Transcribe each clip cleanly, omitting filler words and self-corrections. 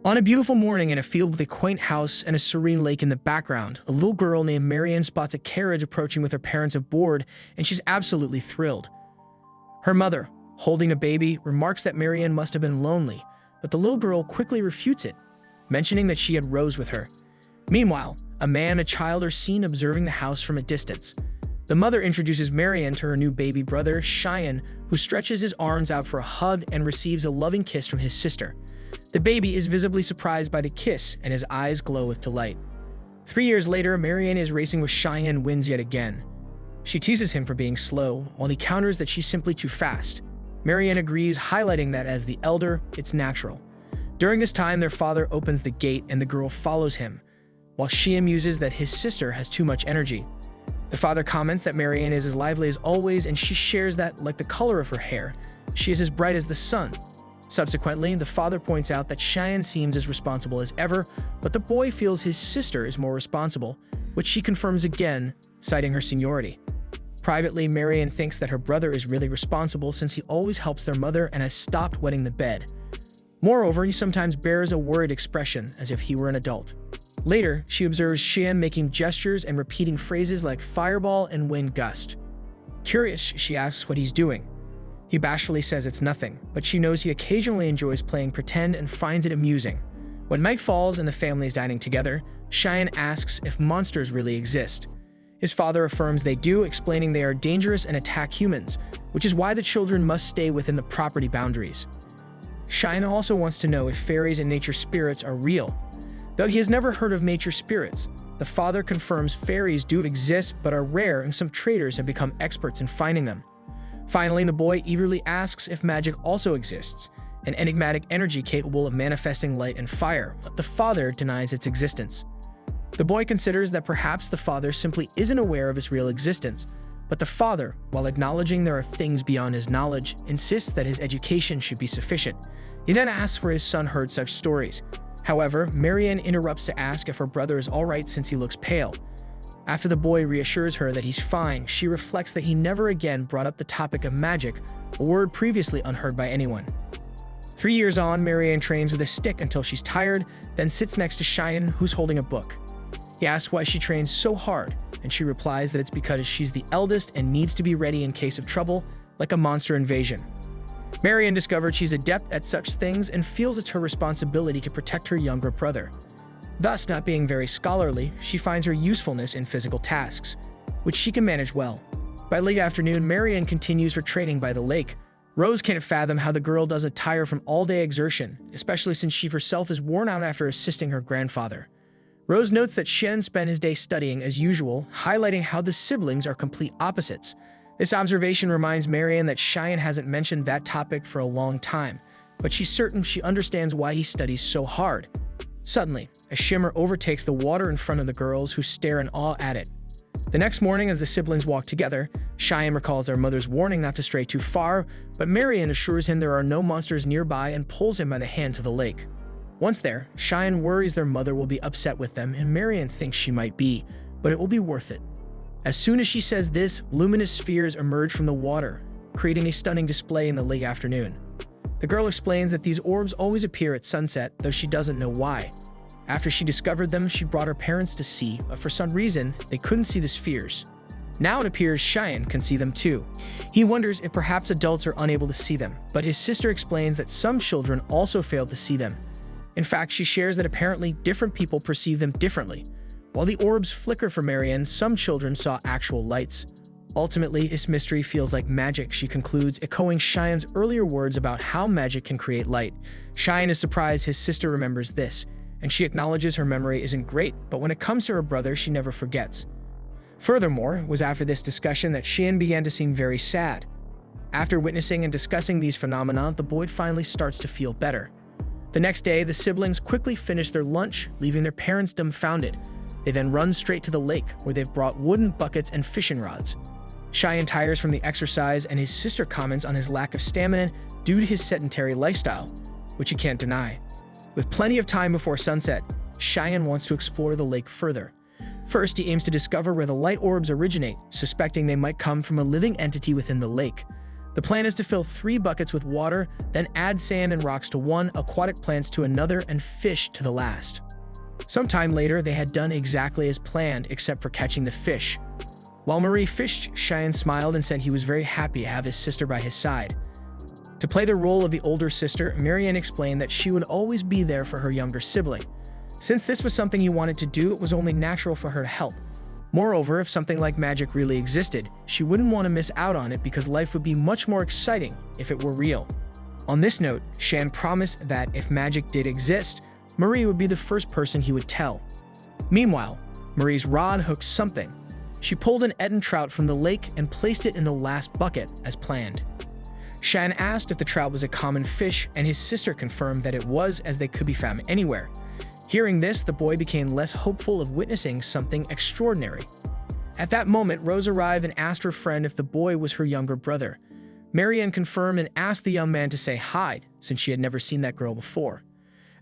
On a beautiful morning in a field with a quaint house and a serene lake in the background, a little girl named Marianne spots a carriage approaching with her parents aboard, and she's absolutely thrilled. Her mother, holding a baby, remarks that Marianne must have been lonely, but the little girl quickly refutes it, mentioning that she had Rose with her. Meanwhile, a man and a child are seen observing the house from a distance. The mother introduces Marianne to her new baby brother, Cheyenne, who stretches his arms out for a hug and receives a loving kiss from his sister. The baby is visibly surprised by the kiss, and his eyes glow with delight. 3 years later, Marianne is racing with Cheyenne and wins yet again. She teases him for being slow, while he counters that she's simply too fast. Marianne agrees, highlighting that as the elder, it's natural. During this time, their father opens the gate and the girl follows him, while she muses that his sister has too much energy. The father comments that Marianne is as lively as always, and she shares that, like the color of her hair, she is as bright as the sun. Subsequently, the father points out that Cheyenne seems as responsible as ever, but the boy feels his sister is more responsible, which she confirms again, citing her seniority. Privately, Marianne thinks that her brother is really responsible since he always helps their mother and has stopped wetting the bed. Moreover, he sometimes bears a worried expression as if he were an adult. Later, she observes Cheyenne making gestures and repeating phrases like fireball and wind gust. Curious, she asks what he's doing. He bashfully says it's nothing, but she knows he occasionally enjoys playing pretend and finds it amusing. When night falls and the family is dining together, Cheyenne asks if monsters really exist. His father affirms they do, explaining they are dangerous and attack humans, which is why the children must stay within the property boundaries. Cheyenne also wants to know if fairies and nature spirits are real. Though he has never heard of nature spirits, the father confirms fairies do exist but are rare, and some traders have become experts in finding them. Finally, the boy eagerly asks if magic also exists, an enigmatic energy capable of manifesting light and fire, but the father denies its existence. The boy considers that perhaps the father simply isn't aware of its real existence, but the father, while acknowledging there are things beyond his knowledge, insists that his education should be sufficient. He then asks where his son heard such stories. However, Marianne interrupts to ask if her brother is alright since he looks pale. After the boy reassures her that he's fine, she reflects that he never again brought up the topic of magic, a word previously unheard by anyone. 3 years on, Marianne trains with a stick until she's tired, then sits next to Cheyenne, who's holding a book. He asks why she trains so hard, and she replies that it's because she's the eldest and needs to be ready in case of trouble, like a monster invasion. Marianne discovers she's adept at such things and feels it's her responsibility to protect her younger brother. Thus, not being very scholarly, she finds her usefulness in physical tasks, which she can manage well. By late afternoon, Marianne continues her training by the lake. Rose can't fathom how the girl doesn't tire from all-day exertion, especially since she herself is worn out after assisting her grandfather. Rose notes that Shen spent his day studying as usual, highlighting how the siblings are complete opposites. This observation reminds Marianne that Cheyenne hasn't mentioned that topic for a long time, but she's certain she understands why he studies so hard. Suddenly, a shimmer overtakes the water in front of the girls, who stare in awe at it. The next morning, as the siblings walk together, Cheyenne recalls their mother's warning not to stray too far, but Marianne assures him there are no monsters nearby and pulls him by the hand to the lake. Once there, Cheyenne worries their mother will be upset with them, and Marianne thinks she might be, but it will be worth it. As soon as she says this, luminous spheres emerge from the water, creating a stunning display in the late afternoon. The girl explains that these orbs always appear at sunset, though she doesn't know why. After she discovered them, she brought her parents to see, but for some reason, they couldn't see the spheres. Now it appears Cheyenne can see them too. He wonders if perhaps adults are unable to see them, but his sister explains that some children also fail to see them. In fact, she shares that apparently different people perceive them differently. While the orbs flicker for Marianne, some children saw actual lights. Ultimately, this mystery feels like magic, she concludes, echoing Cheyenne's earlier words about how magic can create light. Cheyenne is surprised his sister remembers this, and she acknowledges her memory isn't great, but when it comes to her brother, she never forgets. Furthermore, it was after this discussion that Cheyenne began to seem very sad. After witnessing and discussing these phenomena, the boy finally starts to feel better. The next day, the siblings quickly finish their lunch, leaving their parents dumbfounded. They then run straight to the lake, where they've brought wooden buckets and fishing rods. Cheyenne tires from the exercise, and his sister comments on his lack of stamina due to his sedentary lifestyle, which he can't deny. With plenty of time before sunset, Cheyenne wants to explore the lake further. First, he aims to discover where the light orbs originate, suspecting they might come from a living entity within the lake. The plan is to fill 3 buckets with water, then add sand and rocks to one, aquatic plants to another, and fish to the last. Sometime later, they had done exactly as planned, except for catching the fish. While Marie fished, Cheyenne smiled and said he was very happy to have his sister by his side. To play the role of the older sister, Marianne explained that she would always be there for her younger sibling. Since this was something he wanted to do, it was only natural for her to help. Moreover, if something like magic really existed, she wouldn't want to miss out on it because life would be much more exciting if it were real. On this note, Shan promised that if magic did exist, Marie would be the first person he would tell. Meanwhile, Marie's rod hooked something. She pulled an Eden trout from the lake and placed it in the last bucket as planned. Shan asked if the trout was a common fish, and his sister confirmed that it was, as they could be found anywhere. Hearing this, the boy became less hopeful of witnessing something extraordinary. At that moment, Rose arrived and asked her friend if the boy was her younger brother. Marianne confirmed and asked the young man to say hi, since she had never seen that girl before.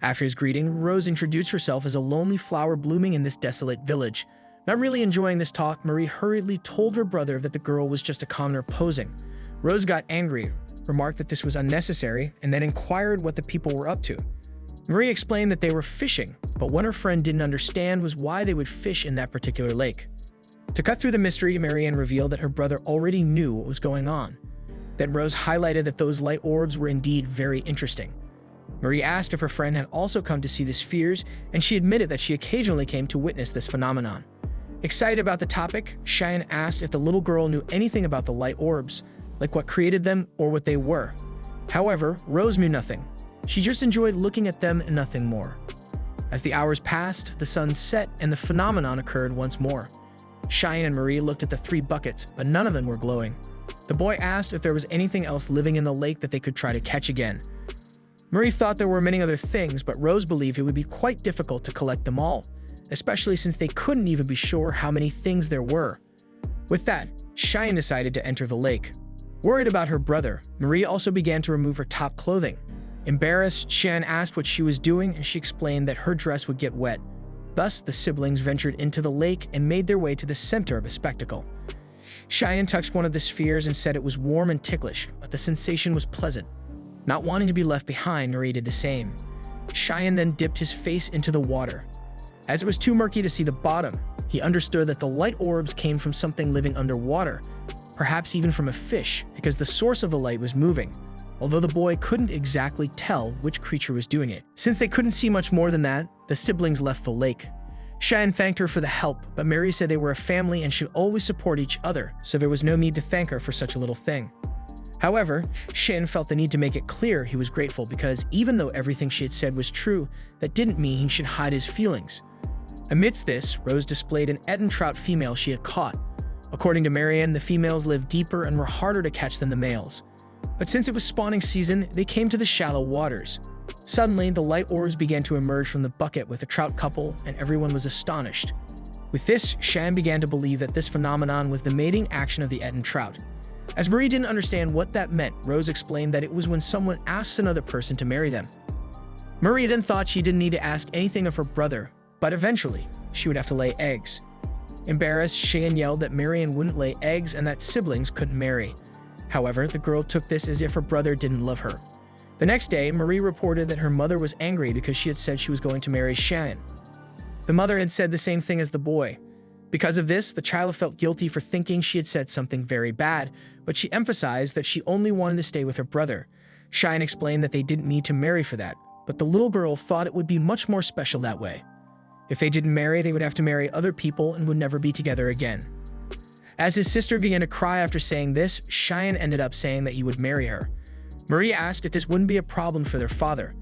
After his greeting, Rose introduced herself as a lonely flower blooming in this desolate village. Not really enjoying this talk, Marie hurriedly told her brother that the girl was just a commoner posing. Rose got angry, remarked that this was unnecessary, and then inquired what the people were up to. Marie explained that they were fishing, but what her friend didn't understand was why they would fish in that particular lake. To cut through the mystery, Marianne revealed that her brother already knew what was going on. Then Rose highlighted that those light orbs were indeed very interesting. Marie asked if her friend had also come to see the spheres, and she admitted that she occasionally came to witness this phenomenon. Excited about the topic, Cheyenne asked if the little girl knew anything about the light orbs, like what created them or what they were. However, Rose knew nothing. She just enjoyed looking at them and nothing more. As the hours passed, the sun set and the phenomenon occurred once more. Cheyenne and Marie looked at the 3 buckets, but none of them were glowing. The boy asked if there was anything else living in the lake that they could try to catch again. Marie thought there were many other things, but Rose believed it would be quite difficult to collect them all, especially since they couldn't even be sure how many things there were. With that, Cheyenne decided to enter the lake. Worried about her brother, Marie also began to remove her top clothing. Embarrassed, Cheyenne asked what she was doing, and she explained that her dress would get wet. Thus, the siblings ventured into the lake and made their way to the center of a spectacle. Cheyenne touched one of the spheres and said it was warm and ticklish, but the sensation was pleasant. Not wanting to be left behind, Marie did the same. Cheyenne then dipped his face into the water. As it was too murky to see the bottom, he understood that the light orbs came from something living underwater, perhaps even from a fish, because the source of the light was moving, although the boy couldn't exactly tell which creature was doing it. Since they couldn't see much more than that, the siblings left the lake. Cheyenne thanked her for the help, but Mary said they were a family and should always support each other, so there was no need to thank her for such a little thing. However, Cheyenne felt the need to make it clear he was grateful because even though everything she had said was true, that didn't mean he should hide his feelings. Amidst this, Rose displayed an Eden trout female she had caught. According to Marianne, the females lived deeper and were harder to catch than the males. But since it was spawning season, they came to the shallow waters. Suddenly, the light orbs began to emerge from the bucket with the trout couple, and everyone was astonished. With this, Cheyenne began to believe that this phenomenon was the mating action of the Eden trout. As Marie didn't understand what that meant, Rose explained that it was when someone asked another person to marry them. Marie then thought she didn't need to ask anything of her brother, but eventually, she would have to lay eggs. Embarrassed, Cheyenne yelled that Marianne wouldn't lay eggs and that siblings couldn't marry. However, the girl took this as if her brother didn't love her. The next day, Marie reported that her mother was angry because she had said she was going to marry Cheyenne. The mother had said the same thing as the boy. Because of this, the child felt guilty for thinking she had said something very bad, but she emphasized that she only wanted to stay with her brother. Cheyenne explained that they didn't need to marry for that, but the little girl thought it would be much more special that way. If they didn't marry, they would have to marry other people and would never be together again. As his sister began to cry after saying this, Cheyenne ended up saying that he would marry her. Marie asked if this wouldn't be a problem for their father.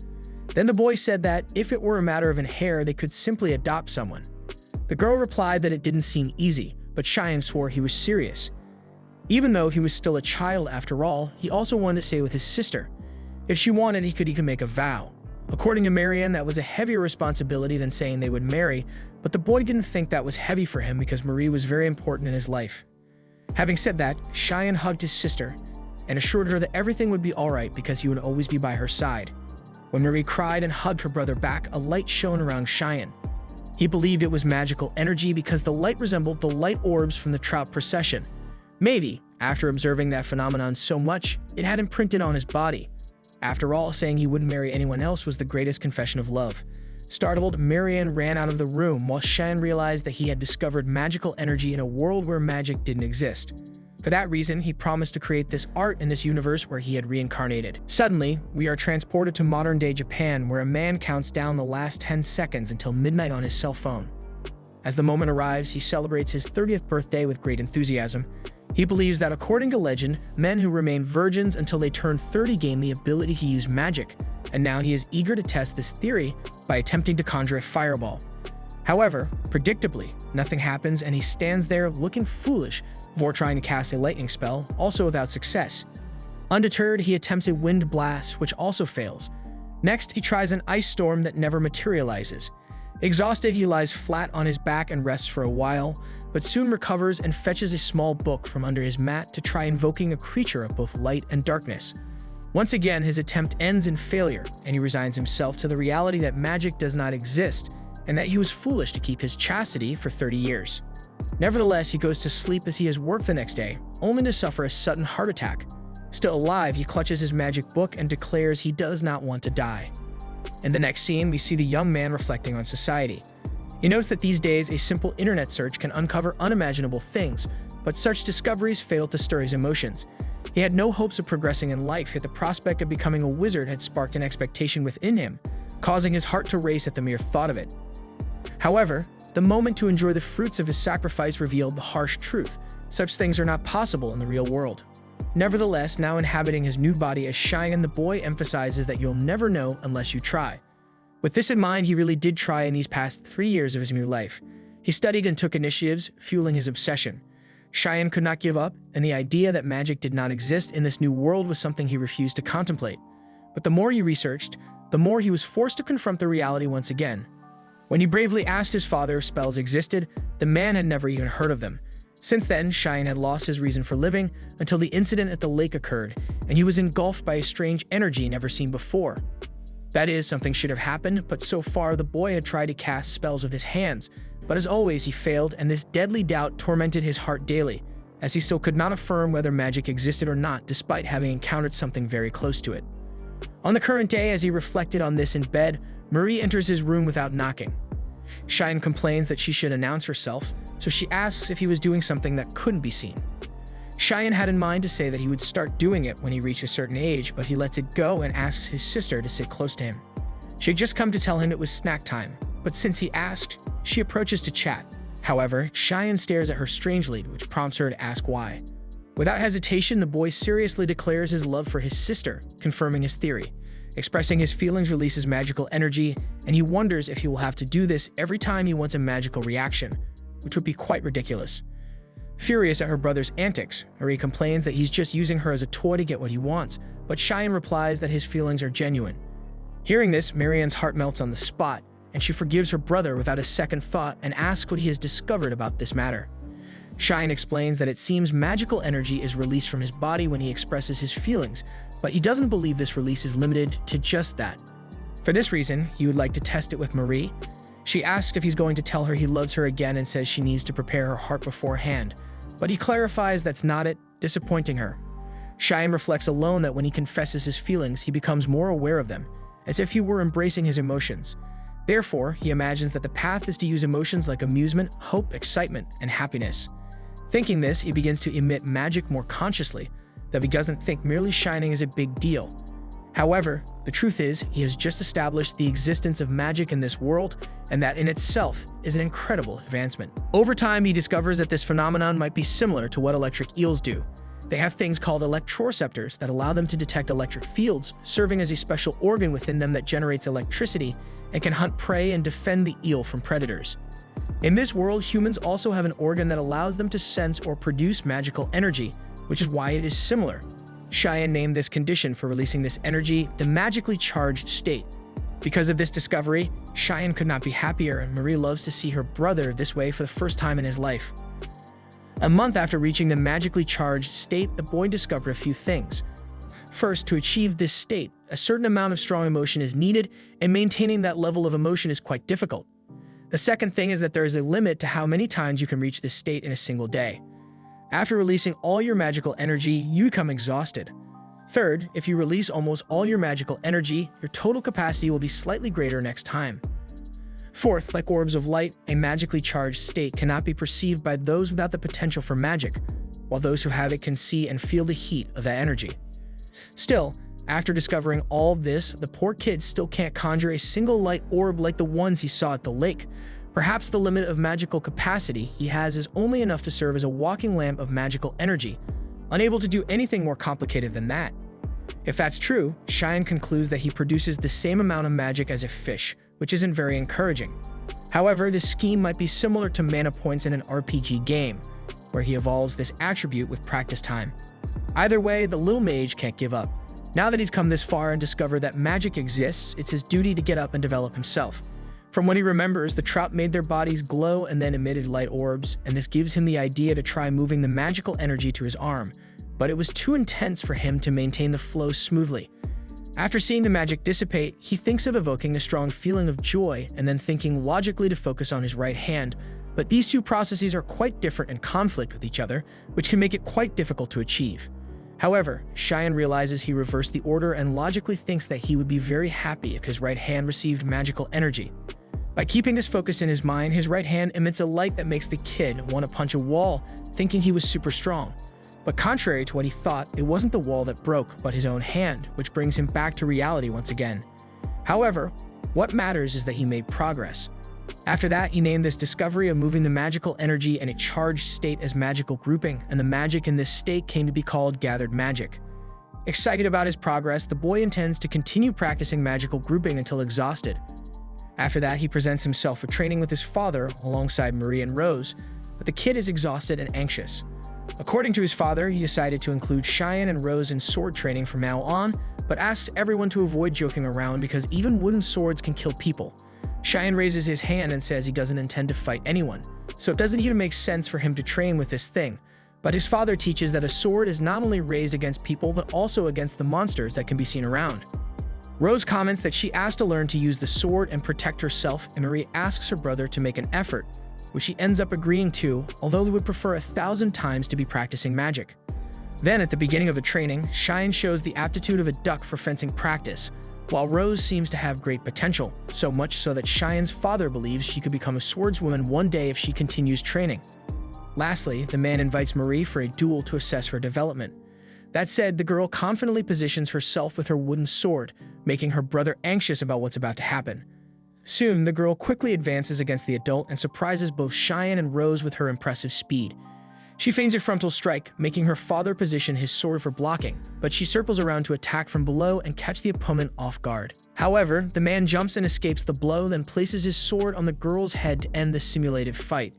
Then the boy said that if it were a matter of an heir, they could simply adopt someone. The girl replied that it didn't seem easy, but Cheyenne swore he was serious. Even though he was still a child after all, he also wanted to stay with his sister. If she wanted, he could even make a vow. According to Marianne, that was a heavier responsibility than saying they would marry, but the boy didn't think that was heavy for him because Marie was very important in his life. Having said that, Cheyenne hugged his sister and assured her that everything would be alright because he would always be by her side. When Marie cried and hugged her brother back, a light shone around Cheyenne. He believed it was magical energy because the light resembled the light orbs from the trout procession. Maybe, after observing that phenomenon so much, it had imprinted on his body. After all, saying he wouldn't marry anyone else was the greatest confession of love. Startled, Marianne ran out of the room while Cheyenne realized that he had discovered magical energy in a world where magic didn't exist. For that reason, he promised to create this art in this universe where he had reincarnated. Suddenly, we are transported to modern-day Japan, where a man counts down the last 10 seconds until midnight on his cell phone. As the moment arrives, he celebrates his 30th birthday with great enthusiasm. He believes that, according to legend, men who remain virgins until they turn 30 gain the ability to use magic, and now he is eager to test this theory by attempting to conjure a fireball. However, predictably, nothing happens and he stands there looking foolish before trying to cast a lightning spell, also without success. Undeterred, he attempts a wind blast, which also fails. Next, he tries an ice storm that never materializes. Exhausted, he lies flat on his back and rests for a while, but soon recovers and fetches a small book from under his mat to try invoking a creature of both light and darkness. Once again, his attempt ends in failure, and he resigns himself to the reality that magic does not exist, and that he was foolish to keep his chastity for 30 years. Nevertheless, he goes to sleep as he has work the next day, only to suffer a sudden heart attack. Still alive, he clutches his magic book and declares he does not want to die. In the next scene, we see the young man reflecting on society. He notes that these days, a simple internet search can uncover unimaginable things, but such discoveries fail to stir his emotions. He had no hopes of progressing in life, yet the prospect of becoming a wizard had sparked an expectation within him, causing his heart to race at the mere thought of it. However, the moment to enjoy the fruits of his sacrifice revealed the harsh truth. Such things are not possible in the real world. Nevertheless, now inhabiting his new body as Cheyenne, the boy emphasizes that you'll never know unless you try. With this in mind, he really did try in these past 3 years of his new life. He studied and took initiatives, fueling his obsession. Cheyenne could not give up, and the idea that magic did not exist in this new world was something he refused to contemplate. But the more he researched, the more he was forced to confront the reality once again. When he bravely asked his father if spells existed, the man had never even heard of them. Since then, Cheyenne had lost his reason for living until the incident at the lake occurred, and he was engulfed by a strange energy never seen before. That is, something should have happened, but so far the boy had tried to cast spells with his hands, but as always he failed, and this deadly doubt tormented his heart daily, as he still could not affirm whether magic existed or not despite having encountered something very close to it. On the current day, as he reflected on this in bed, Marie enters his room without knocking. Cheyenne complains that she should announce herself, so she asks if he was doing something that couldn't be seen. Cheyenne had in mind to say that he would start doing it when he reached a certain age, but he lets it go and asks his sister to sit close to him. She had just come to tell him it was snack time, but since he asked, she approaches to chat. However, Cheyenne stares at her strangely, which prompts her to ask why. Without hesitation, the boy seriously declares his love for his sister, confirming his theory. Expressing his feelings releases magical energy, and he wonders if he will have to do this every time he wants a magical reaction, which would be quite ridiculous. Furious at her brother's antics, Marie complains that he's just using her as a toy to get what he wants, but Cheyenne replies that his feelings are genuine. Hearing this, Marianne's heart melts on the spot, and she forgives her brother without a second thought and asks what he has discovered about this matter. Cheyenne explains that it seems magical energy is released from his body when he expresses his feelings, but he doesn't believe this release is limited to just that. For this reason, he would like to test it with Marie. She asks if he's going to tell her he loves her again and says she needs to prepare her heart beforehand, but he clarifies that's not it, disappointing her. Cheyenne reflects alone that when he confesses his feelings, he becomes more aware of them, as if he were embracing his emotions. Therefore, he imagines that the path is to use emotions like amusement, hope, excitement, and happiness. Thinking this, he begins to emit magic more consciously, though he doesn't think merely shining is a big deal. However, the truth is, he has just established the existence of magic in this world, and that in itself is an incredible advancement. Over time, he discovers that this phenomenon might be similar to what electric eels do. They have things called electroreceptors that allow them to detect electric fields, serving as a special organ within them that generates electricity and can hunt prey and defend the eel from predators. In this world, humans also have an organ that allows them to sense or produce magical energy, which is why it is similar. Cheyenne named this condition for releasing this energy the magically charged state. Because of this discovery, Cheyenne could not be happier, and Marie loves to see her brother this way for the first time in his life. A month after reaching the magically charged state, the boy discovered a few things. First, to achieve this state, a certain amount of strong emotion is needed, and maintaining that level of emotion is quite difficult. The second thing is that there is a limit to how many times you can reach this state in a single day. After releasing all your magical energy, you become exhausted. Third, if you release almost all your magical energy, your total capacity will be slightly greater next time. Fourth, like orbs of light, a magically charged state cannot be perceived by those without the potential for magic, while those who have it can see and feel the heat of that energy. Still, after discovering all of this, the poor kid still can't conjure a single light orb like the ones he saw at the lake. Perhaps the limit of magical capacity he has is only enough to serve as a walking lamp of magical energy, unable to do anything more complicated than that. If that's true, Cheyenne concludes that he produces the same amount of magic as a fish, which isn't very encouraging. However, this scheme might be similar to mana points in an RPG game, where he evolves this attribute with practice time. Either way, the little mage can't give up. Now that he's come this far and discovered that magic exists, it's his duty to get up and develop himself. From what he remembers, the trout made their bodies glow and then emitted light orbs, and this gives him the idea to try moving the magical energy to his arm, but it was too intense for him to maintain the flow smoothly. After seeing the magic dissipate, he thinks of evoking a strong feeling of joy and then thinking logically to focus on his right hand, but these two processes are quite different and conflict with each other, which can make it quite difficult to achieve. However, Cheyenne realizes he reversed the order and logically thinks that he would be very happy if his right hand received magical energy. By keeping this focus in his mind, his right hand emits a light that makes the kid want to punch a wall, thinking he was super strong. But contrary to what he thought, it wasn't the wall that broke, but his own hand, which brings him back to reality once again. However, what matters is that he made progress. After that, he named this discovery of moving the magical energy in a charged state as magical grouping, and the magic in this state came to be called gathered magic. Excited about his progress, the boy intends to continue practicing magical grouping until exhausted. After that, he presents himself for training with his father alongside Marie and Rose, but the kid is exhausted and anxious. According to his father, he decided to include Cheyenne and Rose in sword training from now on, but asks everyone to avoid joking around because even wooden swords can kill people. Cheyenne raises his hand and says he doesn't intend to fight anyone, so it doesn't even make sense for him to train with this thing. But his father teaches that a sword is not only raised against people but also against the monsters that can be seen around. Rose comments that she asked to learn to use the sword and protect herself, and Marie asks her brother to make an effort, which he ends up agreeing to, although they would prefer 1,000 times to be practicing magic. Then, at the beginning of the training, Cheyenne shows the aptitude of a duck for fencing practice, while Rose seems to have great potential, so much so that Cheyenne's father believes she could become a swordswoman one day if she continues training. Lastly, the man invites Marie for a duel to assess her development. That said, the girl confidently positions herself with her wooden sword, making her brother anxious about what's about to happen. Soon, the girl quickly advances against the adult and surprises both Cheyenne and Rose with her impressive speed. She feigns a frontal strike, making her father position his sword for blocking, but she circles around to attack from below and catch the opponent off guard. However, the man jumps and escapes the blow, then places his sword on the girl's head to end the simulated fight.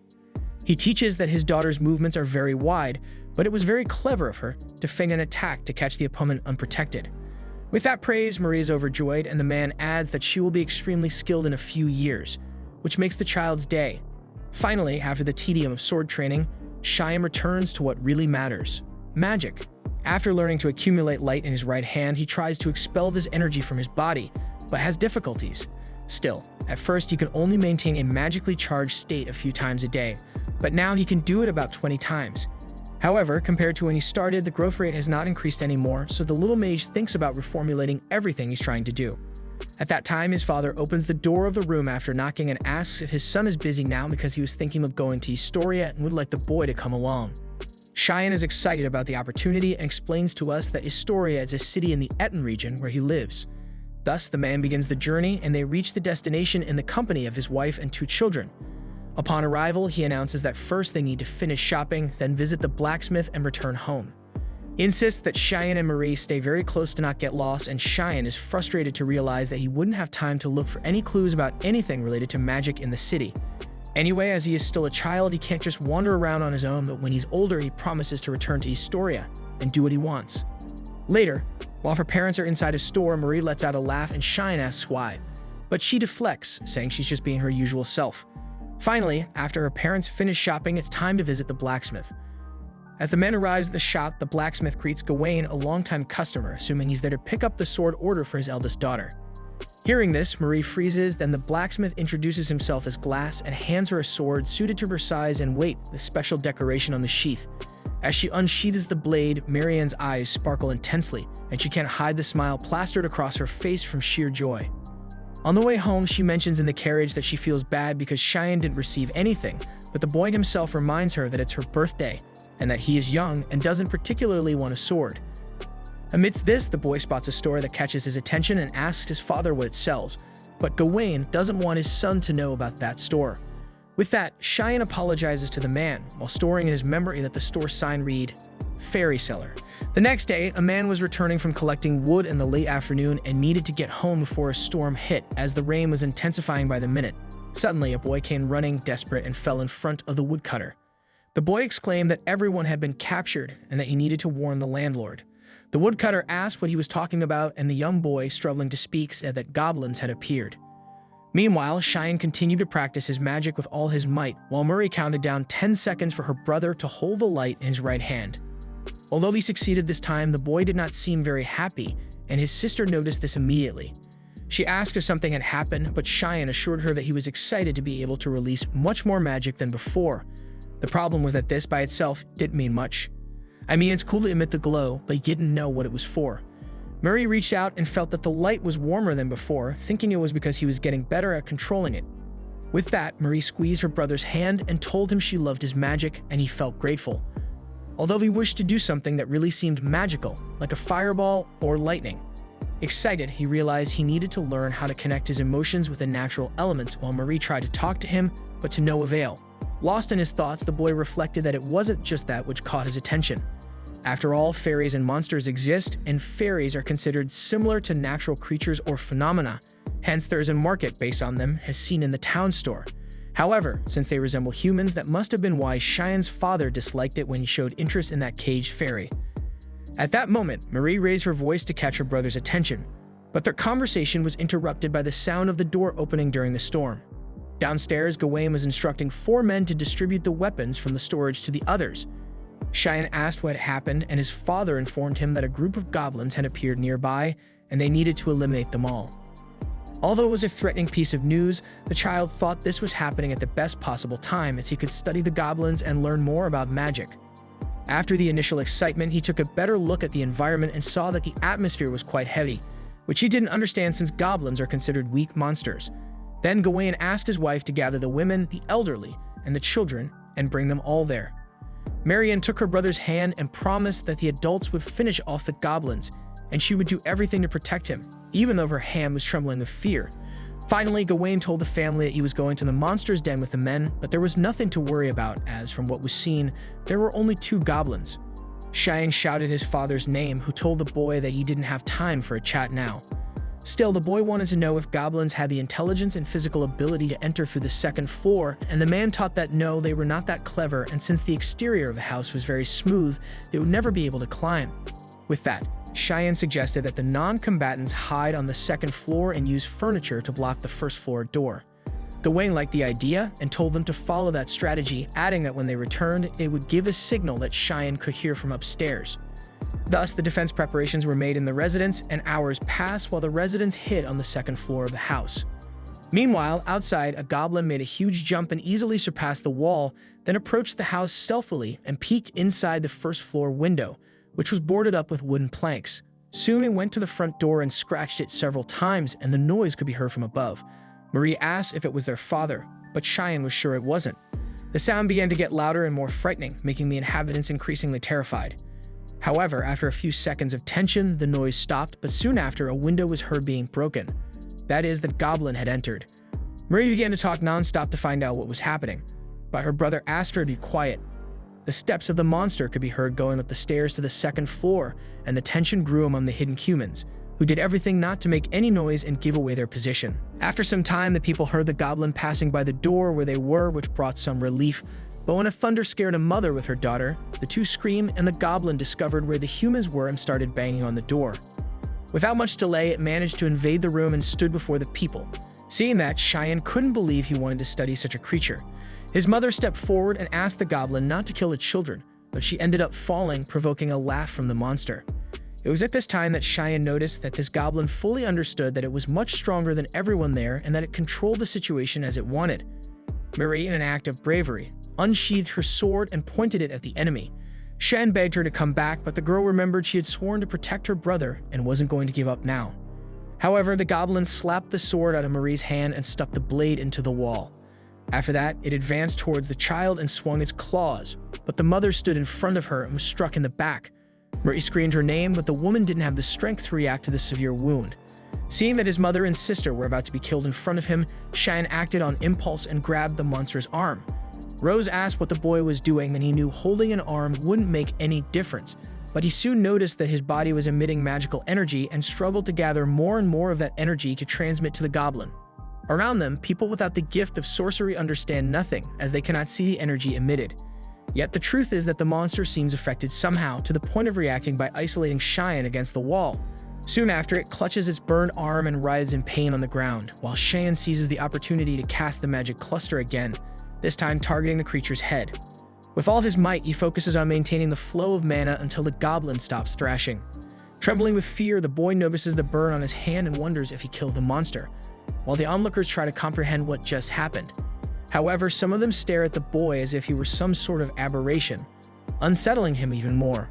He teaches that his daughter's movements are very wide, but it was very clever of her to feign an attack to catch the opponent unprotected. With that praise, Marie is overjoyed, and the man adds that she will be extremely skilled in a few years, which makes the child's day. Finally, after the tedium of sword training, Cheyenne returns to what really matters: magic. After learning to accumulate light in his right hand, he tries to expel this energy from his body, but has difficulties. Still, at first he could only maintain a magically charged state a few times a day, but now he can do it about 20 times. However, compared to when he started, the growth rate has not increased anymore, so the little mage thinks about reformulating everything he's trying to do. At that time, his father opens the door of the room after knocking and asks if his son is busy now because he was thinking of going to Historia and would like the boy to come along. Cheyenne is excited about the opportunity and explains to us that Historia is a city in the Etten region where he lives. Thus, the man begins the journey and they reach the destination in the company of his wife and 2 children. Upon arrival, he announces that first they need to finish shopping, then visit the blacksmith and return home. He insists that Cheyenne and Marie stay very close to not get lost, and Cheyenne is frustrated to realize that he wouldn't have time to look for any clues about anything related to magic in the city. Anyway, as he is still a child, he can't just wander around on his own, but when he's older, he promises to return to Historia and do what he wants. Later, while her parents are inside a store, Marie lets out a laugh and Cheyenne asks why, but she deflects, saying she's just being her usual self. Finally, after her parents finish shopping, it's time to visit the blacksmith. As the man arrives at the shop, the blacksmith greets Gawain, a longtime customer, assuming he's there to pick up the sword order for his eldest daughter. Hearing this, Marie freezes, then the blacksmith introduces himself as Glass and hands her a sword suited to her size and weight with special decoration on the sheath. As she unsheathes the blade, Marianne's eyes sparkle intensely, and she can't hide the smile plastered across her face from sheer joy. On the way home, she mentions in the carriage that she feels bad because Cheyenne didn't receive anything, but the boy himself reminds her that it's her birthday, and that he is young and doesn't particularly want a sword. Amidst this, the boy spots a store that catches his attention and asks his father what it sells, but Gawain doesn't want his son to know about that store. With that, Cheyenne apologizes to the man, while storing in his memory that the store sign read, "Fairy Seller." The next day, a man was returning from collecting wood in the late afternoon and needed to get home before a storm hit, as the rain was intensifying by the minute. Suddenly, a boy came running, desperate, and fell in front of the woodcutter. The boy exclaimed that everyone had been captured and that he needed to warn the landlord. The woodcutter asked what he was talking about, and the young boy, struggling to speak, said that goblins had appeared. Meanwhile, Cheyenne continued to practice his magic with all his might, while Murray counted down 10 seconds for her brother to hold the light in his right hand. Although he succeeded this time, the boy did not seem very happy, and his sister noticed this immediately. She asked if something had happened, but Cheyenne assured her that he was excited to be able to release much more magic than before. The problem was that this by itself didn't mean much. I mean, it's cool to emit the glow, but he didn't know what it was for. Murray reached out and felt that the light was warmer than before, thinking it was because he was getting better at controlling it. With that, Murray squeezed her brother's hand and told him she loved his magic, and he felt grateful. Although he wished to do something that really seemed magical, like a fireball or lightning. Excited, he realized he needed to learn how to connect his emotions with the natural elements, while Murray tried to talk to him, but to no avail. Lost in his thoughts, the boy reflected that it wasn't just that which caught his attention. After all, fairies and monsters exist, and fairies are considered similar to natural creatures or phenomena. Hence, there is a market based on them, as seen in the town store. However, since they resemble humans, that must have been why Cheyenne's father disliked it when he showed interest in that caged fairy. At that moment, Marie raised her voice to catch her brother's attention, but their conversation was interrupted by the sound of the door opening during the storm. Downstairs, Gawain was instructing 4 men to distribute the weapons from the storage to the others. Cheyenne asked what had happened, and his father informed him that a group of goblins had appeared nearby, and they needed to eliminate them all. Although it was a threatening piece of news, the child thought this was happening at the best possible time, as he could study the goblins and learn more about magic. After the initial excitement, he took a better look at the environment and saw that the atmosphere was quite heavy, which he didn't understand since goblins are considered weak monsters. Then Gawain asked his wife to gather the women, the elderly, and the children, and bring them all there. Marianne took her brother's hand and promised that the adults would finish off the goblins, and she would do everything to protect him, even though her hand was trembling with fear. Finally, Gawain told the family that he was going to the monster's den with the men, but there was nothing to worry about, as from what was seen, there were only 2 goblins. Cheyenne shouted his father's name, who told the boy that he didn't have time for a chat now. Still, the boy wanted to know if goblins had the intelligence and physical ability to enter through the 2nd floor, and the man taught that no, they were not that clever, and since the exterior of the house was very smooth, they would never be able to climb. With that, Cheyenne suggested that the non-combatants hide on the 2nd floor and use furniture to block the 1st floor door. Gawain liked the idea and told them to follow that strategy, adding that when they returned, it would give a signal that Cheyenne could hear from upstairs. Thus, the defense preparations were made in the residence, and hours passed while the residents hid on the 2nd floor of the house. Meanwhile, outside, a goblin made a huge jump and easily surpassed the wall, then approached the house stealthily and peeked inside the 1st floor window, which was boarded up with wooden planks. Soon it went to the front door and scratched it several times, and the noise could be heard from above. Marie asked if it was their father, but Cheyenne was sure it wasn't. The sound began to get louder and more frightening, making the inhabitants increasingly terrified. However, after a few seconds of tension, the noise stopped, but soon after, a window was heard being broken. That is, the goblin had entered. Marie began to talk non-stop to find out what was happening, but her brother asked her to be quiet. The steps of the monster could be heard going up the stairs to the 2nd floor, and the tension grew among the hidden humans, who did everything not to make any noise and give away their position. After some time, the people heard the goblin passing by the door where they were, which brought some relief. But when a thunder scared a mother with her daughter, the 2 screamed, and the goblin discovered where the humans were and started banging on the door. Without much delay, it managed to invade the room and stood before the people. Seeing that, Cheyenne couldn't believe he wanted to study such a creature. His mother stepped forward and asked the goblin not to kill the children, but she ended up falling, provoking a laugh from the monster. It was at this time that Cheyenne noticed that this goblin fully understood that it was much stronger than everyone there and that it controlled the situation as it wanted. Marie, in an act of bravery, unsheathed her sword and pointed it at the enemy. Shen begged her to come back, but the girl remembered she had sworn to protect her brother and wasn't going to give up now. However, the goblin slapped the sword out of Marie's hand and stuck the blade into the wall. After that, it advanced towards the child and swung its claws, but the mother stood in front of her and was struck in the back. Marie screamed her name, but the woman didn't have the strength to react to the severe wound. Seeing that his mother and sister were about to be killed in front of him, Cheyenne acted on impulse and grabbed the monster's arm. Rose asked what the boy was doing, and he knew holding an arm wouldn't make any difference, but he soon noticed that his body was emitting magical energy and struggled to gather more and more of that energy to transmit to the goblin. Around them, people without the gift of sorcery understand nothing, as they cannot see the energy emitted. Yet the truth is that the monster seems affected somehow, to the point of reacting by isolating Cheyenne against the wall. Soon after, it clutches its burned arm and writhes in pain on the ground, while Cheyenne seizes the opportunity to cast the magic cluster again, this time targeting the creature's head. With all his might, he focuses on maintaining the flow of mana until the goblin stops thrashing. Trembling with fear, the boy notices the burn on his hand and wonders if he killed the monster, while the onlookers try to comprehend what just happened. However, some of them stare at the boy as if he were some sort of aberration, unsettling him even more.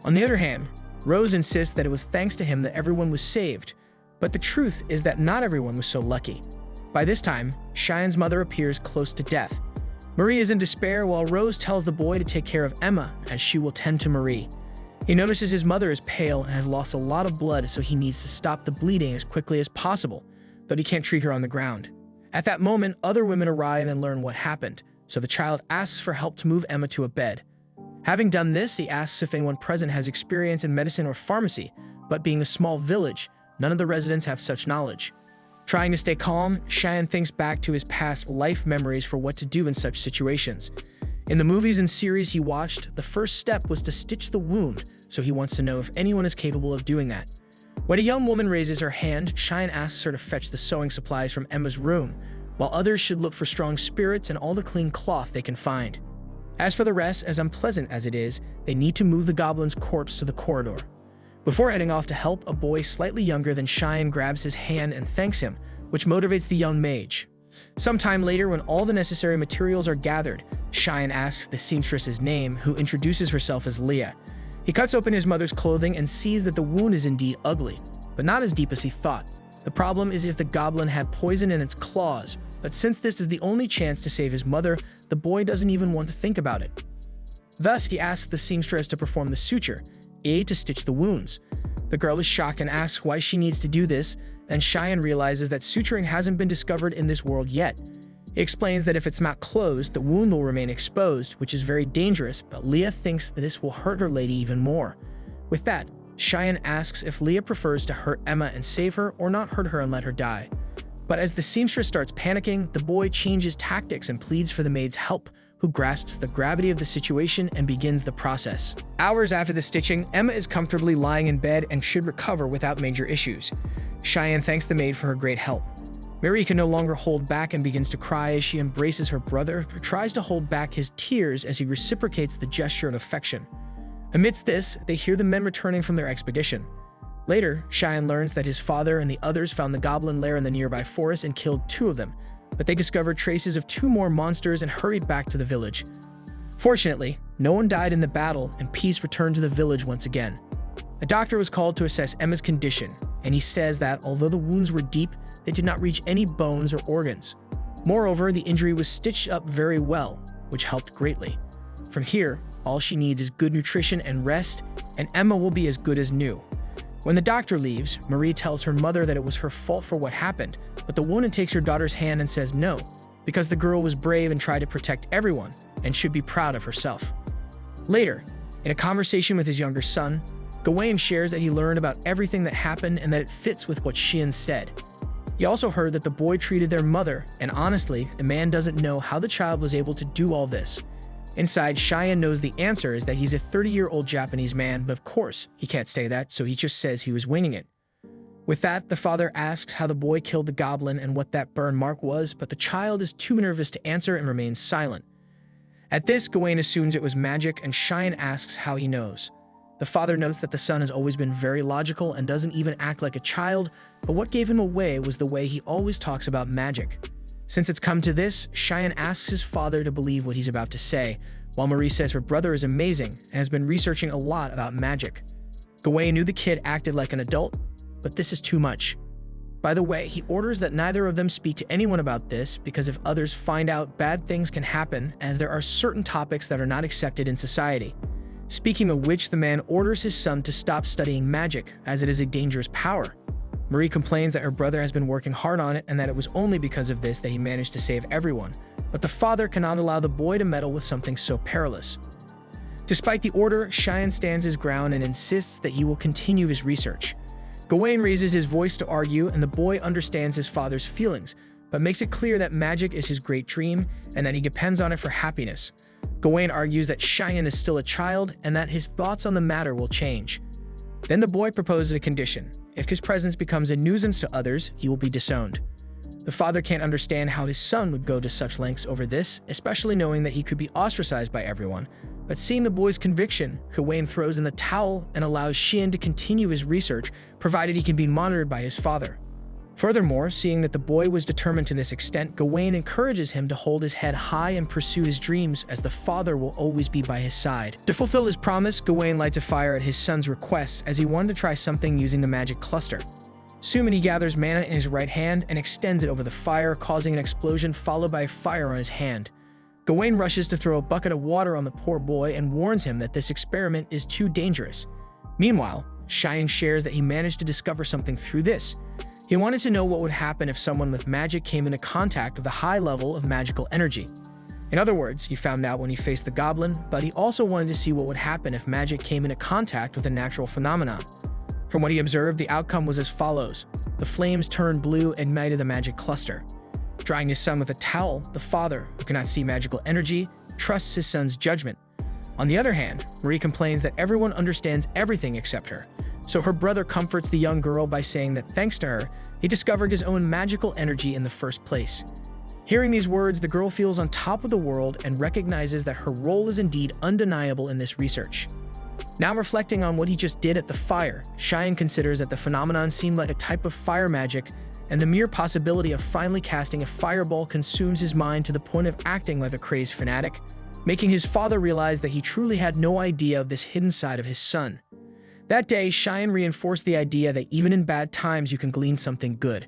On the other hand, Rose insists that it was thanks to him that everyone was saved, but the truth is that not everyone was so lucky. By this time, Cheyenne's mother appears close to death. Marie is in despair, while Rose tells the boy to take care of Emma, as she will tend to Marie. He notices his mother is pale and has lost a lot of blood, so he needs to stop the bleeding as quickly as possible, but he can't treat her on the ground. At that moment, other women arrive and learn what happened, so the child asks for help to move Emma to a bed. Having done this, he asks if anyone present has experience in medicine or pharmacy, but being a small village, none of the residents have such knowledge. Trying to stay calm, Cheyenne thinks back to his past life memories for what to do in such situations. In the movies and series he watched, the first step was to stitch the wound, so he wants to know if anyone is capable of doing that. When a young woman raises her hand, Cheyenne asks her to fetch the sewing supplies from Emma's room, while others should look for strong spirits and all the clean cloth they can find. As for the rest, as unpleasant as it is, they need to move the goblin's corpse to the corridor. Before heading off to help, a boy slightly younger than Cheyenne grabs his hand and thanks him, which motivates the young mage. Sometime later, when all the necessary materials are gathered, Cheyenne asks the seamstress's name, who introduces herself as Leah. He cuts open his mother's clothing and sees that the wound is indeed ugly, but not as deep as he thought. The problem is if the goblin had poison in its claws, but since this is the only chance to save his mother, the boy doesn't even want to think about it. Thus, he asks the seamstress to perform the suture, to stitch the wounds. The girl is shocked and asks why she needs to do this, and Cheyenne realizes that suturing hasn't been discovered in this world yet. He explains that if it's not closed, the wound will remain exposed, which is very dangerous, but Leah thinks that this will hurt her lady even more. With that, Cheyenne asks if Leah prefers to hurt Emma and save her or not hurt her and let her die. But as the seamstress starts panicking, the boy changes tactics and pleads for the maid's help, who grasps the gravity of the situation and begins the process. Hours after the stitching, Emma is comfortably lying in bed and should recover without major issues. Cheyenne thanks the maid for her great help. Marie can no longer hold back and begins to cry as she embraces her brother, who tries to hold back his tears as he reciprocates the gesture of affection. Amidst this, they hear the men returning from their expedition. Later, Cheyenne learns that his father and the others found the goblin lair in the nearby forest and killed 2 of them, but they discovered traces of 2 more monsters and hurried back to the village. Fortunately, no one died in the battle and peace returned to the village once again. A doctor was called to assess Emma's condition, and he says that although the wounds were deep, they did not reach any bones or organs. Moreover, the injury was stitched up very well, which helped greatly. From here, all she needs is good nutrition and rest, and Emma will be as good as new. When the doctor leaves, Marie tells her mother that it was her fault for what happened, but the woman takes her daughter's hand and says no, because the girl was brave and tried to protect everyone, and should be proud of herself. Later, in a conversation with his younger son, Gawain shares that he learned about everything that happened and that it fits with what Sheehan said. He also heard that the boy treated their mother, and honestly, the man doesn't know how the child was able to do all this. Inside, Cheyenne knows the answer is that he's a 30-year-old Japanese man, but of course, he can't say that, so he just says he was winging it. With that, the father asks how the boy killed the goblin and what that burn mark was, but the child is too nervous to answer and remains silent. At this, Gawain assumes it was magic, and Cheyenne asks how he knows. The father notes that the son has always been very logical and doesn't even act like a child, but what gave him away was the way he always talks about magic. Since it's come to this, Cheyenne asks his father to believe what he's about to say, while Marie says her brother is amazing and has been researching a lot about magic. Gawain knew the kid acted like an adult, but this is too much. By the way, he orders that neither of them speak to anyone about this because if others find out, bad things can happen, as there are certain topics that are not accepted in society. Speaking of which, the man orders his son to stop studying magic, as it is a dangerous power. Marie complains that her brother has been working hard on it and that it was only because of this that he managed to save everyone, but the father cannot allow the boy to meddle with something so perilous. Despite the order, Cheyenne stands his ground and insists that he will continue his research. Gawain raises his voice to argue, and the boy understands his father's feelings, but makes it clear that magic is his great dream and that he depends on it for happiness. Gawain argues that Cheyenne is still a child and that his thoughts on the matter will change. Then the boy proposes a condition. If his presence becomes a nuisance to others, he will be disowned. The father can't understand how his son would go to such lengths over this, especially knowing that he could be ostracized by everyone. But seeing the boy's conviction, Gawain throws in the towel and allows Cheyenne to continue his research, provided he can be monitored by his father. Furthermore, seeing that the boy was determined to this extent, Gawain encourages him to hold his head high and pursue his dreams, as the father will always be by his side. To fulfill his promise, Gawain lights a fire at his son's request, as he wanted to try something using the magic cluster. Soon he gathers mana in his right hand and extends it over the fire, causing an explosion followed by a fire on his hand. Gawain rushes to throw a bucket of water on the poor boy and warns him that this experiment is too dangerous. Meanwhile, Cheyenne shares that he managed to discover something through this. He wanted to know what would happen if someone with magic came into contact with a high level of magical energy. In other words, he found out when he faced the goblin, but he also wanted to see what would happen if magic came into contact with a natural phenomenon. From what he observed, the outcome was as follows. The flames turned blue and ignited the magic cluster. Drying his son with a towel, the father, who cannot see magical energy, trusts his son's judgment. On the other hand, Marie complains that everyone understands everything except her, so her brother comforts the young girl by saying that thanks to her, he discovered his own magical energy in the first place. Hearing these words, the girl feels on top of the world and recognizes that her role is indeed undeniable in this research. Now reflecting on what he just did at the fire, Cheyenne considers that the phenomenon seemed like a type of fire magic, and the mere possibility of finally casting a fireball consumes his mind to the point of acting like a crazed fanatic, making his father realize that he truly had no idea of this hidden side of his son. That day, Cheyenne reinforced the idea that even in bad times you can glean something good.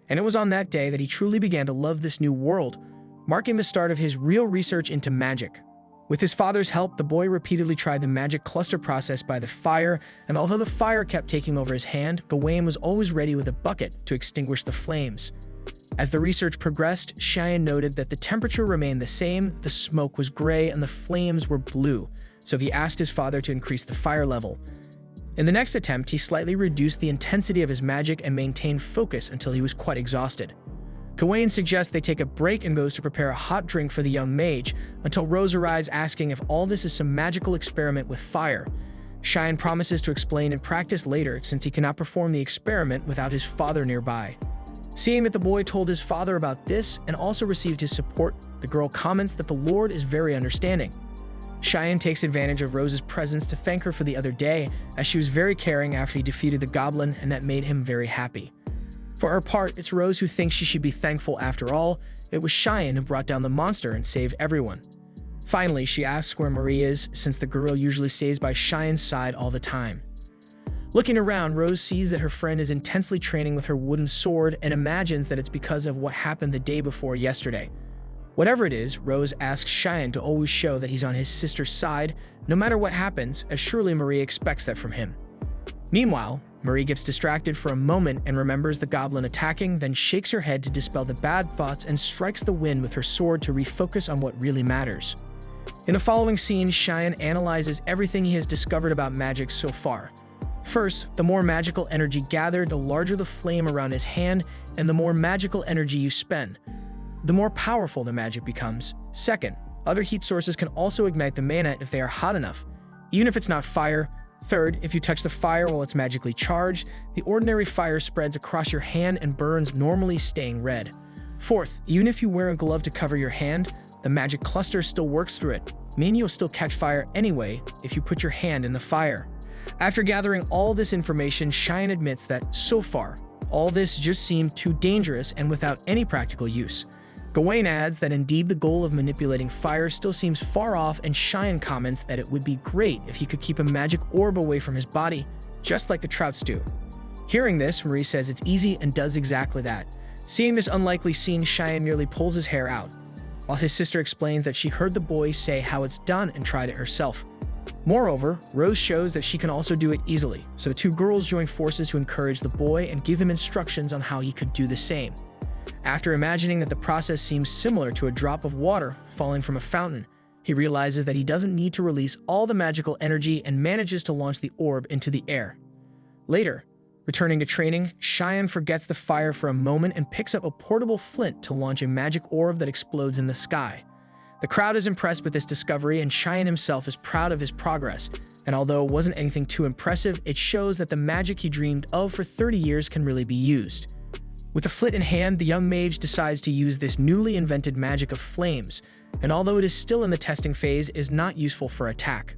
And it was on that day that he truly began to love this new world, marking the start of his real research into magic. With his father's help, the boy repeatedly tried the magic cluster process by the fire, and although the fire kept taking over his hand, Gawain was always ready with a bucket to extinguish the flames. As the research progressed, Cheyenne noted that the temperature remained the same, the smoke was gray, and the flames were blue, so he asked his father to increase the fire level. In the next attempt, he slightly reduced the intensity of his magic and maintained focus until he was quite exhausted. Gawain suggests they take a break and goes to prepare a hot drink for the young mage, until Rose arrives asking if all this is some magical experiment with fire. Cheyenne promises to explain in practice later, since he cannot perform the experiment without his father nearby. Seeing that the boy told his father about this and also received his support, the girl comments that the Lord is very understanding. Cheyenne takes advantage of Rose's presence to thank her for the other day, as she was very caring after he defeated the goblin, and that made him very happy. For her part, it's Rose who thinks she should be thankful after all. It was Cheyenne who brought down the monster and saved everyone. Finally, she asks where Marie is, since the girl usually stays by Cheyenne's side all the time. Looking around, Rose sees that her friend is intensely training with her wooden sword and imagines that it's because of what happened the day before yesterday. Whatever it is, Rose asks Cheyenne to always show that he's on his sister's side, no matter what happens, as surely Marie expects that from him. Meanwhile, Marie gets distracted for a moment and remembers the goblin attacking, then shakes her head to dispel the bad thoughts and strikes the wind with her sword to refocus on what really matters. In the following scene, Cheyenne analyzes everything he has discovered about magic so far. First, the more magical energy gathered, the larger the flame around his hand, and the more magical energy you spend, the more powerful the magic becomes. Second, other heat sources can also ignite the mana if they are hot enough, even if it's not fire. Third, if you touch the fire while it's magically charged, the ordinary fire spreads across your hand and burns, normally staying red. Fourth, even if you wear a glove to cover your hand, the magic cluster still works through it, meaning you'll still catch fire anyway if you put your hand in the fire. After gathering all this information, Cheyenne admits that, so far, all this just seemed too dangerous and without any practical use. Gawain adds that indeed the goal of manipulating fire still seems far off, and Cheyenne comments that it would be great if he could keep a magic orb away from his body, just like the Trouts do. Hearing this, Marie says it's easy and does exactly that. Seeing this unlikely scene, Cheyenne merely pulls his hair out, while his sister explains that she heard the boy say how it's done and tried it herself. Moreover, Rose shows that she can also do it easily, so the two girls join forces to encourage the boy and give him instructions on how he could do the same. After imagining that the process seems similar to a drop of water falling from a fountain, he realizes that he doesn't need to release all the magical energy and manages to launch the orb into the air. Later, returning to training, Cheyenne forgets the fire for a moment and picks up a portable flint to launch a magic orb that explodes in the sky. The crowd is impressed with this discovery, and Cheyenne himself is proud of his progress, and although it wasn't anything too impressive, it shows that the magic he dreamed of for 30 years can really be used. With the flint in hand, the young mage decides to use this newly invented magic of flames, and although it is still in the testing phase, is not useful for attack.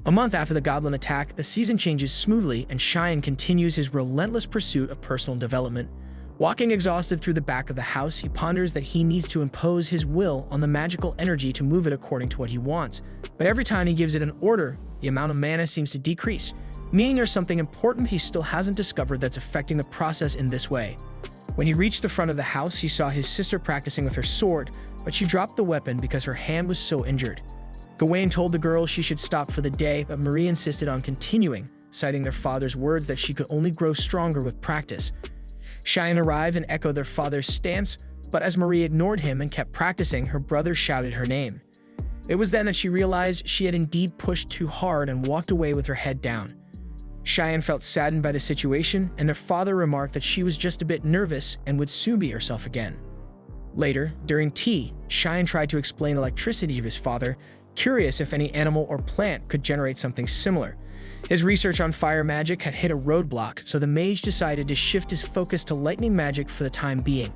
A month after the goblin attack, the season changes smoothly, and Cheyenne continues his relentless pursuit of personal development. Walking exhausted through the back of the house, he ponders that he needs to impose his will on the magical energy to move it according to what he wants. But every time he gives it an order, the amount of mana seems to decrease, meaning there's something important he still hasn't discovered that's affecting the process in this way. When he reached the front of the house, he saw his sister practicing with her sword, but she dropped the weapon because her hand was so injured. Gawain told the girl she should stop for the day, but Marie insisted on continuing, citing their father's words that she could only grow stronger with practice. Cheyenne arrived and echoed their father's stance, but as Marie ignored him and kept practicing, her brother shouted her name. It was then that she realized she had indeed pushed too hard and walked away with her head down. Cheyenne felt saddened by the situation, and their father remarked that she was just a bit nervous and would soon be herself again. Later, during tea, Cheyenne tried to explain electricity to his father, curious if any animal or plant could generate something similar. His research on fire magic had hit a roadblock, so the mage decided to shift his focus to lightning magic for the time being.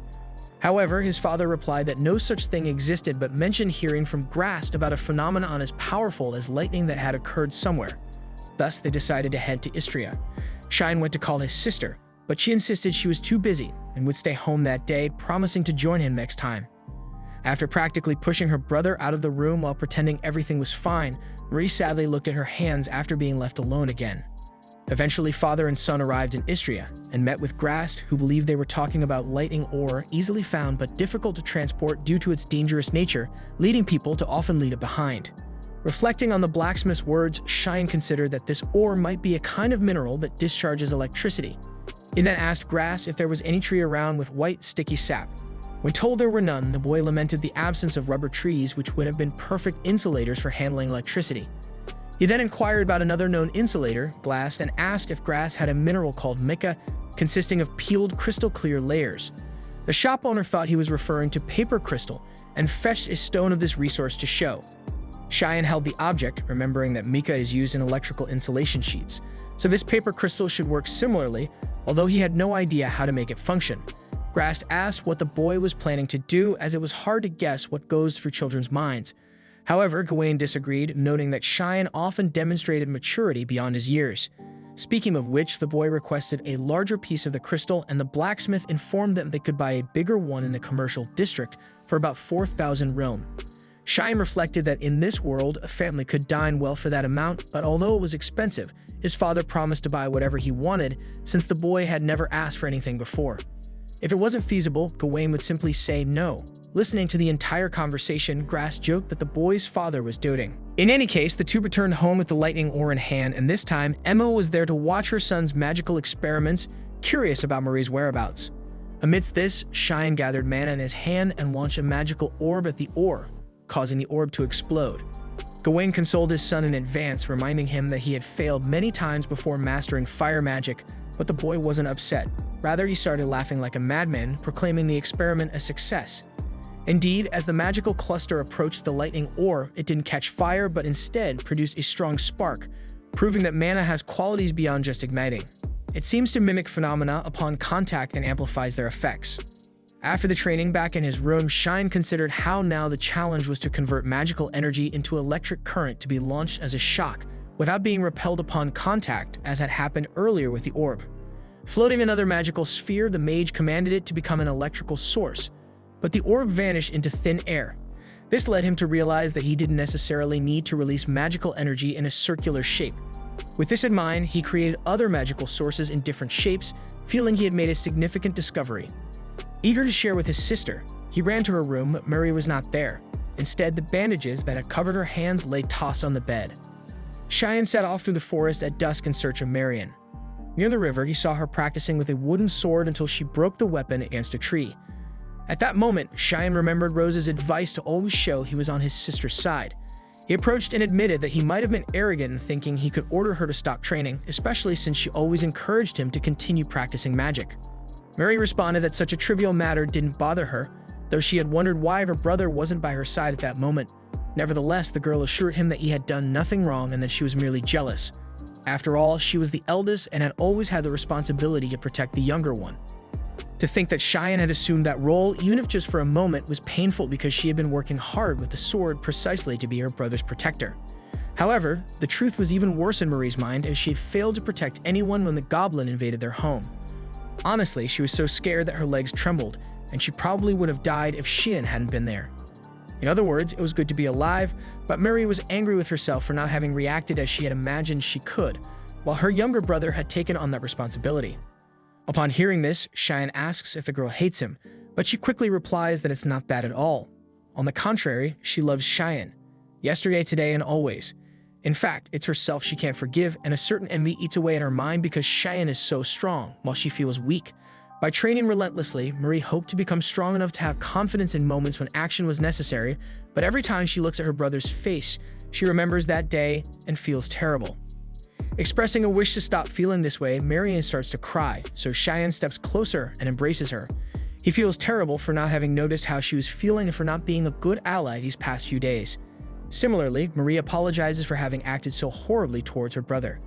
However, his father replied that no such thing existed, but mentioned hearing from Grast about a phenomenon as powerful as lightning that had occurred somewhere. Thus, they decided to head to Istria. Cheyenne went to call his sister, but she insisted she was too busy and would stay home that day, promising to join him next time. After practically pushing her brother out of the room while pretending everything was fine, Marie sadly looked at her hands after being left alone again. Eventually, father and son arrived in Istria and met with Grast, who believed they were talking about lightning ore, easily found but difficult to transport due to its dangerous nature, leading people to often leave it behind. Reflecting on the blacksmith's words, Cheyenne considered that this ore might be a kind of mineral that discharges electricity. He then asked Grast if there was any tree around with white, sticky sap. When told there were none, the boy lamented the absence of rubber trees, which would have been perfect insulators for handling electricity. He then inquired about another known insulator, glass, and asked if Grast had a mineral called mica, consisting of peeled crystal-clear layers. The shop owner thought he was referring to paper crystal and fetched a stone of this resource to show. Cheyenne held the object, remembering that mica is used in electrical insulation sheets, so this paper crystal should work similarly, although he had no idea how to make it function. Grast asked what the boy was planning to do, as it was hard to guess what goes through children's minds. However, Gawain disagreed, noting that Cheyenne often demonstrated maturity beyond his years. Speaking of which, the boy requested a larger piece of the crystal, and the blacksmith informed them they could buy a bigger one in the commercial district for about 4,000 realm. Cheyenne reflected that in this world, a family could dine well for that amount, but although it was expensive, his father promised to buy whatever he wanted, since the boy had never asked for anything before. If it wasn't feasible, Gawain would simply say no. Listening to the entire conversation, Grast joked that the boy's father was doting. In any case, the two returned home with the lightning ore in hand, and this time, Emma was there to watch her son's magical experiments, curious about Marie's whereabouts. Amidst this, Cheyenne gathered mana in his hand and launched a magical orb at the ore, causing the orb to explode. Gawain consoled his son in advance, reminding him that he had failed many times before mastering fire magic, but the boy wasn't upset. Rather, he started laughing like a madman, proclaiming the experiment a success. Indeed, as the magical cluster approached the lightning ore, it didn't catch fire, but instead produced a strong spark, proving that mana has qualities beyond just igniting. It seems to mimic phenomena upon contact and amplifies their effects. After the training back in his room, Cheyenne considered how now the challenge was to convert magical energy into electric current to be launched as a shock, without being repelled upon contact, as had happened earlier with the orb. Floating another magical sphere, the mage commanded it to become an electrical source. but the orb vanished into thin air. This led him to realize that he didn't necessarily need to release magical energy in a circular shape. With this in mind, he created other magical sources in different shapes, feeling he had made a significant discovery. Eager to share with his sister, he ran to her room, but Mary was not there. Instead, the bandages that had covered her hands lay tossed on the bed. Cheyenne set off through the forest at dusk in search of Marion. Near the river, he saw her practicing with a wooden sword until she broke the weapon against a tree. At that moment, Cheyenne remembered Rose's advice to always show he was on his sister's side. He approached and admitted that he might have been arrogant in thinking he could order her to stop training, especially since she always encouraged him to continue practicing magic. Mary responded that such a trivial matter didn't bother her, though she had wondered why her brother wasn't by her side at that moment. Nevertheless, the girl assured him that he had done nothing wrong and that she was merely jealous. After all, she was the eldest and had always had the responsibility to protect the younger one. To think that Cheyenne had assumed that role, even if just for a moment, was painful because she had been working hard with the sword precisely to be her brother's protector. However, the truth was even worse in Marie's mind, as she had failed to protect anyone when the goblin invaded their home. Honestly, she was so scared that her legs trembled, and she probably would have died if Cheyenne hadn't been there. In other words, it was good to be alive, but Mary was angry with herself for not having reacted as she had imagined she could, while her younger brother had taken on that responsibility. Upon hearing this, Cheyenne asks if the girl hates him, but she quickly replies that it's not that at all. On the contrary, she loves Cheyenne. Yesterday, today, and always. In fact, it's herself she can't forgive, and a certain envy eats away at her mind because Cheyenne is so strong, while she feels weak. By training relentlessly, Marie hoped to become strong enough to have confidence in moments when action was necessary, but every time she looks at her brother's face, she remembers that day and feels terrible. Expressing a wish to stop feeling this way, Marion starts to cry, so Cheyenne steps closer and embraces her. He feels terrible for not having noticed how she was feeling and for not being a good ally these past few days. Similarly, Marie apologizes for having acted so horribly towards her brother.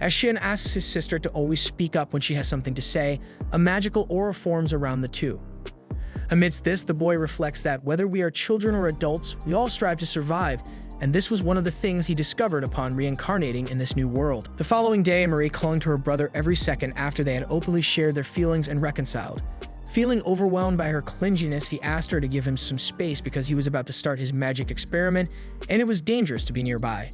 As Cheyenne asks his sister to always speak up when she has something to say, a magical aura forms around the two. Amidst this, the boy reflects that whether we are children or adults, we all strive to survive, and this was one of the things he discovered upon reincarnating in this new world. The following day, Marie clung to her brother every second after they had openly shared their feelings and reconciled. Feeling overwhelmed by her clinginess, he asked her to give him some space because he was about to start his magic experiment, and it was dangerous to be nearby.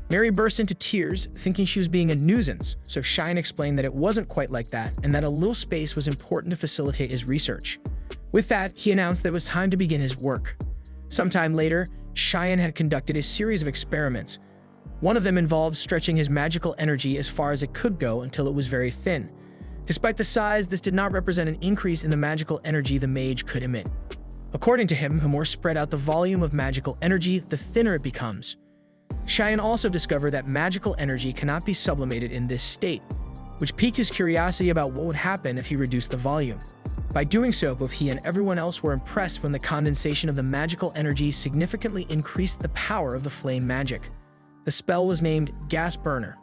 Mary burst into tears, thinking she was being a nuisance, so Cheyenne explained that it wasn't quite like that, and that a little space was important to facilitate his research. With that, he announced that it was time to begin his work. Sometime later, Cheyenne had conducted a series of experiments. One of them involved stretching his magical energy as far as it could go until it was very thin. Despite the size, this did not represent an increase in the magical energy the mage could emit. According to him, the more spread out the volume of magical energy, the thinner it becomes. Cheyenne also discovered that magical energy cannot be sublimated in this state, which piqued his curiosity about what would happen if he reduced the volume. By doing so, both he and everyone else were impressed when the condensation of the magical energy significantly increased the power of the flame magic. The spell was named Gas Burner.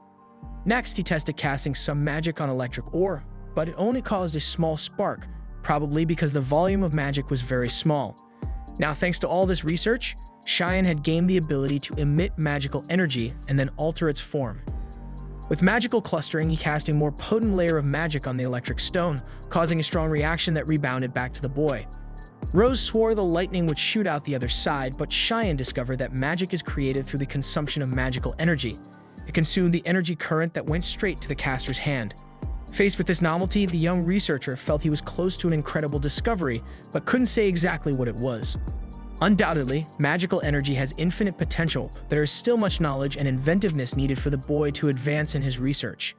Next, he tested casting some magic on electric ore, but it only caused a small spark, probably because the volume of magic was very small. Now, thanks to all this research, Cheyenne had gained the ability to emit magical energy and then alter its form. With magical clustering, he cast a more potent layer of magic on the electric stone, causing a strong reaction that rebounded back to the boy. Rose swore the lightning would shoot out the other side, but Cheyenne discovered that magic is created through the consumption of magical energy. It consumed the energy current that went straight to the caster's hand. Faced with this novelty, the young researcher felt he was close to an incredible discovery, but couldn't say exactly what it was. Undoubtedly, magical energy has infinite potential, but there is still much knowledge and inventiveness needed for the boy to advance in his research.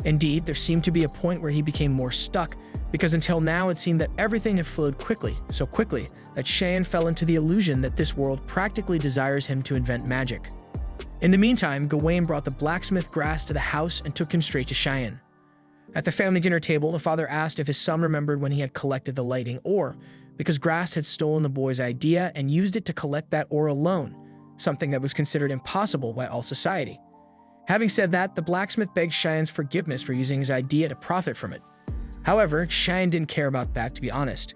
Indeed, there seemed to be a point where he became more stuck, because until now it seemed that everything had flowed quickly, so quickly, that Cheyenne fell into the illusion that this world practically desires him to invent magic. In the meantime, Gawain brought the blacksmith Grass to the house and took him straight to Cheyenne. At the family dinner table, the father asked if his son remembered when he had collected the lighting ore, because Grass had stolen the boy's idea and used it to collect that ore alone, something that was considered impossible by all society. Having said that, the blacksmith begged Cheyenne's forgiveness for using his idea to profit from it. However, Cheyenne didn't care about that, to be honest.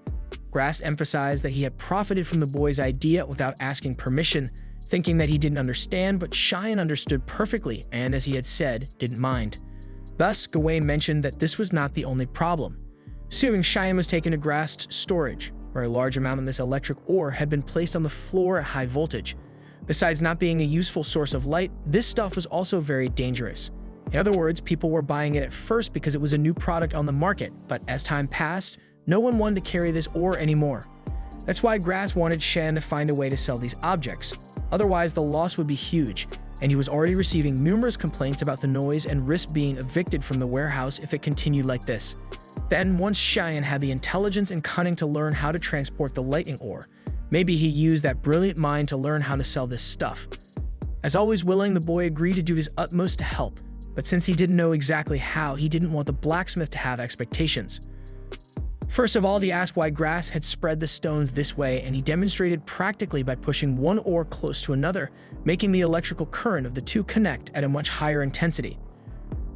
Grass emphasized that he had profited from the boy's idea without asking permission, thinking that he didn't understand, but Cheyenne understood perfectly and, as he had said, didn't mind. Thus, Gawain mentioned that this was not the only problem. Soon, Cheyenne was taken to Grass's storage. where a large amount of this electric ore had been placed on the floor at high voltage. Besides not being a useful source of light, this stuff was also very dangerous. In other words, people were buying it at first because it was a new product on the market, but as time passed, no one wanted to carry this ore anymore. That's why Grass wanted Shen to find a way to sell these objects. Otherwise, the loss would be huge, and he was already receiving numerous complaints about the noise and risk being evicted from the warehouse if it continued like this. Then, once Cheyenne had the intelligence and cunning to learn how to transport the lightning ore, maybe he used that brilliant mind to learn how to sell this stuff. As always willing, the boy agreed to do his utmost to help, but since he didn't know exactly how, he didn't want the blacksmith to have expectations. First of all, he asked why Grass had spread the stones this way, and he demonstrated practically by pushing one ore close to another, making the electrical current of the two connect at a much higher intensity.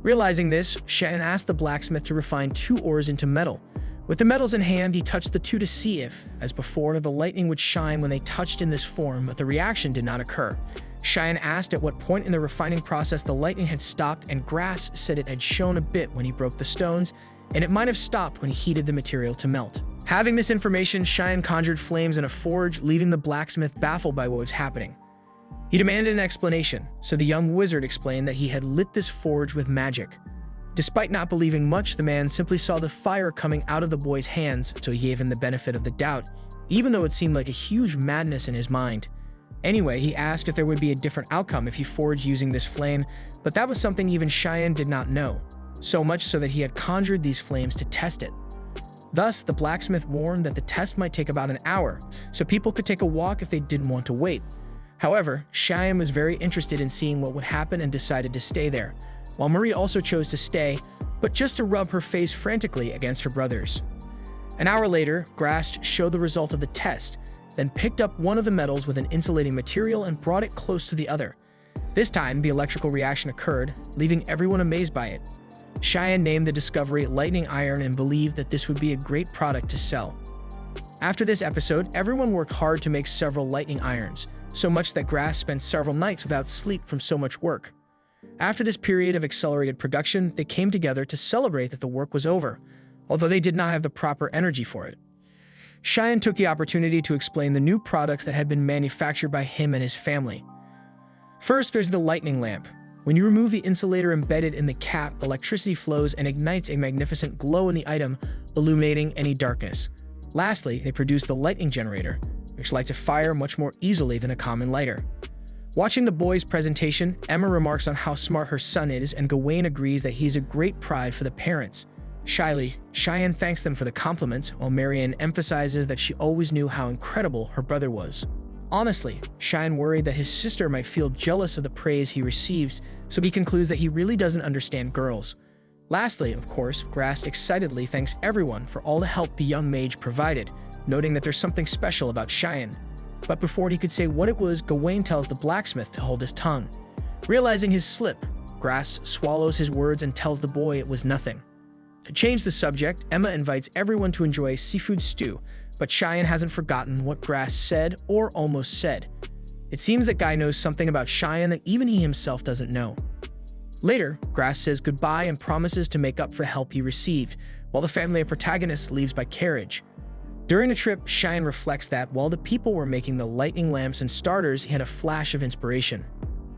Realizing this, Shen asked the blacksmith to refine two ores into metal. With the metals in hand, he touched the two to see if, as before, the lightning would shine when they touched in this form, but the reaction did not occur. Cheyenne asked at what point in the refining process the lightning had stopped, and Grass said it had shone a bit when he broke the stones, and it might have stopped when he heated the material to melt. Having this information, Cheyenne conjured flames in a forge, leaving the blacksmith baffled by what was happening. He demanded an explanation, so the young wizard explained that he had lit this forge with magic. Despite not believing much, the man simply saw the fire coming out of the boy's hands, so he gave him the benefit of the doubt, even though it seemed like a huge madness in his mind. Anyway, he asked if there would be a different outcome if he forged using this flame, but that was something even Cheyenne did not know, so much so that he had conjured these flames to test it. Thus, the blacksmith warned that the test might take about an hour, so people could take a walk if they didn't want to wait. However, Cheyenne was very interested in seeing what would happen and decided to stay there, while Marie also chose to stay, but just to rub her face frantically against her brothers. An hour later, Grass showed the result of the test, then picked up one of the metals with an insulating material and brought it close to the other. This time, the electrical reaction occurred, leaving everyone amazed by it. Cheyenne named the discovery Lightning Iron and believed that this would be a great product to sell. After this episode, everyone worked hard to make several lightning irons, so much that Grass spent several nights without sleep from so much work. After this period of accelerated production, they came together to celebrate that the work was over, although they did not have the proper energy for it. Cheyenne took the opportunity to explain the new products that had been manufactured by him and his family. First, there's the lightning lamp. When you remove the insulator embedded in the cap, electricity flows and ignites a magnificent glow in the item, illuminating any darkness. Lastly, they produce the lightning generator, which lights a fire much more easily than a common lighter. Watching the boys' presentation, Emma remarks on how smart her son is, and Gawain agrees that he's a great pride for the parents. Shyly, Cheyenne thanks them for the compliments, while Marianne emphasizes that she always knew how incredible her brother was. Honestly, Cheyenne worried that his sister might feel jealous of the praise he received, so he concludes that he really doesn't understand girls. Lastly, of course, Grass excitedly thanks everyone for all the help the young mage provided, noting that there's something special about Cheyenne. But before he could say what it was, Gawain tells the blacksmith to hold his tongue. Realizing his slip, Grass swallows his words and tells the boy it was nothing. To change the subject, Emma invites everyone to enjoy seafood stew, but Cheyenne hasn't forgotten what Grass said or almost said. It seems that Guy knows something about Cheyenne that even he himself doesn't know. Later, Grass says goodbye and promises to make up for the help he received, while the family of protagonists leaves by carriage. During the trip, Cheyenne reflects that while the people were making the lightning lamps and starters, he had a flash of inspiration.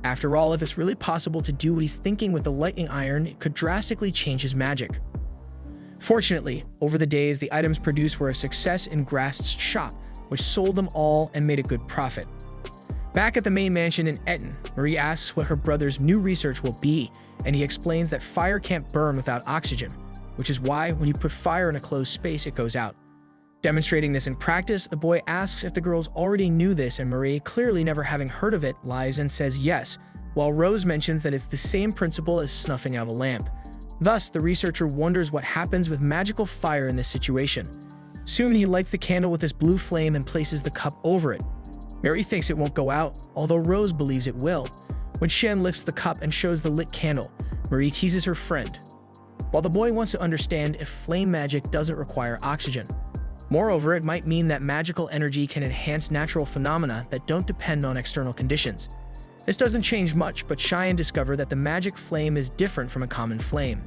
After all, if it's really possible to do what he's thinking with the lightning iron, it could drastically change his magic. Fortunately, over the days, the items produced were a success in Grass's shop, which sold them all and made a good profit. Back at the main mansion in Eton, Marie asks what her brother's new research will be, and he explains that fire can't burn without oxygen, which is why when you put fire in a closed space, it goes out. Demonstrating this in practice, the boy asks if the girls already knew this, and Marie, clearly never having heard of it, lies and says yes, while Rose mentions that it's the same principle as snuffing out a lamp. Thus, the researcher wonders what happens with magical fire in this situation. Soon, he lights the candle with this blue flame and places the cup over it. Mary thinks it won't go out, although Rose believes it will. When Shen lifts the cup and shows the lit candle, Marie teases her friend, while the boy wants to understand if flame magic doesn't require oxygen. Moreover, it might mean that magical energy can enhance natural phenomena that don't depend on external conditions. This doesn't change much, but Cheyenne discovered that the magic flame is different from a common flame.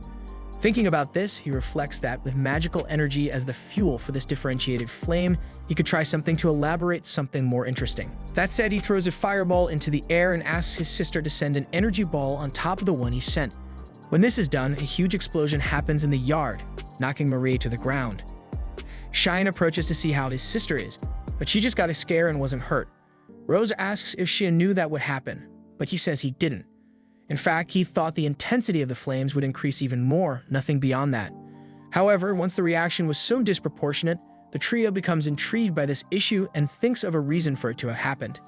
Thinking about this, he reflects that with magical energy as the fuel for this differentiated flame, he could try something to elaborate something more interesting. That said, he throws a fireball into the air and asks his sister to send an energy ball on top of the one he sent. When this is done, a huge explosion happens in the yard, knocking Marie to the ground. Cheyenne approaches to see how his sister is, but she just got a scare and wasn't hurt. Rose asks if she knew that would happen, but he says he didn't. In fact, he thought the intensity of the flames would increase even more, nothing beyond that. However, once the reaction was so disproportionate, the trio becomes intrigued by this issue and thinks of a reason for it to have happened.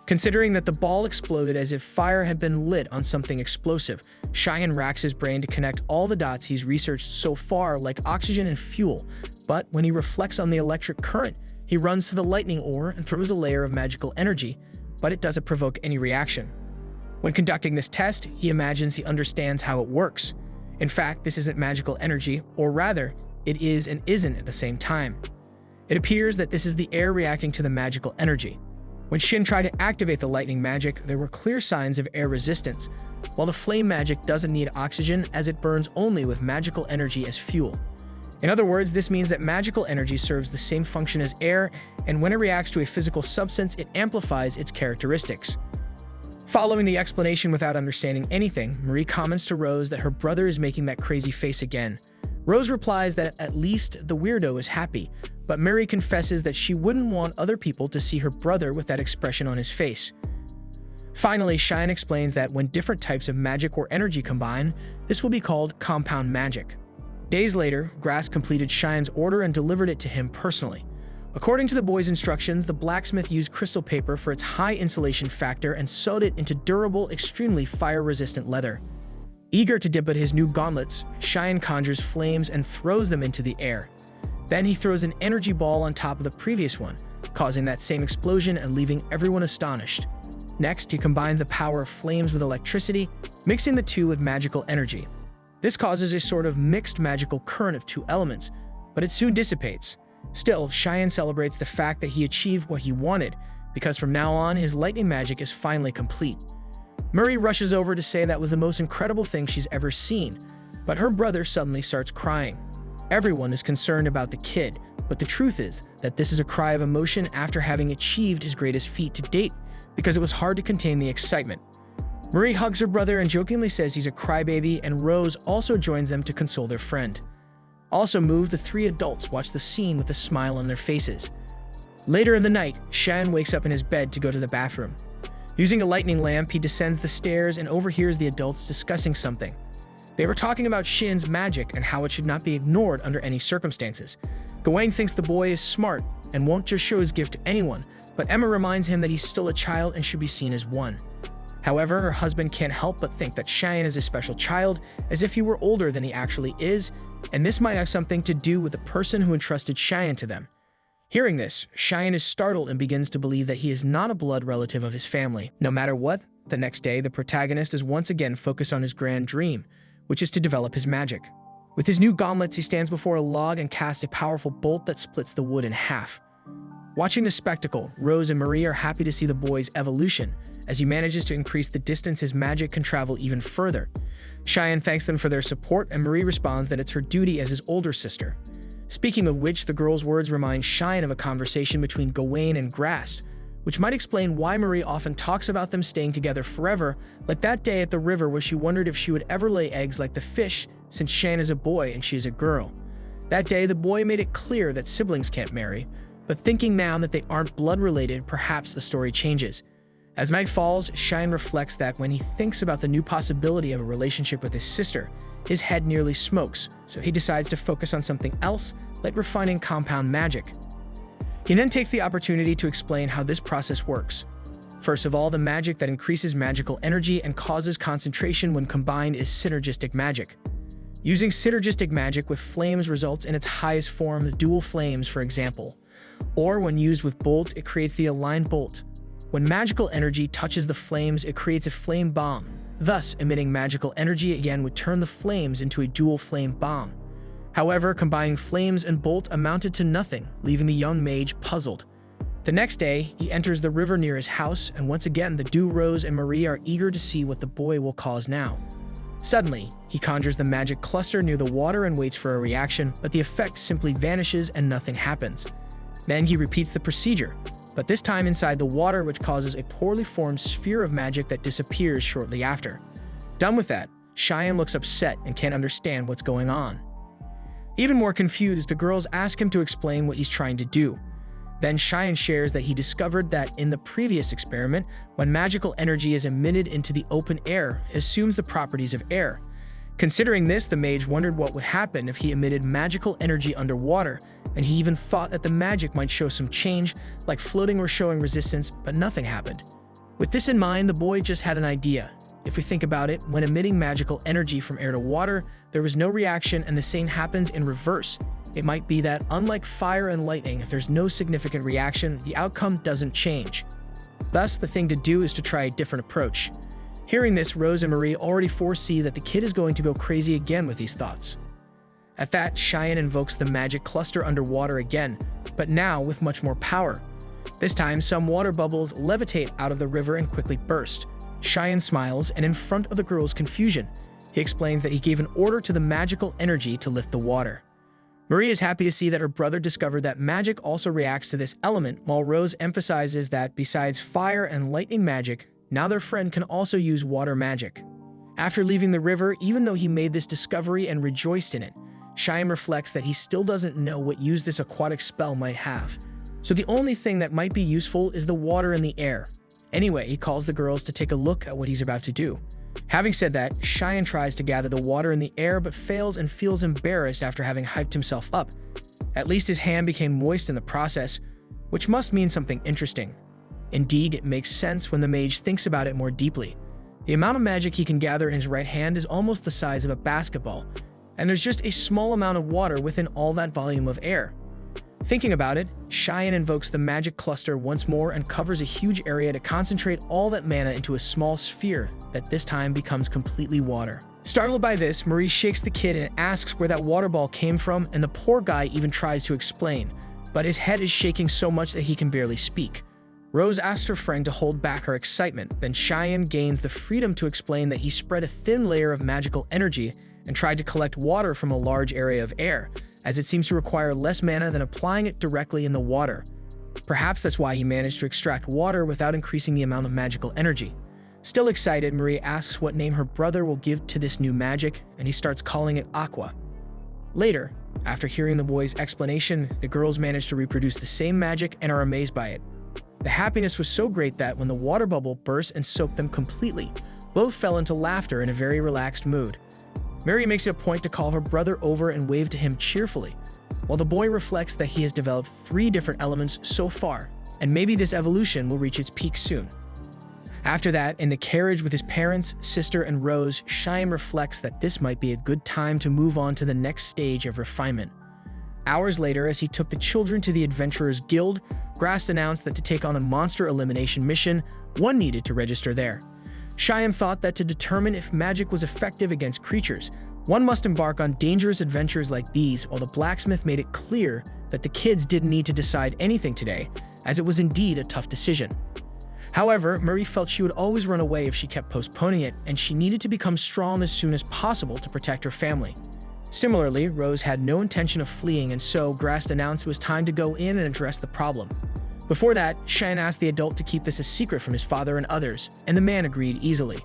Considering that the ball exploded as if fire had been lit on something explosive, Cheyenne racks his brain to connect all the dots he's researched so far, like oxygen and fuel. But when he reflects on the electric current, he runs to the lightning ore and throws a layer of magical energy, but it doesn't provoke any reaction. When conducting this test, he imagines he understands how it works. In fact, this isn't magical energy, or rather, it is and isn't at the same time. It appears that this is the air reacting to the magical energy. When Shin tried to activate the lightning magic, there were clear signs of air resistance, while the flame magic doesn't need oxygen as it burns only with magical energy as fuel. In other words, this means that magical energy serves the same function as air, and when it reacts to a physical substance, it amplifies its characteristics. Following the explanation without understanding anything, Marie comments to Rose that her brother is making that crazy face again. Rose replies that at least the weirdo is happy, but Marie confesses that she wouldn't want other people to see her brother with that expression on his face. Finally, Cheyenne explains that when different types of magic or energy combine, this will be called compound magic. Days later, Grass completed Cheyenne's order and delivered it to him personally. According to the boy's instructions, the blacksmith used crystal paper for its high insulation factor and sewed it into durable, extremely fire-resistant leather. Eager to dip at his new gauntlets, Cheyenne conjures flames and throws them into the air. Then he throws an energy ball on top of the previous one, causing that same explosion and leaving everyone astonished. Next, he combines the power of flames with electricity, mixing the two with magical energy. This causes a sort of mixed magical current of two elements, but it soon dissipates. Still, Cheyenne celebrates the fact that he achieved what he wanted, because from now on, his lightning magic is finally complete. Marie rushes over to say that was the most incredible thing she's ever seen, but her brother suddenly starts crying. Everyone is concerned about the kid, but the truth is that this is a cry of emotion after having achieved his greatest feat to date, because it was hard to contain the excitement. Marie hugs her brother and jokingly says he's a crybaby, and Rose also joins them to console their friend. Also moved, the three adults watch the scene with a smile on their faces. Later in the night, Cheyenne wakes up in his bed to go to the bathroom. Using a lightning lamp, he descends the stairs and overhears the adults discussing something. They were talking about Shin's magic and how it should not be ignored under any circumstances. Gawain thinks the boy is smart and won't just show his gift to anyone, but Emma reminds him that he's still a child and should be seen as one. However, her husband can't help but think that Cheyenne is a special child, as if he were older than he actually is, and this might have something to do with the person who entrusted Cheyenne to them. Hearing this, Cheyenne is startled and begins to believe that he is not a blood relative of his family. No matter what, the next day, the protagonist is once again focused on his grand dream, which is to develop his magic. With his new gauntlets, he stands before a log and casts a powerful bolt that splits the wood in half. Watching the spectacle, Rose and Marie are happy to see the boy's evolution, as he manages to increase the distance his magic can travel even further. Cheyenne thanks them for their support, and Marie responds that it's her duty as his older sister. Speaking of which, the girl's words remind Cheyenne of a conversation between Gawain and Grass, which might explain why Marie often talks about them staying together forever, like that day at the river where she wondered if she would ever lay eggs like the fish, since Cheyenne is a boy and she is a girl. That day, the boy made it clear that siblings can't marry, but thinking now that they aren't blood-related, perhaps the story changes. As night falls, Cheyenne reflects that when he thinks about the new possibility of a relationship with his sister, his head nearly smokes, so he decides to focus on something else, like refining compound magic. He then takes the opportunity to explain how this process works. First of all, the magic that increases magical energy and causes concentration when combined is synergistic magic. Using synergistic magic with flames results in its highest form, dual flames, for example. Or when used with bolt, it creates the aligned bolt. When magical energy touches the flames, it creates a flame bomb. Thus, emitting magical energy again would turn the flames into a dual flame bomb. However, combining flames and bolt amounted to nothing, leaving the young mage puzzled. The next day, he enters the river near his house, and once again the Rose and Marie are eager to see what the boy will cause now. Suddenly, he conjures the magic cluster near the water and waits for a reaction, but the effect simply vanishes and nothing happens. Then he repeats the procedure, but this time inside the water, which causes a poorly formed sphere of magic that disappears shortly after. Done with that, Cheyenne looks upset and can't understand what's going on. Even more confused, the girls ask him to explain what he's trying to do. Then Cheyenne shares that he discovered that in the previous experiment, when magical energy is emitted into the open air, it assumes the properties of air. Considering this, the mage wondered what would happen if he emitted magical energy underwater, and he even thought that the magic might show some change, like floating or showing resistance, but nothing happened. With this in mind, the boy just had an idea. If we think about it, when emitting magical energy from air to water, there was no reaction, and the same happens in reverse. It might be that, unlike fire and lightning, if there's no significant reaction, the outcome doesn't change. Thus, the thing to do is to try a different approach. Hearing this, Rose and Marie already foresee that the kid is going to go crazy again with these thoughts. At that, Cheyenne invokes the magic cluster underwater again, but now with much more power. This time, some water bubbles levitate out of the river and quickly burst. Cheyenne smiles, and in front of the girls' confusion, he explains that he gave an order to the magical energy to lift the water. Marie is happy to see that her brother discovered that magic also reacts to this element, while Rose emphasizes that besides fire and lightning magic, now their friend can also use water magic. After leaving the river, even though he made this discovery and rejoiced in it, Cheyenne reflects that he still doesn't know what use this aquatic spell might have. So the only thing that might be useful is the water in the air. Anyway, he calls the girls to take a look at what he's about to do. Having said that, Cheyenne tries to gather the water in the air but fails and feels embarrassed after having hyped himself up. At least his hand became moist in the process, which must mean something interesting. Indeed, it makes sense when the mage thinks about it more deeply. The amount of magic he can gather in his right hand is almost the size of a basketball, and there's just a small amount of water within all that volume of air. Thinking about it, Cheyenne invokes the magic cluster once more and covers a huge area to concentrate all that mana into a small sphere that this time becomes completely water. Startled by this, Marie shakes the kid and asks where that water ball came from, and the poor guy even tries to explain, but his head is shaking so much that he can barely speak. Rose asks her friend to hold back her excitement, then Cheyenne gains the freedom to explain that he spread a thin layer of magical energy and tried to collect water from a large area of air, as it seems to require less mana than applying it directly in the water. Perhaps that's why he managed to extract water without increasing the amount of magical energy. Still excited, Marie asks what name her brother will give to this new magic, and he starts calling it Aqua. Later, after hearing the boy's explanation, the girls manage to reproduce the same magic and are amazed by it. The happiness was so great that when the water bubble burst and soaked them completely, both fell into laughter in a very relaxed mood. Mary makes it a point to call her brother over and wave to him cheerfully, while the boy reflects that he has developed 3 different elements so far, and maybe this evolution will reach its peak soon. After that, in the carriage with his parents, sister, and Rose, Cheyenne reflects that this might be a good time to move on to the next stage of refinement. Hours later, as he took the children to the Adventurers Guild, Grass announced that to take on a monster elimination mission, one needed to register there. Cheyenne thought that to determine if magic was effective against creatures, one must embark on dangerous adventures like these, while the blacksmith made it clear that the kids didn't need to decide anything today, as it was indeed a tough decision. However, Marie felt she would always run away if she kept postponing it, and she needed to become strong as soon as possible to protect her family. Similarly, Rose had no intention of fleeing, and so Grass announced it was time to go in and address the problem. Before that, Cheyenne asked the adult to keep this a secret from his father and others, and the man agreed easily.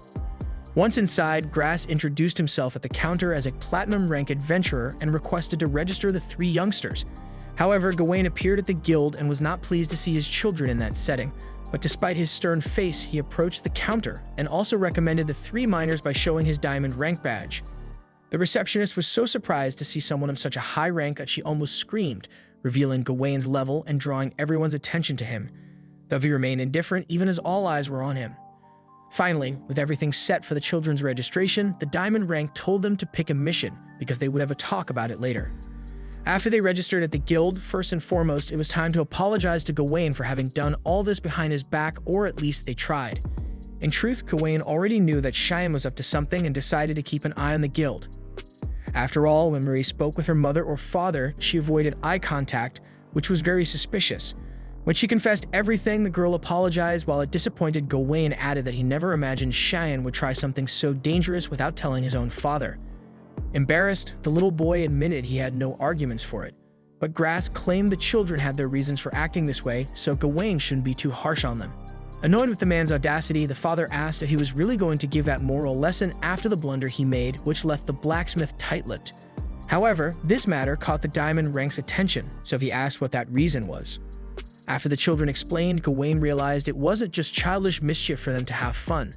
Once inside, Grass introduced himself at the counter as a platinum rank adventurer and requested to register the 3 youngsters. However, Gawain appeared at the guild and was not pleased to see his children in that setting, but despite his stern face, he approached the counter and also recommended the 3 minors by showing his diamond rank badge. The receptionist was so surprised to see someone of such a high rank that she almost screamed, revealing Gawain's level and drawing everyone's attention to him, though he remained indifferent even as all eyes were on him. Finally, with everything set for the children's registration, the diamond rank told them to pick a mission because they would have a talk about it later. After they registered at the guild, first and foremost, it was time to apologize to Gawain for having done all this behind his back, or at least they tried. In truth, Gawain already knew that Cheyenne was up to something and decided to keep an eye on the guild. After all, when Marie spoke with her mother or father, she avoided eye contact, which was very suspicious. When she confessed everything, the girl apologized, while a disappointed Gawain added that he never imagined Cheyenne would try something so dangerous without telling his own father. Embarrassed, the little boy admitted he had no arguments for it, but Grass claimed the children had their reasons for acting this way, so Gawain shouldn't be too harsh on them. Annoyed with the man's audacity, the father asked if he was really going to give that moral lesson after the blunder he made, which left the blacksmith tight-lipped. However, this matter caught the diamond rank's attention, so he asked what that reason was. After the children explained, Gawain realized it wasn't just childish mischief for them to have fun.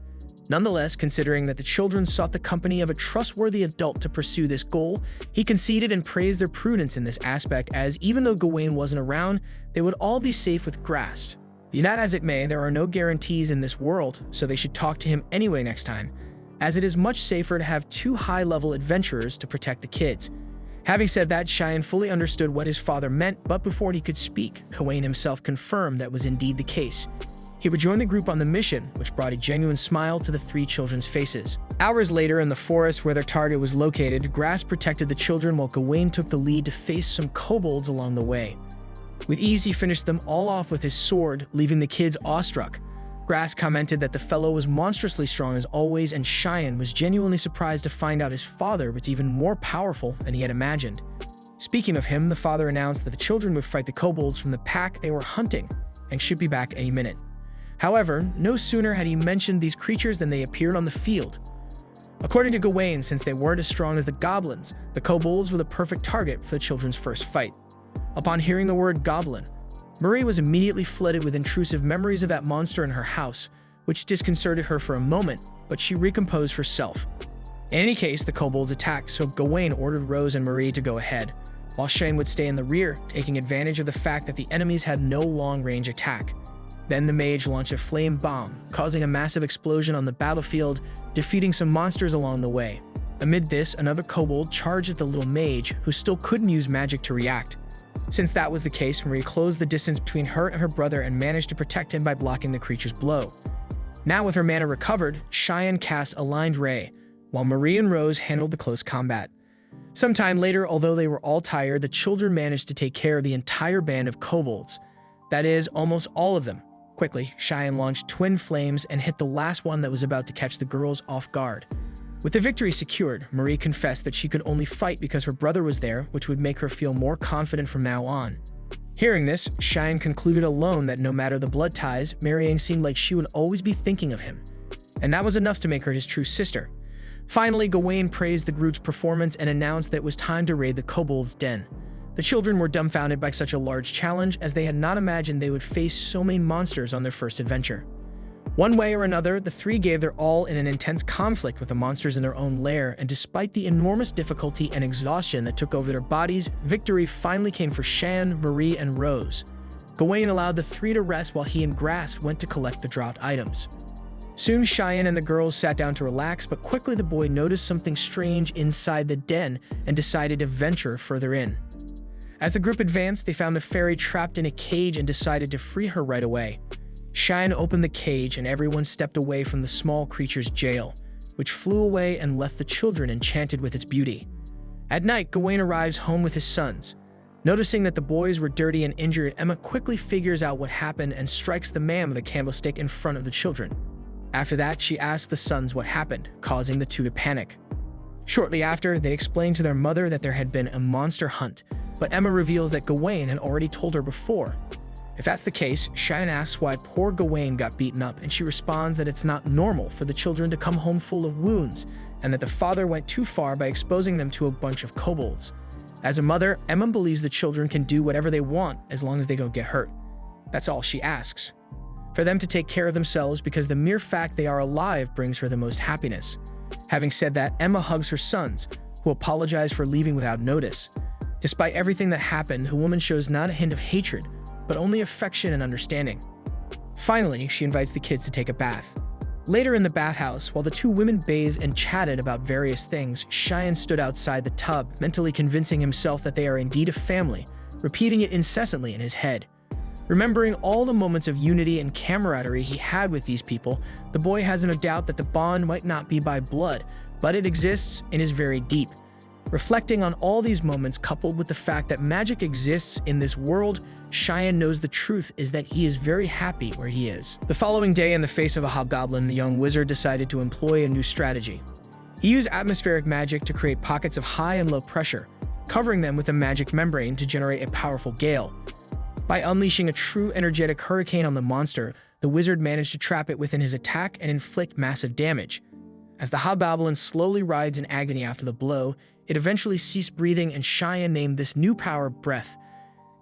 Nonetheless, considering that the children sought the company of a trustworthy adult to pursue this goal, he conceded and praised their prudence in this aspect, as even though Gawain wasn't around, they would all be safe with Grass. Be that as it may, there are no guarantees in this world, so they should talk to him anyway next time, as it is much safer to have two high-level adventurers to protect the kids. Having said that, Cheyenne fully understood what his father meant, but before he could speak, Gawain himself confirmed that was indeed the case. He would join the group on the mission, which brought a genuine smile to the three children's faces. Hours later, in the forest where their target was located, Grass protected the children while Gawain took the lead to face some kobolds along the way. With ease, he finished them all off with his sword, leaving the kids awestruck. Grass commented that the fellow was monstrously strong as always, and Cheyenne was genuinely surprised to find out his father was even more powerful than he had imagined. Speaking of him, the father announced that the children would fight the kobolds from the pack they were hunting and should be back any minute. However, no sooner had he mentioned these creatures than they appeared on the field. According to Gawain, since they weren't as strong as the goblins, the kobolds were the perfect target for the children's first fight. Upon hearing the word goblin, Marie was immediately flooded with intrusive memories of that monster in her house, which disconcerted her for a moment, but she recomposed herself. In any case, the kobolds attacked, so Gawain ordered Rose and Marie to go ahead, while Shane would stay in the rear, taking advantage of the fact that the enemies had no long-range attack. Then the mage launched a flame bomb, causing a massive explosion on the battlefield, defeating some monsters along the way. Amid this, another kobold charged at the little mage, who still couldn't use magic to react. Since that was the case, Marie closed the distance between her and her brother and managed to protect him by blocking the creature's blow. Now with her mana recovered, Cheyenne cast Aligned Ray, while Marie and Rose handled the close combat. Sometime later, although they were all tired, the children managed to take care of the entire band of kobolds. That is, almost all of them. Quickly, Cheyenne launched twin flames and hit the last one that was about to catch the girls off guard. With the victory secured, Marie confessed that she could only fight because her brother was there, which would make her feel more confident from now on. Hearing this, Cheyenne concluded alone that no matter the blood ties, marrying seemed like she would always be thinking of him. And that was enough to make her his true sister. Finally, Gawain praised the group's performance and announced that it was time to raid the kobolds' den. The children were dumbfounded by such a large challenge, as they had not imagined they would face so many monsters on their first adventure. One way or another, the three gave their all in an intense conflict with the monsters in their own lair, and despite the enormous difficulty and exhaustion that took over their bodies, victory finally came for Shan, Marie, and Rose. Gawain allowed the three to rest while he and Grass went to collect the dropped items. Soon, Cheyenne and the girls sat down to relax, but quickly the boy noticed something strange inside the den and decided to venture further in. As the group advanced, they found the fairy trapped in a cage and decided to free her right away. Cheyenne opened the cage and everyone stepped away from the small creature's jail, which flew away and left the children enchanted with its beauty. At night, Gawain arrives home with his sons. Noticing that the boys were dirty and injured, Emma quickly figures out what happened and strikes the man with a candlestick in front of the children. After that, she asks the sons what happened, causing the two to panic. Shortly after, they explain to their mother that there had been a monster hunt, but Emma reveals that Gawain had already told her before. If that's the case, Cheyenne asks why poor Gawain got beaten up, and she responds that it's not normal for the children to come home full of wounds, and that the father went too far by exposing them to a bunch of kobolds. As a mother, Emma believes the children can do whatever they want as long as they don't get hurt. That's all she asks. For them to take care of themselves, because the mere fact they are alive brings her the most happiness. Having said that, Emma hugs her sons, who apologize for leaving without notice. Despite everything that happened, the woman shows not a hint of hatred, but only affection and understanding. Finally, she invites the kids to take a bath. Later in the bathhouse, while the two women bathed and chatted about various things, Cheyenne stood outside the tub, mentally convincing himself that they are indeed a family, repeating it incessantly in his head. Remembering all the moments of unity and camaraderie he had with these people, the boy has no doubt that the bond might not be by blood, but it exists and is very deep. Reflecting on all these moments coupled with the fact that magic exists in this world, Cheyenne knows the truth is that he is very happy where he is. The following day, in the face of a hobgoblin, the young wizard decided to employ a new strategy. He used atmospheric magic to create pockets of high and low pressure, covering them with a magic membrane to generate a powerful gale. By unleashing a true energetic hurricane on the monster, the wizard managed to trap it within his attack and inflict massive damage. As the hobgoblin slowly writhed in agony after the blow, it eventually ceased breathing, and Cheyenne named this new power Breath.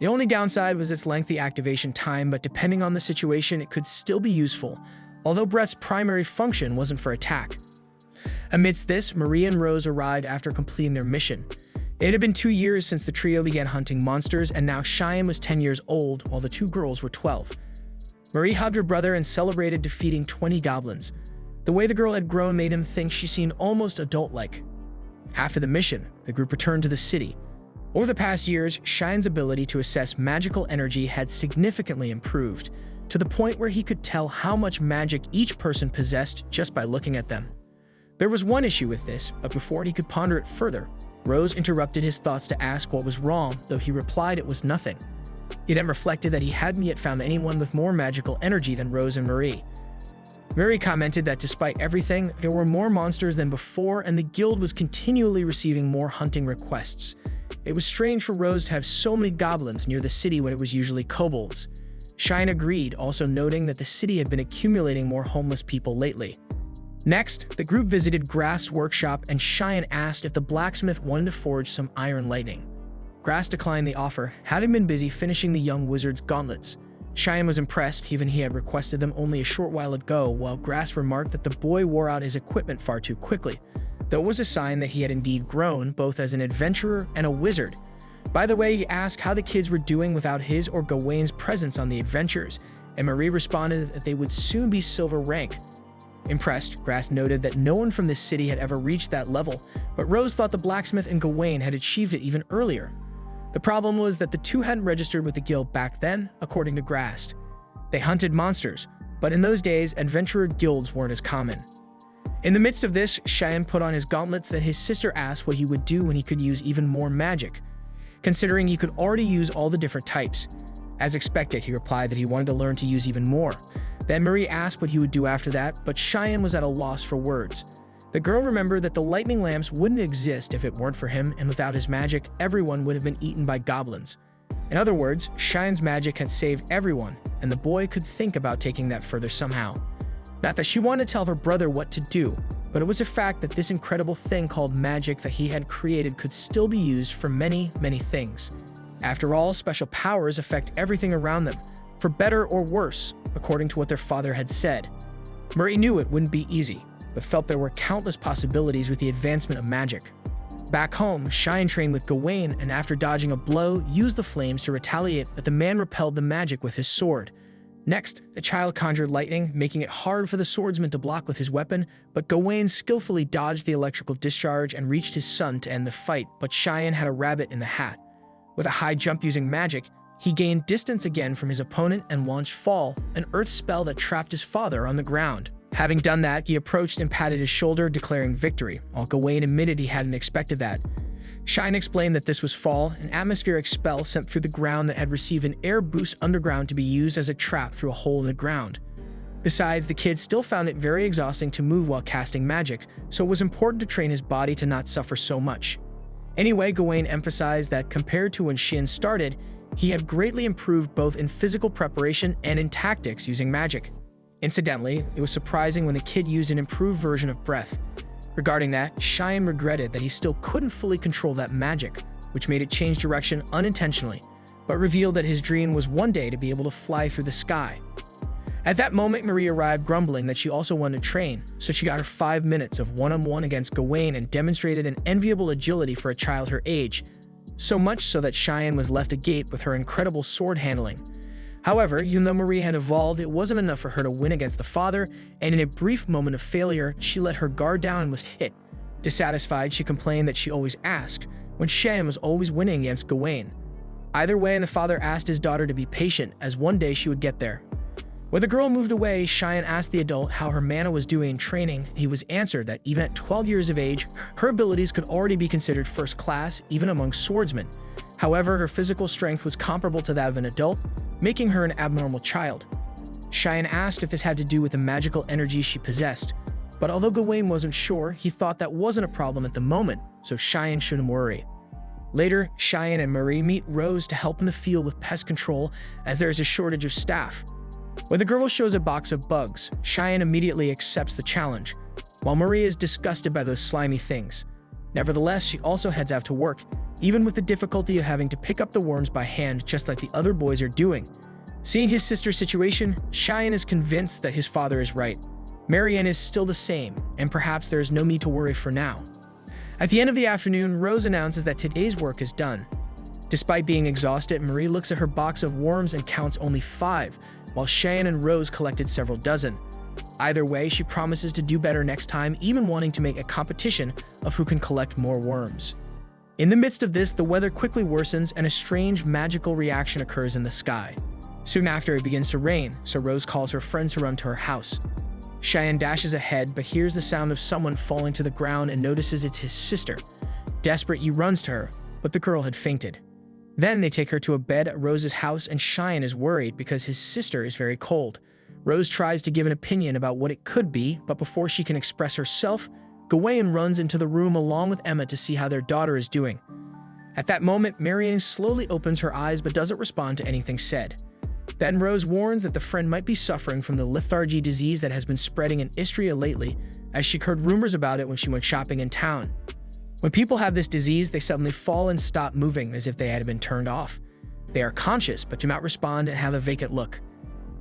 The only downside was its lengthy activation time, but depending on the situation, it could still be useful, although Breath's primary function wasn't for attack. Amidst this, Marie and Rose arrived after completing their mission. It had been 2 years since the trio began hunting monsters, and now Cheyenne was 10 years old, while the two girls were 12. Marie hugged her brother and celebrated defeating 20 goblins. The way the girl had grown made him think she seemed almost adult-like. After the mission, the group returned to the city. Over the past years, Cheyenne's ability to assess magical energy had significantly improved, to the point where he could tell how much magic each person possessed just by looking at them. There was one issue with this, but before he could ponder it further, Rose interrupted his thoughts to ask what was wrong, though he replied it was nothing. He then reflected that he hadn't yet found anyone with more magical energy than Rose and Marie. Marie commented that despite everything, there were more monsters than before, and the guild was continually receiving more hunting requests. It was strange for Rose to have so many goblins near the city when it was usually kobolds. Cheyenne agreed, also noting that the city had been accumulating more homeless people lately. Next, the group visited Grass's workshop, and Cheyenne asked if the blacksmith wanted to forge some iron lightning. Grass declined the offer, having been busy finishing the young wizard's gauntlets. Cheyenne was impressed, given he had requested them only a short while ago, while Grass remarked that the boy wore out his equipment far too quickly, though it was a sign that he had indeed grown, both as an adventurer and a wizard. By the way, he asked how the kids were doing without his or Gawain's presence on the adventures, and Marie responded that they would soon be silver rank. Impressed, Grass noted that no one from this city had ever reached that level, but Rose thought the blacksmith and Gawain had achieved it even earlier. The problem was that the two hadn't registered with the guild back then, according to Grass. They hunted monsters, but in those days, adventurer guilds weren't as common. In the midst of this, Cheyenne put on his gauntlets that his sister asked what he would do when he could use even more magic, considering he could already use all the different types. As expected, he replied that he wanted to learn to use even more. Then Marie asked what he would do after that, but Cheyenne was at a loss for words. The girl remembered that the lightning lamps wouldn't exist if it weren't for him, and without his magic, everyone would have been eaten by goblins. In other words, Cheyenne's magic had saved everyone, and the boy could think about taking that further somehow. Not that she wanted to tell her brother what to do, but it was a fact that this incredible thing called magic that he had created could still be used for many, many things. After all, special powers affect everything around them, for better or worse, according to what their father had said. Marie knew it wouldn't be easy, but felt there were countless possibilities with the advancement of magic. Back home, Cheyenne trained with Gawain, and after dodging a blow, used the flames to retaliate, but the man repelled the magic with his sword. Next, the child conjured lightning, making it hard for the swordsman to block with his weapon, but Gawain skillfully dodged the electrical discharge and reached his son to end the fight, but Cheyenne had a rabbit in the hat. With a high jump using magic, he gained distance again from his opponent and launched Fall, an earth spell that trapped his father on the ground. Having done that, he approached and patted his shoulder, declaring victory, while Gawain admitted he hadn't expected that. Cheyenne explained that this was Fall, an atmospheric spell sent through the ground that had received an air boost underground to be used as a trap through a hole in the ground. Besides, the kid still found it very exhausting to move while casting magic, so it was important to train his body to not suffer so much. Anyway, Gawain emphasized that compared to when Shin started, he had greatly improved both in physical preparation and in tactics using magic. Incidentally, it was surprising when the kid used an improved version of Breath. Regarding that, Cheyenne regretted that he still couldn't fully control that magic, which made it change direction unintentionally, but revealed that his dream was one day to be able to fly through the sky. At that moment, Marie arrived grumbling that she also wanted to train, so she got her 5 minutes of one-on-one against Gawain and demonstrated an enviable agility for a child her age, so much so that Cheyenne was left agape with her incredible sword handling. However, even though Marie had evolved, it wasn't enough for her to win against the father, and in a brief moment of failure, she let her guard down and was hit. Dissatisfied, she complained that she always asked, when Cheyenne was always winning against Gawain. Either way, the father asked his daughter to be patient, as one day she would get there. When the girl moved away, Cheyenne asked the adult how her mana was doing in training. He was answered that even at 12 years of age, her abilities could already be considered first class, even among swordsmen. However, her physical strength was comparable to that of an adult, making her an abnormal child. Cheyenne asked if this had to do with the magical energy she possessed, but although Gawain wasn't sure, he thought that wasn't a problem at the moment, so Cheyenne shouldn't worry. Later, Cheyenne and Marie meet Rose to help in the field with pest control as there is a shortage of staff. When the girl shows a box of bugs, Cheyenne immediately accepts the challenge, while Marie is disgusted by those slimy things. Nevertheless, she also heads out to work, even with the difficulty of having to pick up the worms by hand just like the other boys are doing. Seeing his sister's situation, Cheyenne is convinced that his father is right. Marianne is still the same, and perhaps there is no need to worry for now. At the end of the afternoon, Rose announces that today's work is done. Despite being exhausted, Marie looks at her box of worms and counts only 5, while Cheyenne and Rose collected several dozen. Either way, she promises to do better next time, even wanting to make a competition of who can collect more worms. In the midst of this, the weather quickly worsens and a strange magical reaction occurs in the sky. Soon after, it begins to rain, so Rose calls her friends to run to her house. Cheyenne dashes ahead, but hears the sound of someone falling to the ground and notices it's his sister. Desperate, he runs to her, but the girl had fainted. Then they take her to a bed at Rose's house, and Cheyenne is worried because his sister is very cold. Rose tries to give an opinion about what it could be, but before she can express herself, Gawain runs into the room along with Emma to see how their daughter is doing. At that moment, Marianne slowly opens her eyes but doesn't respond to anything said. Then Rose warns that the friend might be suffering from the lethargy disease that has been spreading in Istria lately, as she heard rumors about it when she went shopping in town. When people have this disease, they suddenly fall and stop moving as if they had been turned off. They are conscious but do not respond and have a vacant look.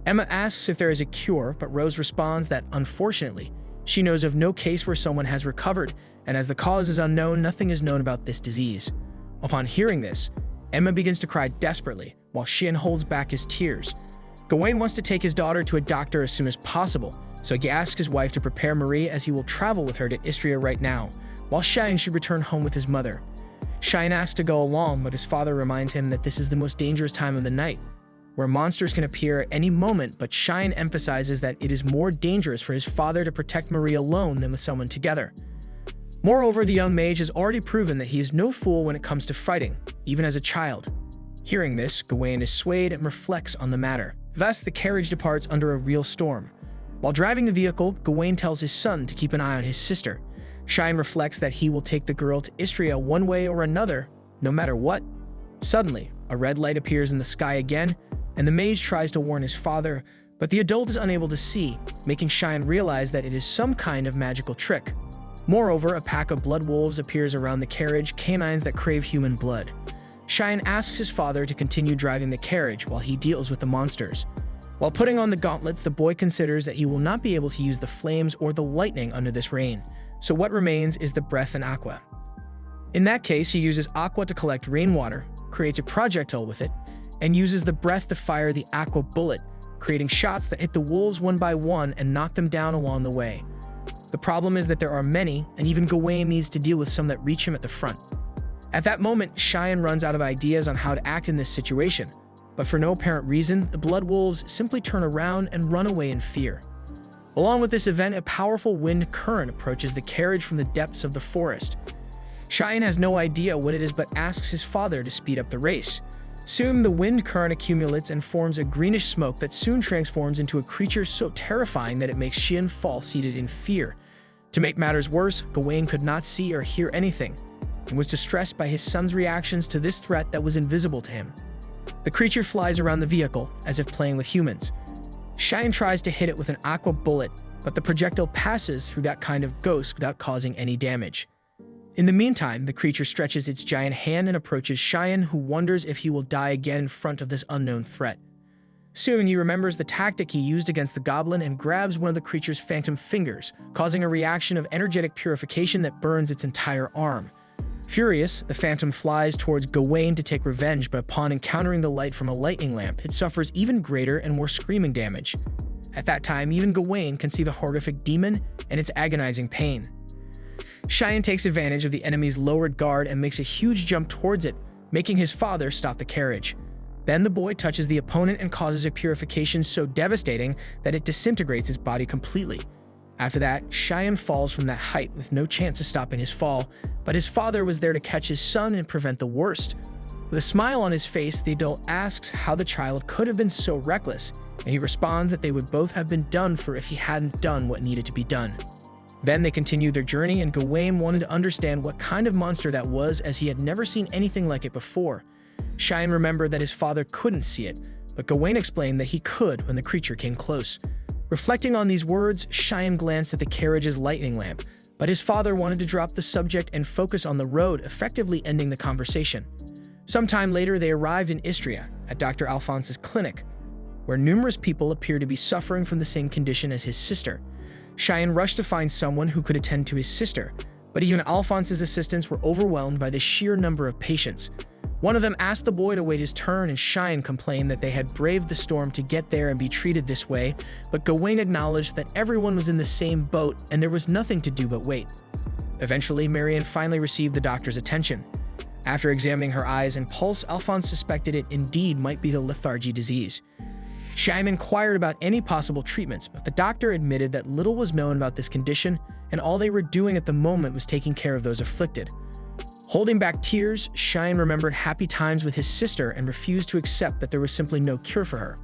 Emma asks if there is a cure, but Rose responds that, unfortunately, she knows of no case where someone has recovered, and as the cause is unknown, nothing is known about this disease. Upon hearing this, Emma begins to cry desperately, while Cheyenne holds back his tears. Gawain wants to take his daughter to a doctor as soon as possible, so he asks his wife to prepare Marie as he will travel with her to Istria right now, while Cheyenne should return home with his mother. Cheyenne asks to go along, but his father reminds him that this is the most dangerous time of the night, where monsters can appear at any moment, but Cheyenne emphasizes that it is more dangerous for his father to protect Marie alone than with someone together. Moreover, the young mage has already proven that he is no fool when it comes to fighting, even as a child. Hearing this, Gawain is swayed and reflects on the matter. Thus, the carriage departs under a real storm. While driving the vehicle, Gawain tells his son to keep an eye on his sister. Cheyenne reflects that he will take the girl to Istria one way or another, no matter what. Suddenly, a red light appears in the sky again, and the mage tries to warn his father, but the adult is unable to see, making Cheyenne realize that it is some kind of magical trick. Moreover, a pack of blood wolves appears around the carriage, canines that crave human blood. Cheyenne asks his father to continue driving the carriage while he deals with the monsters. While putting on the gauntlets, the boy considers that he will not be able to use the flames or the lightning under this rain, so what remains is the breath and aqua. In that case, he uses aqua to collect rainwater, creates a projectile with it, and uses the breath to fire the aqua bullet, creating shots that hit the wolves one by one and knock them down along the way. The problem is that there are many, and even Gawain needs to deal with some that reach him at the front. At that moment, Cheyenne runs out of ideas on how to act in this situation, but for no apparent reason, the blood wolves simply turn around and run away in fear. Along with this event, a powerful wind current approaches the carriage from the depths of the forest. Cheyenne has no idea what it is but asks his father to speed up the race. Soon, the wind current accumulates and forms a greenish smoke that soon transforms into a creature so terrifying that it makes Cheyenne fall seated in fear. To make matters worse, Gawain could not see or hear anything, and was distressed by his son's reactions to this threat that was invisible to him. The creature flies around the vehicle, as if playing with humans. Cheyenne tries to hit it with an aqua bullet, but the projectile passes through that kind of ghost without causing any damage. In the meantime, the creature stretches its giant hand and approaches Cheyenne, who wonders if he will die again in front of this unknown threat. Soon, he remembers the tactic he used against the goblin and grabs one of the creature's phantom fingers, causing a reaction of energetic purification that burns its entire arm. Furious, the phantom flies towards Gawain to take revenge, but upon encountering the light from a lightning lamp, it suffers even greater and more screaming damage. At that time, even Gawain can see the horrific demon and its agonizing pain. Cheyenne takes advantage of the enemy's lowered guard and makes a huge jump towards it, making his father stop the carriage. Then the boy touches the opponent and causes a purification so devastating that it disintegrates his body completely. After that, Cheyenne falls from that height with no chance of stopping his fall, but his father was there to catch his son and prevent the worst. With a smile on his face, the adult asks how the child could have been so reckless, and he responds that they would both have been done for if he hadn't done what needed to be done. Then they continue their journey, and Gawain wanted to understand what kind of monster that was, as he had never seen anything like it before. Cheyenne remembered that his father couldn't see it, but Gawain explained that he could when the creature came close. Reflecting on these words, Cheyenne glanced at the carriage's lightning lamp, but his father wanted to drop the subject and focus on the road, effectively ending the conversation. Sometime later, they arrived in Istria, at Dr. Alphonse's clinic, where numerous people appeared to be suffering from the same condition as his sister. Cheyenne rushed to find someone who could attend to his sister, but even Alphonse's assistants were overwhelmed by the sheer number of patients. One of them asked the boy to wait his turn, and Cheyenne complained that they had braved the storm to get there and be treated this way, but Gawain acknowledged that everyone was in the same boat and there was nothing to do but wait. Eventually, Marianne finally received the doctor's attention. After examining her eyes and pulse, Alphonse suspected it indeed might be the lethargy disease. Cheyenne inquired about any possible treatments, but the doctor admitted that little was known about this condition, and all they were doing at the moment was taking care of those afflicted. Holding back tears, Cheyenne remembered happy times with his sister and refused to accept that there was simply no cure for her.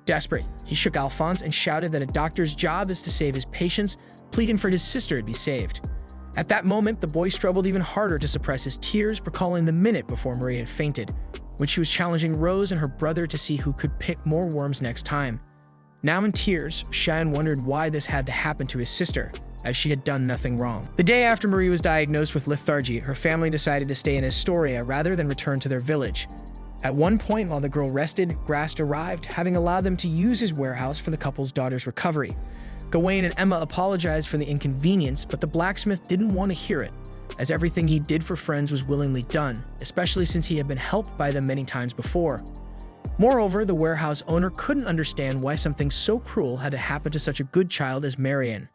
Desperate, he shook Alphonse and shouted that a doctor's job is to save his patients, pleading for his sister to be saved. At that moment, the boy struggled even harder to suppress his tears, recalling the minute before Marie had fainted, when she was challenging Rose and her brother to see who could pick more worms next time. Now in tears, Cheyenne wondered why this had to happen to his sister, as she had done nothing wrong. The day after Marie was diagnosed with lethargy, her family decided to stay in Astoria rather than return to their village. At one point, while the girl rested, Grast arrived, having allowed them to use his warehouse for the couple's daughter's recovery. Gawain and Emma apologized for the inconvenience, but the blacksmith didn't want to hear it, as everything he did for friends was willingly done, especially since he had been helped by them many times before. Moreover, the warehouse owner couldn't understand why something so cruel had to happen to such a good child as Marianne.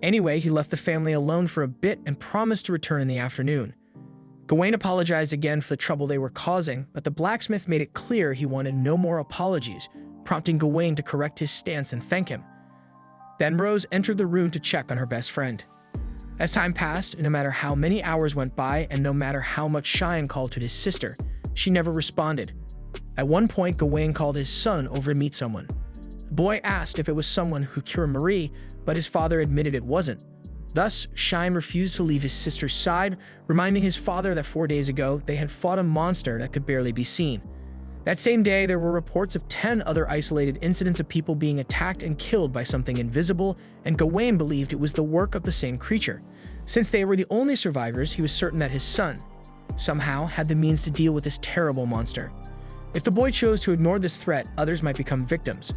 Anyway, he left the family alone for a bit and promised to return in the afternoon. Gawain apologized again for the trouble they were causing, but the blacksmith made it clear he wanted no more apologies, prompting Gawain to correct his stance and thank him. Then Rose entered the room to check on her best friend. As time passed, no matter how many hours went by and no matter how much Cheyenne called to his sister, she never responded. At one point, Gawain called his son over to meet someone. The boy asked if it was someone who could cure Marie, but his father admitted it wasn't. Thus, Cheyenne refused to leave his sister's side, reminding his father that 4 days ago they had fought a monster that could barely be seen. That same day, there were reports of 10 other isolated incidents of people being attacked and killed by something invisible, and Gawain believed it was the work of the same creature. Since they were the only survivors, he was certain that his son, somehow, had the means to deal with this terrible monster. If the boy chose to ignore this threat, others might become victims.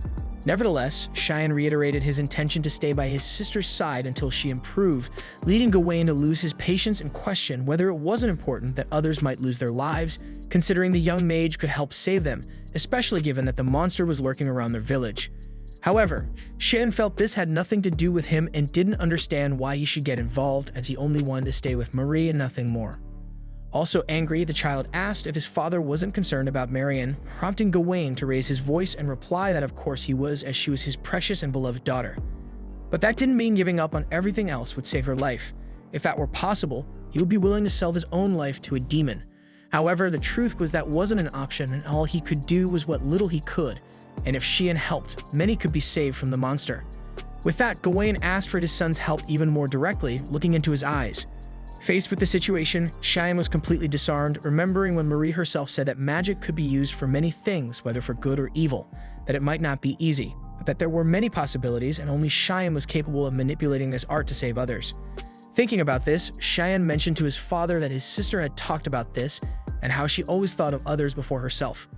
Nevertheless, Cheyenne reiterated his intention to stay by his sister's side until she improved, leading Gawain to lose his patience and question whether it wasn't important that others might lose their lives, considering the young mage could help save them, especially given that the monster was lurking around their village. However, Cheyenne felt this had nothing to do with him and didn't understand why he should get involved, as he only wanted to stay with Marie and nothing more. Also angry, the child asked if his father wasn't concerned about Marianne, prompting Gawain to raise his voice and reply that of course he was, as she was his precious and beloved daughter. But that didn't mean giving up on everything else would save her life. If that were possible, he would be willing to sell his own life to a demon. However, the truth was that wasn't an option, and all he could do was what little he could, and if Cheyenne helped, many could be saved from the monster. With that, Gawain asked for his son's help even more directly, looking into his eyes. Faced with the situation, Cheyenne was completely disarmed, remembering when Marie herself said that magic could be used for many things, whether for good or evil, that it might not be easy, but that there were many possibilities and only Cheyenne was capable of manipulating this art to save others. Thinking about this, Cheyenne mentioned to his father that his sister had talked about this and how she always thought of others before herself.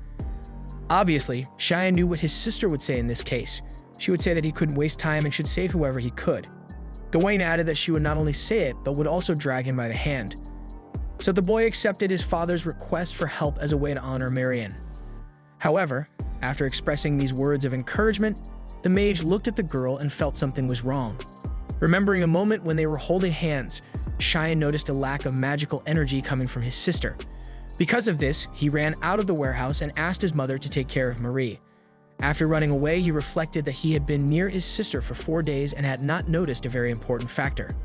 Obviously, Cheyenne knew what his sister would say in this case. She would say that he couldn't waste time and should save whoever he could. Gawain added that she would not only say it, but would also drag him by the hand. So the boy accepted his father's request for help as a way to honor Marianne. However, after expressing these words of encouragement, the mage looked at the girl and felt something was wrong. Remembering a moment when they were holding hands, Cheyenne noticed a lack of magical energy coming from his sister. Because of this, he ran out of the warehouse and asked his mother to take care of Marie. After running away, he reflected that he had been near his sister for 4 days and had not noticed a very important factor.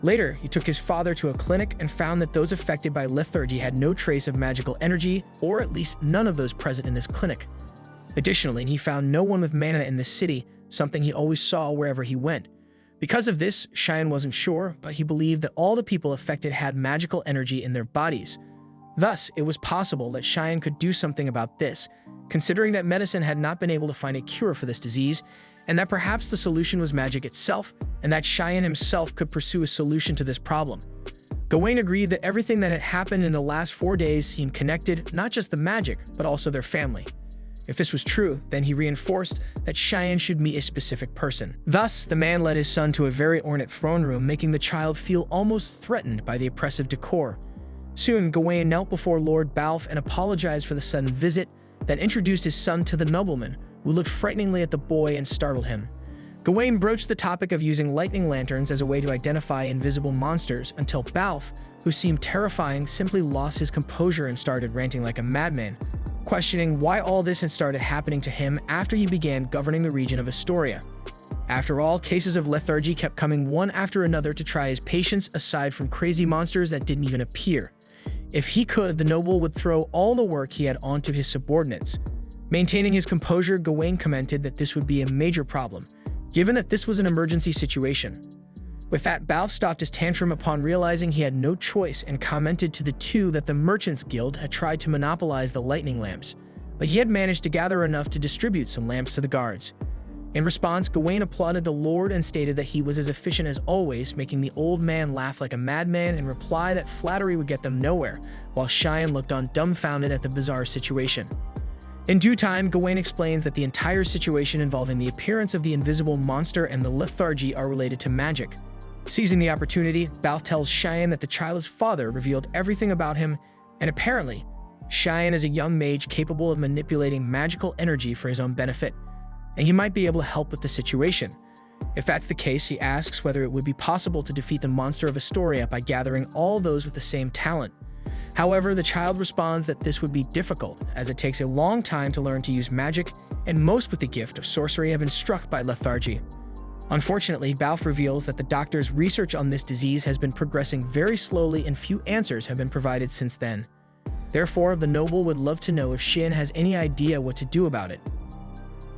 Later, he took his father to a clinic and found that those affected by lethargy had no trace of magical energy, or at least none of those present in this clinic. Additionally, he found no one with mana in the city, something he always saw wherever he went. Because of this, Cheyenne wasn't sure, but he believed that all the people affected had magical energy in their bodies. Thus, it was possible that Cheyenne could do something about this, considering that medicine had not been able to find a cure for this disease, and that perhaps the solution was magic itself, and that Cheyenne himself could pursue a solution to this problem. Gawain agreed that everything that had happened in the last 4 days seemed connected, not just the magic, but also their family. If this was true, then he reinforced that Cheyenne should meet a specific person. Thus, the man led his son to a very ornate throne room, making the child feel almost threatened by the oppressive decor. Soon, Gawain knelt before Lord Balf and apologized for the sudden visit, then introduced his son to the nobleman, who looked frighteningly at the boy and startled him. Gawain broached the topic of using lightning lanterns as a way to identify invisible monsters until Balf, who seemed terrifying, simply lost his composure and started ranting like a madman, questioning why all this had started happening to him after he began governing the region of Astoria. After all, cases of lethargy kept coming one after another to try his patience, aside from crazy monsters that didn't even appear. If he could, the noble would throw all the work he had onto his subordinates. Maintaining his composure, Gawain commented that this would be a major problem, given that this was an emergency situation. With that, Balf stopped his tantrum upon realizing he had no choice and commented to the two that the Merchants Guild had tried to monopolize the lightning lamps, but he had managed to gather enough to distribute some lamps to the guards. In response, Gawain applauded the Lord and stated that he was as efficient as always, making the old man laugh like a madman and reply that flattery would get them nowhere, while Cheyenne looked on dumbfounded at the bizarre situation. In due time, Gawain explains that the entire situation involving the appearance of the invisible monster and the lethargy are related to magic. Seizing the opportunity, Balf tells Cheyenne that the child's father revealed everything about him, and apparently, Cheyenne is a young mage capable of manipulating magical energy for his own benefit, and he might be able to help with the situation. If that's the case, he asks whether it would be possible to defeat the monster of Astoria by gathering all those with the same talent. However, the child responds that this would be difficult, as it takes a long time to learn to use magic, and most with the gift of sorcery have been struck by lethargy. Unfortunately, Balf reveals that the doctor's research on this disease has been progressing very slowly and few answers have been provided since then. Therefore, the noble would love to know if Shin has any idea what to do about it.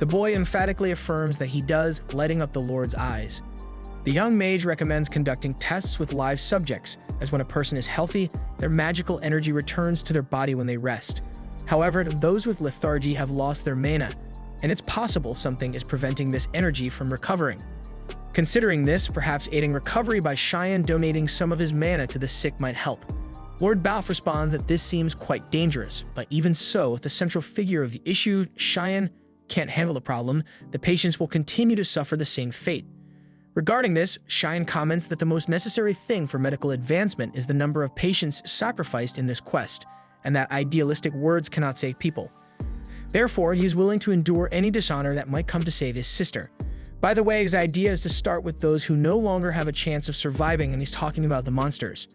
The boy emphatically affirms that he does, lighting up the Lord's eyes. The young mage recommends conducting tests with live subjects, as when a person is healthy, their magical energy returns to their body when they rest. However, those with lethargy have lost their mana, and it's possible something is preventing this energy from recovering. Considering this, perhaps aiding recovery by Cheyenne donating some of his mana to the sick might help. Lord Balf responds that this seems quite dangerous, but even so, if the central figure of the issue, Cheyenne, can't handle the problem, the patients will continue to suffer the same fate. Regarding this, Cheyenne comments that the most necessary thing for medical advancement is the number of patients sacrificed in this quest, and that idealistic words cannot save people. Therefore, he is willing to endure any dishonor that might come to save his sister. By the way, his idea is to start with those who no longer have a chance of surviving, and he's talking about the monsters.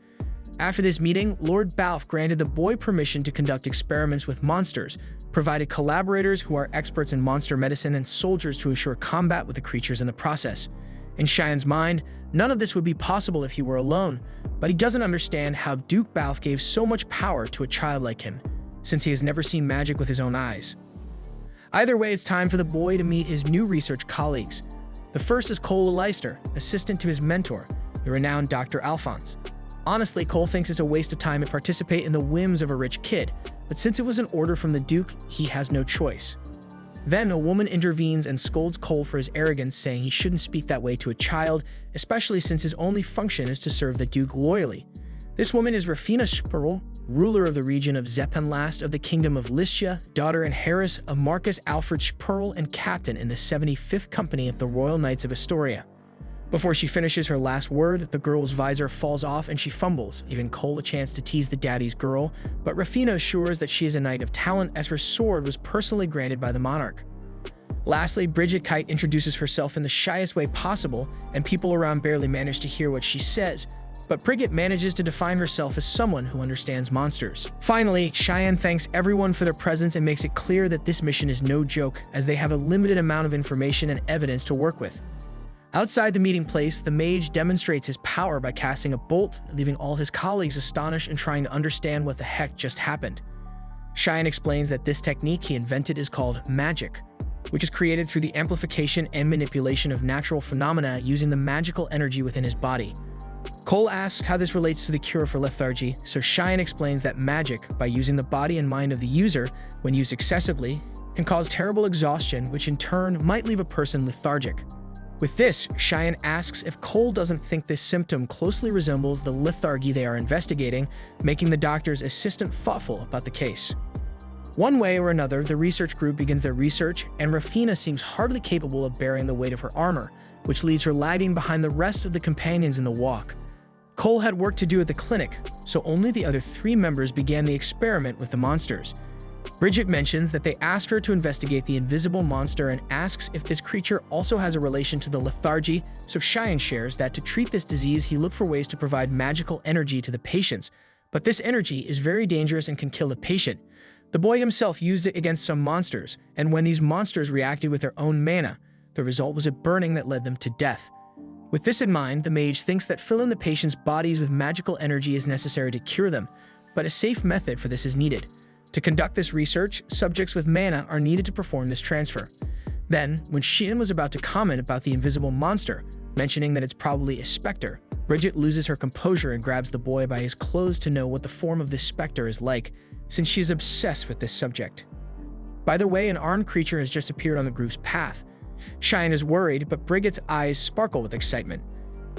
After this meeting, Lord Balf granted the boy permission to conduct experiments with monsters, provided collaborators who are experts in monster medicine, and soldiers to ensure combat with the creatures in the process. In Cheyenne's mind, none of this would be possible if he were alone, but he doesn't understand how Duke Balf gave so much power to a child like him, since he has never seen magic with his own eyes. Either way, it's time for the boy to meet his new research colleagues. The first is Cole Leister, assistant to his mentor, the renowned Dr. Alphonse. Honestly, Cole thinks it's a waste of time to participate in the whims of a rich kid, but since it was an order from the Duke, he has no choice. Then a woman intervenes and scolds Cole for his arrogance, saying he shouldn't speak that way to a child, especially since his only function is to serve the Duke loyally. This woman is Rafina Spurl, ruler of the region of Zepenlast of the Kingdom of Lycia, daughter and heiress of Marcus Alfred Spurl, and captain in the 75th Company of the Royal Knights of Astoria. Before she finishes her last word, the girl's visor falls off and she fumbles, giving Cole a chance to tease the daddy's girl, but Rafina assures that she is a knight of talent as her sword was personally granted by the monarch. Lastly, Bridget Kite introduces herself in the shyest way possible, and people around barely manage to hear what she says, but Brigitte manages to define herself as someone who understands monsters. Finally, Cheyenne thanks everyone for their presence and makes it clear that this mission is no joke, as they have a limited amount of information and evidence to work with. Outside the meeting place, the mage demonstrates his power by casting a bolt, leaving all his colleagues astonished and trying to understand what the heck just happened. Cheyenne explains that this technique he invented is called magic, which is created through the amplification and manipulation of natural phenomena using the magical energy within his body. Cole asks how this relates to the cure for lethargy, so Cheyenne explains that magic, by using the body and mind of the user, when used excessively, can cause terrible exhaustion, which in turn might leave a person lethargic. With this, Cheyenne asks if Cole doesn't think this symptom closely resembles the lethargy they are investigating, making the doctor's assistant thoughtful about the case. One way or another, the research group begins their research, and Rafina seems hardly capable of bearing the weight of her armor, which leaves her lagging behind the rest of the companions in the walk. Cole had work to do at the clinic, so only the other 3 members began the experiment with the monsters. Brigitte mentions that they asked her to investigate the invisible monster and asks if this creature also has a relation to the lethargy, so Cheyenne shares that to treat this disease he looked for ways to provide magical energy to the patients, but this energy is very dangerous and can kill the patient. The boy himself used it against some monsters, and when these monsters reacted with their own mana, the result was a burning that led them to death. With this in mind, the mage thinks that filling the patient's bodies with magical energy is necessary to cure them, but a safe method for this is needed. To conduct this research, subjects with mana are needed to perform this transfer. Then, when Cheyenne was about to comment about the invisible monster, mentioning that it's probably a specter, Brigitte loses her composure and grabs the boy by his clothes to know what the form of this specter is like, since she is obsessed with this subject. By the way, an armed creature has just appeared on the group's path. Cheyenne is worried, but Brigitte's eyes sparkle with excitement.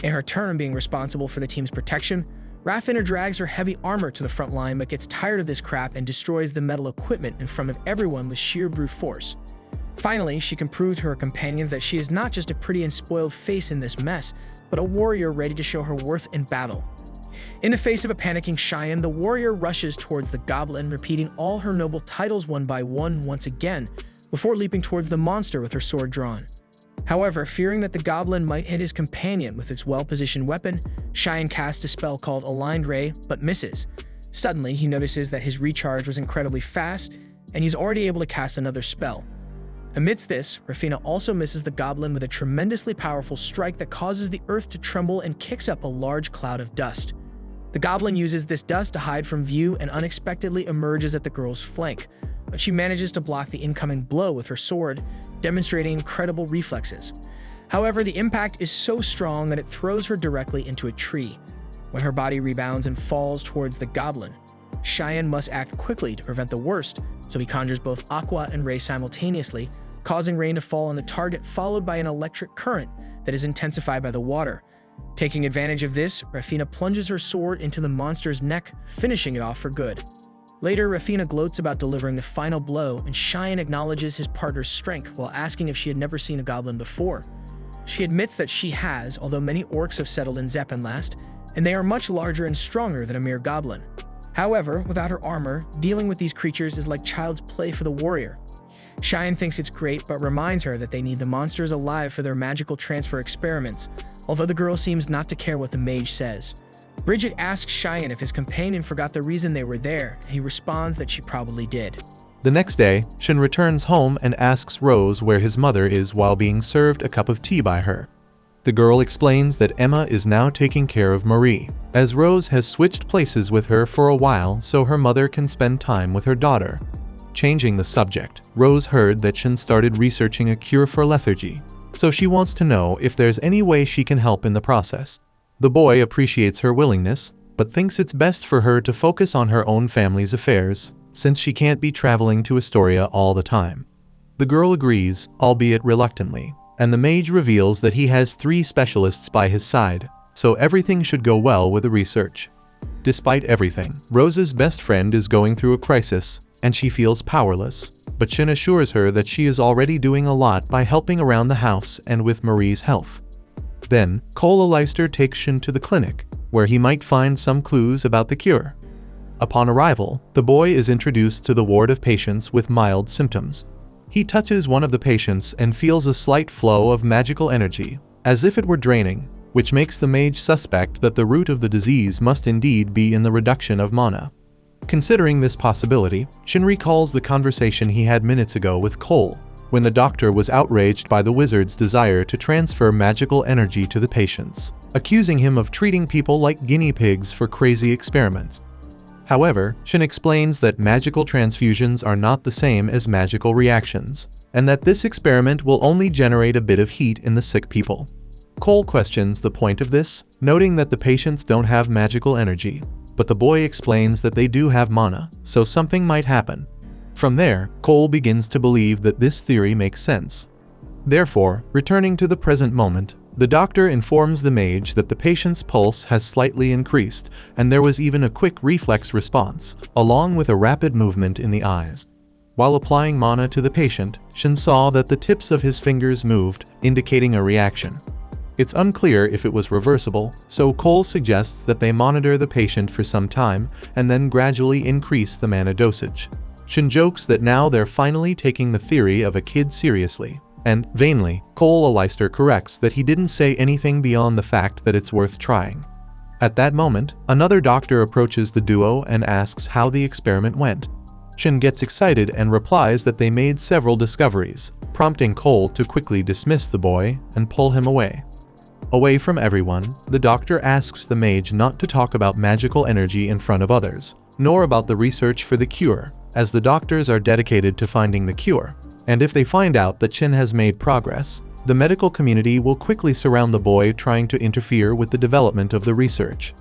In her turn being responsible for the team's protection, Rafina drags her heavy armor to the front line but gets tired of this crap and destroys the metal equipment in front of everyone with sheer brute force. Finally, she can prove to her companions that she is not just a pretty and spoiled face in this mess, but a warrior ready to show her worth in battle. In the face of a panicking Cheyenne, the warrior rushes towards the goblin, repeating all her noble titles one by one once again, before leaping towards the monster with her sword drawn. However, fearing that the goblin might hit his companion with its well-positioned weapon, Cheyenne casts a spell called Aligned Ray, but misses. Suddenly, he notices that his recharge was incredibly fast, and he's already able to cast another spell. Amidst this, Rafina also misses the goblin with a tremendously powerful strike that causes the earth to tremble and kicks up a large cloud of dust. The goblin uses this dust to hide from view and unexpectedly emerges at the girl's flank, but she manages to block the incoming blow with her sword, demonstrating incredible reflexes. However, the impact is so strong that it throws her directly into a tree. When her body rebounds and falls towards the goblin, Cheyenne must act quickly to prevent the worst, so he conjures both Aqua and Ray simultaneously, causing rain to fall on the target, followed by an electric current that is intensified by the water. Taking advantage of this, Rafina plunges her sword into the monster's neck, finishing it off for good. Later, Rafina gloats about delivering the final blow, and Cheyenne acknowledges his partner's strength while asking if she had never seen a goblin before. She admits that she has, although many orcs have settled in Zeppenlast, and they are much larger and stronger than a mere goblin. However, without her armor, dealing with these creatures is like child's play for the warrior. Cheyenne thinks it's great, but reminds her that they need the monsters alive for their magical transfer experiments, although the girl seems not to care what the mage says. Brigitte asks Cheyenne if his companion forgot the reason they were there, and he responds that she probably did. The next day, Shin returns home and asks Rose where his mother is while being served a cup of tea by her. The girl explains that Emma is now taking care of Marie, as Rose has switched places with her for a while so her mother can spend time with her daughter. Changing the subject, Rose heard that Shin started researching a cure for lethargy, so she wants to know if there's any way she can help in the process. The boy appreciates her willingness, but thinks it's best for her to focus on her own family's affairs, since she can't be traveling to Astoria all the time. The girl agrees, albeit reluctantly, and the mage reveals that he has 3 specialists by his side, so everything should go well with the research. Despite everything, Rose's best friend is going through a crisis, and she feels powerless, but Shin assures her that she is already doing a lot by helping around the house and with Marie's health. Then, Cola Leister takes Shin to the clinic, where he might find some clues about the cure. Upon arrival, the boy is introduced to the ward of patients with mild symptoms. He touches one of the patients and feels a slight flow of magical energy, as if it were draining, which makes the mage suspect that the root of the disease must indeed be in the reduction of mana. Considering this possibility, Shin recalls the conversation he had minutes ago with Cole, when the doctor was outraged by the wizard's desire to transfer magical energy to the patients, accusing him of treating people like guinea pigs for crazy experiments. However, Shin explains that magical transfusions are not the same as magical reactions, and that this experiment will only generate a bit of heat in the sick people. Cole questions the point of this, noting that the patients don't have magical energy, but the boy explains that they do have mana, so something might happen. From there, Cole begins to believe that this theory makes sense. Therefore, returning to the present moment, the doctor informs the mage that the patient's pulse has slightly increased, and there was even a quick reflex response, along with a rapid movement in the eyes. While applying mana to the patient, Shin saw that the tips of his fingers moved, indicating a reaction. It's unclear if it was reversible, so Cole suggests that they monitor the patient for some time and then gradually increase the mana dosage. Shin jokes that now they're finally taking the theory of a kid seriously, and, vainly, Cole Aleister corrects that he didn't say anything beyond the fact that it's worth trying. At that moment, another doctor approaches the duo and asks how the experiment went. Shin gets excited and replies that they made several discoveries, prompting Cole to quickly dismiss the boy and pull him away. Away from everyone, the doctor asks the mage not to talk about magical energy in front of others, nor about the research for the cure, as the doctors are dedicated to finding the cure, and if they find out that Shin has made progress, the medical community will quickly surround the boy trying to interfere with the development of the research.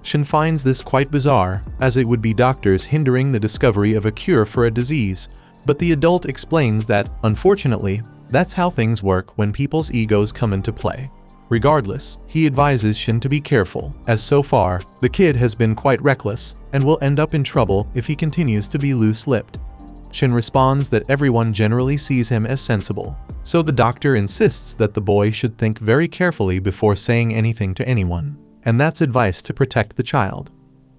Shin finds this quite bizarre, as it would be doctors hindering the discovery of a cure for a disease, but the adult explains that, unfortunately, that's how things work when people's egos come into play. Regardless, he advises Shin to be careful, as so far, the kid has been quite reckless, and will end up in trouble if he continues to be loose-lipped. Shin responds that everyone generally sees him as sensible, so the doctor insists that the boy should think very carefully before saying anything to anyone, and that's advice to protect the child.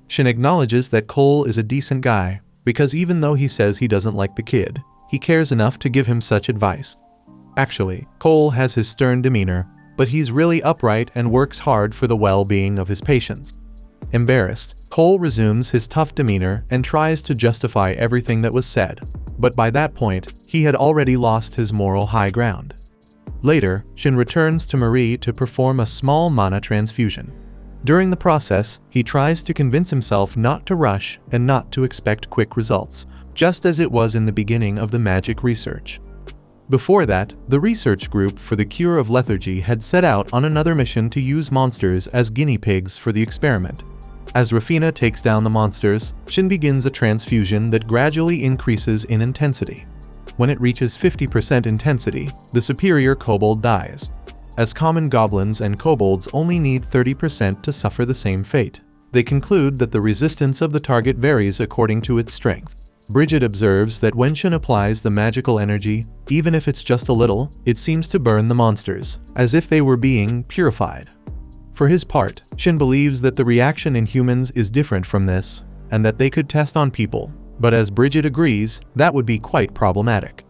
Shin acknowledges that Cole is a decent guy, because even though he says he doesn't like the kid, he cares enough to give him such advice. Actually, Cole has his stern demeanor, but he's really upright and works hard for the well-being of his patients. Embarrassed, Cole resumes his tough demeanor and tries to justify everything that was said, but by that point, he had already lost his moral high ground. Later, Shin returns to Marie to perform a small mana transfusion. During the process, he tries to convince himself not to rush and not to expect quick results, just as it was in the beginning of the magic research. Before that, the research group for the cure of lethargy had set out on another mission to use monsters as guinea pigs for the experiment. As Rafina takes down the monsters, Shin begins a transfusion that gradually increases in intensity. When it reaches 50% intensity, the superior kobold dies, as common goblins and kobolds only need 30% to suffer the same fate. They conclude that the resistance of the target varies according to its strength. Bridget observes that when Shin applies the magical energy, even if it's just a little, it seems to burn the monsters, as if they were being purified. For his part, Shin believes that the reaction in humans is different from this, and that they could test on people, but as Bridget agrees, that would be quite problematic.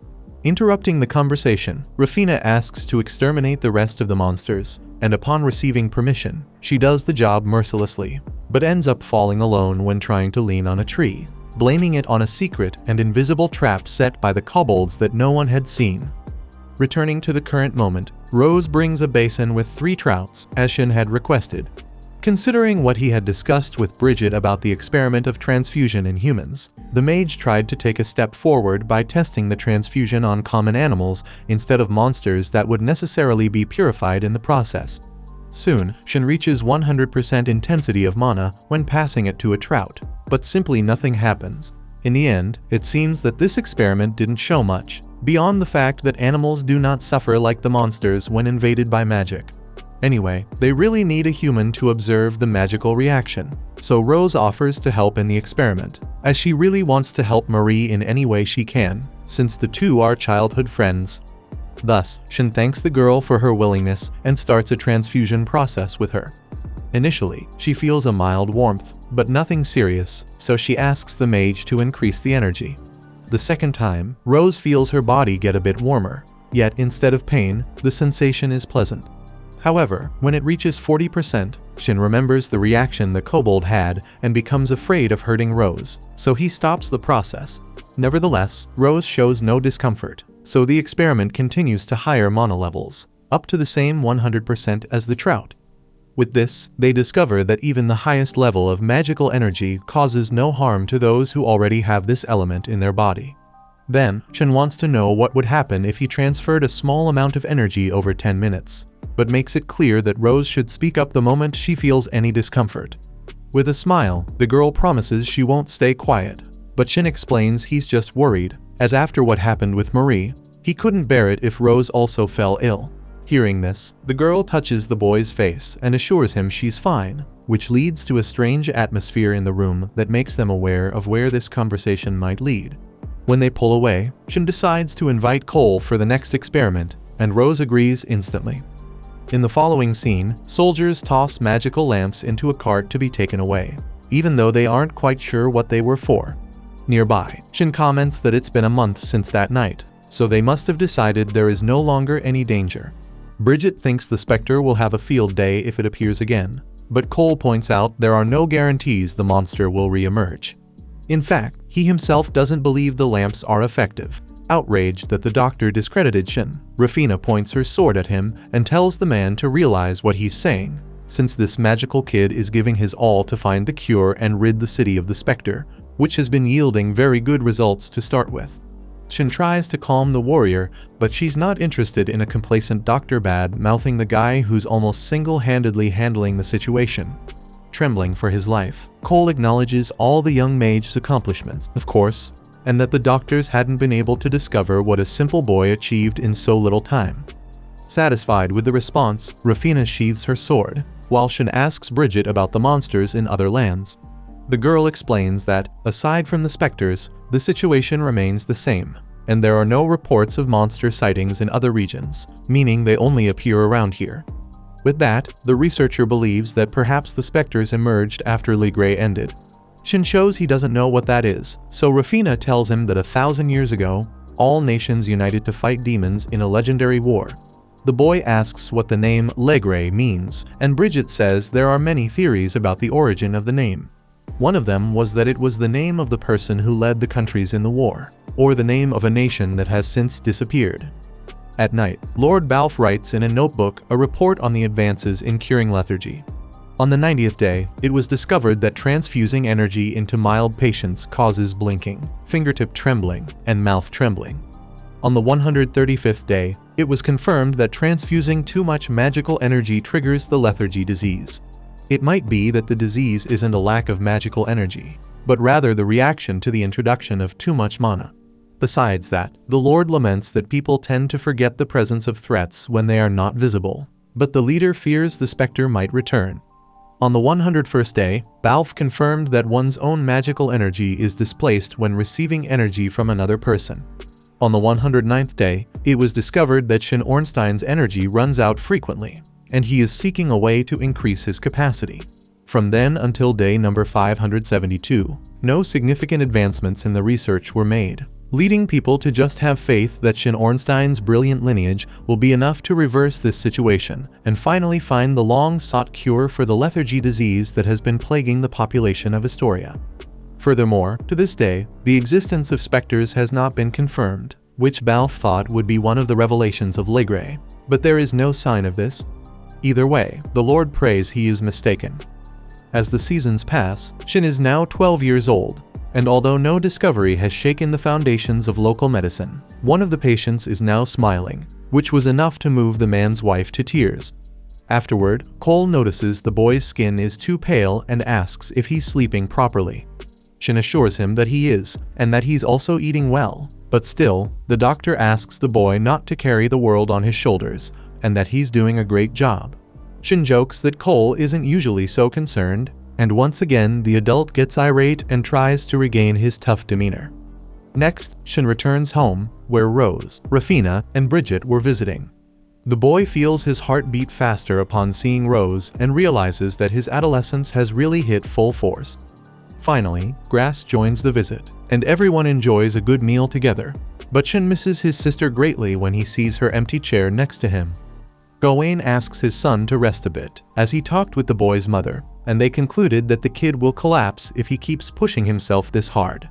Interrupting the conversation, Rafina asks to exterminate the rest of the monsters, and upon receiving permission, she does the job mercilessly, but ends up falling alone when trying to lean on a tree, blaming it on a secret and invisible trap set by the kobolds that no one had seen. Returning to the current moment, Rose brings a basin with 3 trouts, as Shin had requested. Considering what he had discussed with Bridget about the experiment of transfusion in humans, the mage tried to take a step forward by testing the transfusion on common animals instead of monsters that would necessarily be purified in the process. Soon, Shin reaches 100% intensity of mana when passing it to a trout, but simply nothing happens. In the end, it seems that this experiment didn't show much, beyond the fact that animals do not suffer like the monsters when invaded by magic. Anyway, they really need a human to observe the magical reaction, so Rose offers to help in the experiment, as she really wants to help Marie in any way she can, since the two are childhood friends. Thus, Shin thanks the girl for her willingness and starts a transfusion process with her. Initially, she feels a mild warmth, but nothing serious, so she asks the mage to increase the energy. The second time, Rose feels her body get a bit warmer, yet instead of pain, the sensation is pleasant. However, when it reaches 40%, Shin remembers the reaction the kobold had and becomes afraid of hurting Rose, so he stops the process. Nevertheless, Rose shows no discomfort, so the experiment continues to higher mana levels, up to the same 100% as the trout. With this, they discover that even the highest level of magical energy causes no harm to those who already have this element in their body. Then, Shin wants to know what would happen if he transferred a small amount of energy over 10 minutes, but makes it clear that Rose should speak up the moment she feels any discomfort. With a smile, the girl promises she won't stay quiet, but Shin explains he's just worried, as after what happened with Marie, he couldn't bear it if Rose also fell ill. Hearing this, the girl touches the boy's face and assures him she's fine, which leads to a strange atmosphere in the room that makes them aware of where this conversation might lead. When they pull away, Shin decides to invite Cole for the next experiment, and Rose agrees instantly. In the following scene, soldiers toss magical lamps into a cart to be taken away, even though they aren't quite sure what they were for. Nearby, Shin comments that it's been a month since that night, so they must have decided there is no longer any danger. Bridget thinks the specter will have a field day if it appears again, but Cole points out there are no guarantees the monster will re-emerge. In fact, he himself doesn't believe the lamps are effective. Outraged that the doctor discredited Shin, Rafina points her sword at him and tells the man to realize what he's saying, since this magical kid is giving his all to find the cure and rid the city of the specter, which has been yielding very good results to start with. Shin tries to calm the warrior, but she's not interested in a complacent Dr. Bad-mouthing the guy who's almost single-handedly handling the situation. Trembling for his life, Cole acknowledges all the young mage's accomplishments, of course, and that the doctors hadn't been able to discover what a simple boy achieved in so little time. Satisfied with the response, Rafina sheathes her sword, while Shin asks Bridget about the monsters in other lands. The girl explains that, aside from the specters, the situation remains the same, and there are no reports of monster sightings in other regions, meaning they only appear around here. With that, the researcher believes that perhaps the specters emerged after Ligre ended. Shin shows he doesn't know what that is, so Rafina tells him that 1,000 years ago, all nations united to fight demons in a legendary war. The boy asks what the name Ligre means, and Bridget says there are many theories about the origin of the name. One of them was that it was the name of the person who led the countries in the war, or the name of a nation that has since disappeared. At night, Lord Balfe writes in a notebook a report on the advances in curing lethargy. On the 90th day, it was discovered that transfusing energy into mild patients causes blinking, fingertip trembling, and mouth trembling. On the 135th day, it was confirmed that transfusing too much magical energy triggers the lethargy disease. It might be that the disease isn't a lack of magical energy, but rather the reaction to the introduction of too much mana. Besides that, the Lord laments that people tend to forget the presence of threats when they are not visible, but the leader fears the specter might return. On the 101st day, Balfe confirmed that one's own magical energy is displaced when receiving energy from another person. On the 109th day, it was discovered that Shin Ornstein's energy runs out frequently, and he is seeking a way to increase his capacity. From then until day number 572, no significant advancements in the research were made, leading people to just have faith that Shin Ornstein's brilliant lineage will be enough to reverse this situation and finally find the long-sought cure for the lethargy disease that has been plaguing the population of Astoria. Furthermore, to this day, the existence of specters has not been confirmed, which Balfe thought would be one of the revelations of Ligre, but there is no sign of this. Either way, the Lord prays he is mistaken. As the seasons pass, Shin is now 12 years old, and although no discovery has shaken the foundations of local medicine, one of the patients is now smiling, which was enough to move the man's wife to tears. Afterward, Cole notices the boy's skin is too pale and asks if he's sleeping properly. Shin assures him that he is, and that he's also eating well, but still, the doctor asks the boy not to carry the world on his shoulders, and that he's doing a great job. Shin jokes that Cole isn't usually so concerned, and once again the adult gets irate and tries to regain his tough demeanor. Next, Shin returns home, where Rose, Rafina, and Bridget were visiting. The boy feels his heart beat faster upon seeing Rose and realizes that his adolescence has really hit full force. Finally, Grass joins the visit, and everyone enjoys a good meal together, but Shin misses his sister greatly when he sees her empty chair next to him. Gawain asks his son to rest a bit, as he talked with the boy's mother, and they concluded that the kid will collapse if he keeps pushing himself this hard.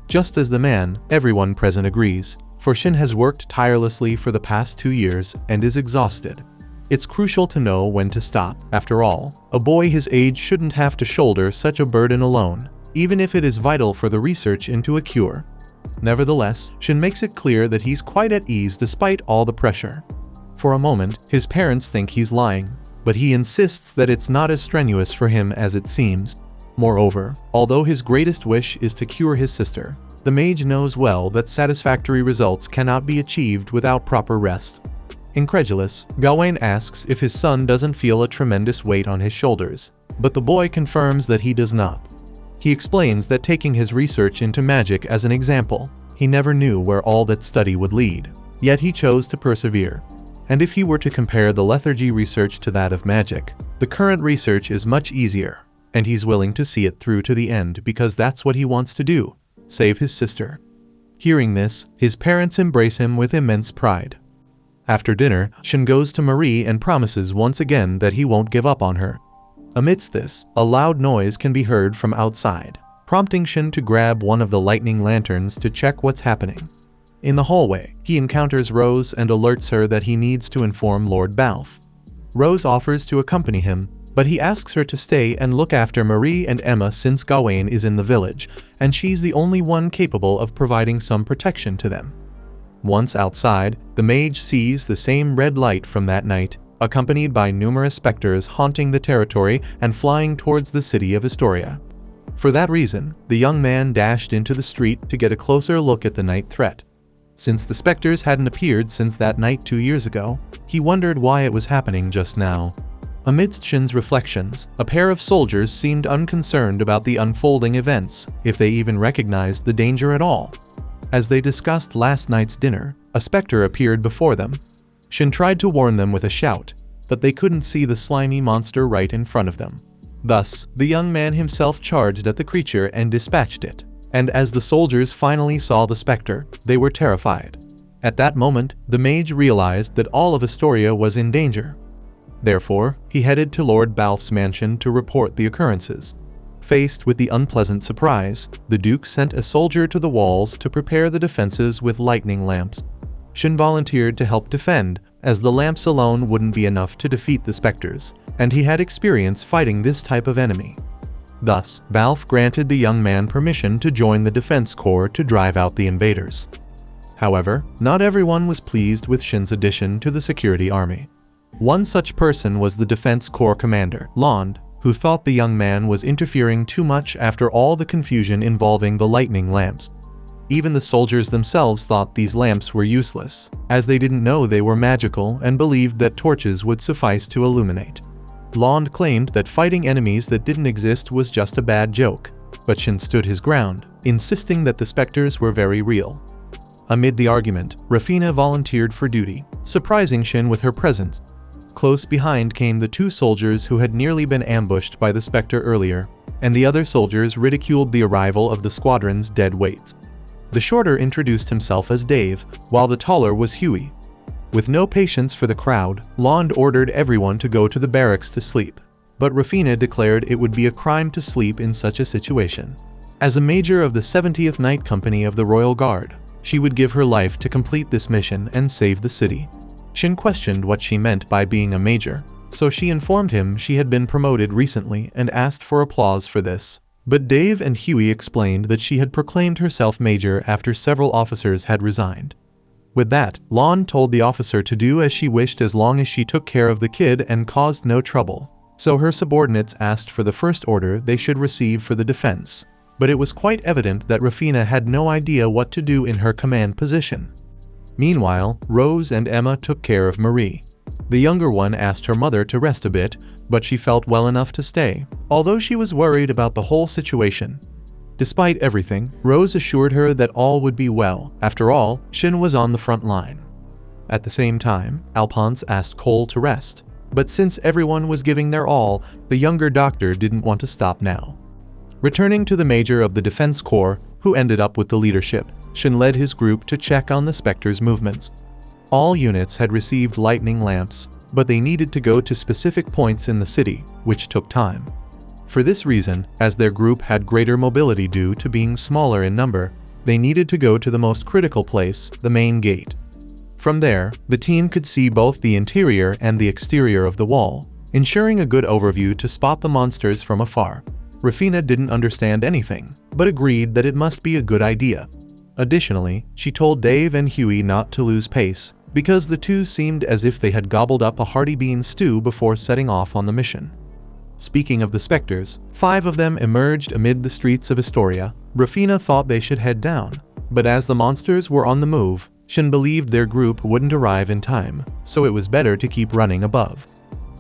Just as the man, everyone present agrees, for Shin has worked tirelessly for the past 2 years and is exhausted. It's crucial to know when to stop. After all, a boy his age shouldn't have to shoulder such a burden alone, even if it is vital for the research into a cure. Nevertheless, Shin makes it clear that he's quite at ease despite all the pressure. For a moment, his parents think he's lying, but he insists that it's not as strenuous for him as it seems. Moreover, although his greatest wish is to cure his sister, the mage knows well that satisfactory results cannot be achieved without proper rest. Incredulous, Gawain asks if his son doesn't feel a tremendous weight on his shoulders, but the boy confirms that he does not. He explains that taking his research into magic as an example, he never knew where all that study would lead, yet he chose to persevere. And if he were to compare the lethargy research to that of magic, the current research is much easier, and he's willing to see it through to the end because that's what he wants to do, save his sister. Hearing this, his parents embrace him with immense pride. After dinner, Shin goes to Marie and promises once again that he won't give up on her. Amidst this, a loud noise can be heard from outside, prompting Shin to grab one of the lightning lanterns to check what's happening. In the hallway, he encounters Rose and alerts her that he needs to inform Lord Balfe. Rose offers to accompany him, but he asks her to stay and look after Marie and Emma since Gawain is in the village, and she's the only one capable of providing some protection to them. Once outside, the mage sees the same red light from that night, accompanied by numerous specters haunting the territory and flying towards the city of Historia. For that reason, the young man dashed into the street to get a closer look at the night threat. Since the specters hadn't appeared since that night 2 years ago, he wondered why it was happening just now. Amidst Shin's reflections, a pair of soldiers seemed unconcerned about the unfolding events, if they even recognized the danger at all. As they discussed last night's dinner, a specter appeared before them. Shin tried to warn them with a shout, but they couldn't see the slimy monster right in front of them. Thus, the young man himself charged at the creature and dispatched it. And as the soldiers finally saw the specter, they were terrified. At that moment, the mage realized that all of Astoria was in danger. Therefore, he headed to Lord Balfe's mansion to report the occurrences. Faced with the unpleasant surprise, the Duke sent a soldier to the walls to prepare the defenses with lightning lamps. Shin volunteered to help defend, as the lamps alone wouldn't be enough to defeat the specters, and he had experience fighting this type of enemy. Thus, Balfe granted the young man permission to join the defense corps to drive out the invaders. However, not everyone was pleased with Shin's addition to the security army. One such person was the defense corps commander, Lond, who thought the young man was interfering too much after all the confusion involving the lightning lamps. Even the soldiers themselves thought these lamps were useless, as they didn't know they were magical and believed that torches would suffice to illuminate. Lond claimed that fighting enemies that didn't exist was just a bad joke, but Shin stood his ground, insisting that the specters were very real. Amid the argument, Rafina volunteered for duty, surprising Shin with her presence. Close behind came the 2 soldiers who had nearly been ambushed by the specter earlier, and the other soldiers ridiculed the arrival of the squadron's dead weights. The shorter introduced himself as Dave, while the taller was Huey. With no patience for the crowd, Lond ordered everyone to go to the barracks to sleep, but Rafina declared it would be a crime to sleep in such a situation. As a major of the 70th Night Company of the Royal Guard, she would give her life to complete this mission and save the city. Shin questioned what she meant by being a major, so she informed him she had been promoted recently and asked for applause for this. But Dave and Huey explained that she had proclaimed herself major after several officers had resigned. With that, Lon told the officer to do as she wished as long as she took care of the kid and caused no trouble. So her subordinates asked for the first order they should receive for the defense. But it was quite evident that Rafina had no idea what to do in her command position. Meanwhile, Rose and Emma took care of Marie. The younger one asked her mother to rest a bit, but she felt well enough to stay, although she was worried about the whole situation. Despite everything, Rose assured her that all would be well. After all, Shin was on the front line. At the same time, Alphonse asked Cole to rest, but since everyone was giving their all, the younger doctor didn't want to stop now. Returning to the major of the defense corps, who ended up with the leadership, Shin led his group to check on the Spectre's movements. All units had received lightning lamps, but they needed to go to specific points in the city, which took time. For this reason, as their group had greater mobility due to being smaller in number, they needed to go to the most critical place, the main gate. From there, the team could see both the interior and the exterior of the wall, ensuring a good overview to spot the monsters from afar. Rafina didn't understand anything, but agreed that it must be a good idea. Additionally, she told Dave and Huey not to lose pace, because the two seemed as if they had gobbled up a hearty bean stew before setting off on the mission. Speaking of the specters, 5 of them emerged amid the streets of Astoria. Rafina thought they should head down, but as the monsters were on the move, Shin believed their group wouldn't arrive in time, so it was better to keep running above.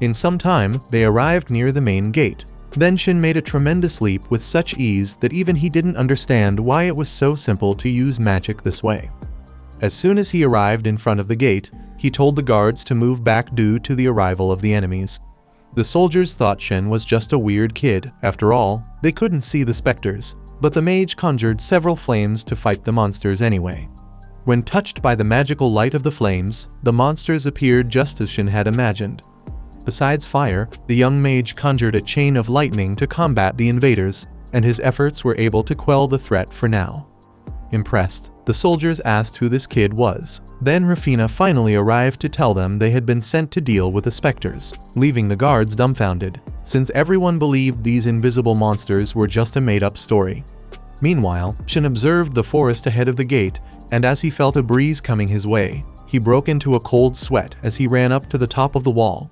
In some time, they arrived near the main gate. Then Shin made a tremendous leap with such ease that even he didn't understand why it was so simple to use magic this way. As soon as he arrived in front of the gate, he told the guards to move back due to the arrival of the enemies. The soldiers thought Shin was just a weird kid. After all, they couldn't see the specters, but the mage conjured several flames to fight the monsters anyway. When touched by the magical light of the flames, the monsters appeared just as Shin had imagined. Besides fire, the young mage conjured a chain of lightning to combat the invaders, and his efforts were able to quell the threat for now. Impressed, the soldiers asked who this kid was. Then Rafina finally arrived to tell them they had been sent to deal with the specters, leaving the guards dumbfounded, since everyone believed these invisible monsters were just a made-up story. Meanwhile, Shin observed the forest ahead of the gate, and as he felt a breeze coming his way, he broke into a cold sweat as he ran up to the top of the wall.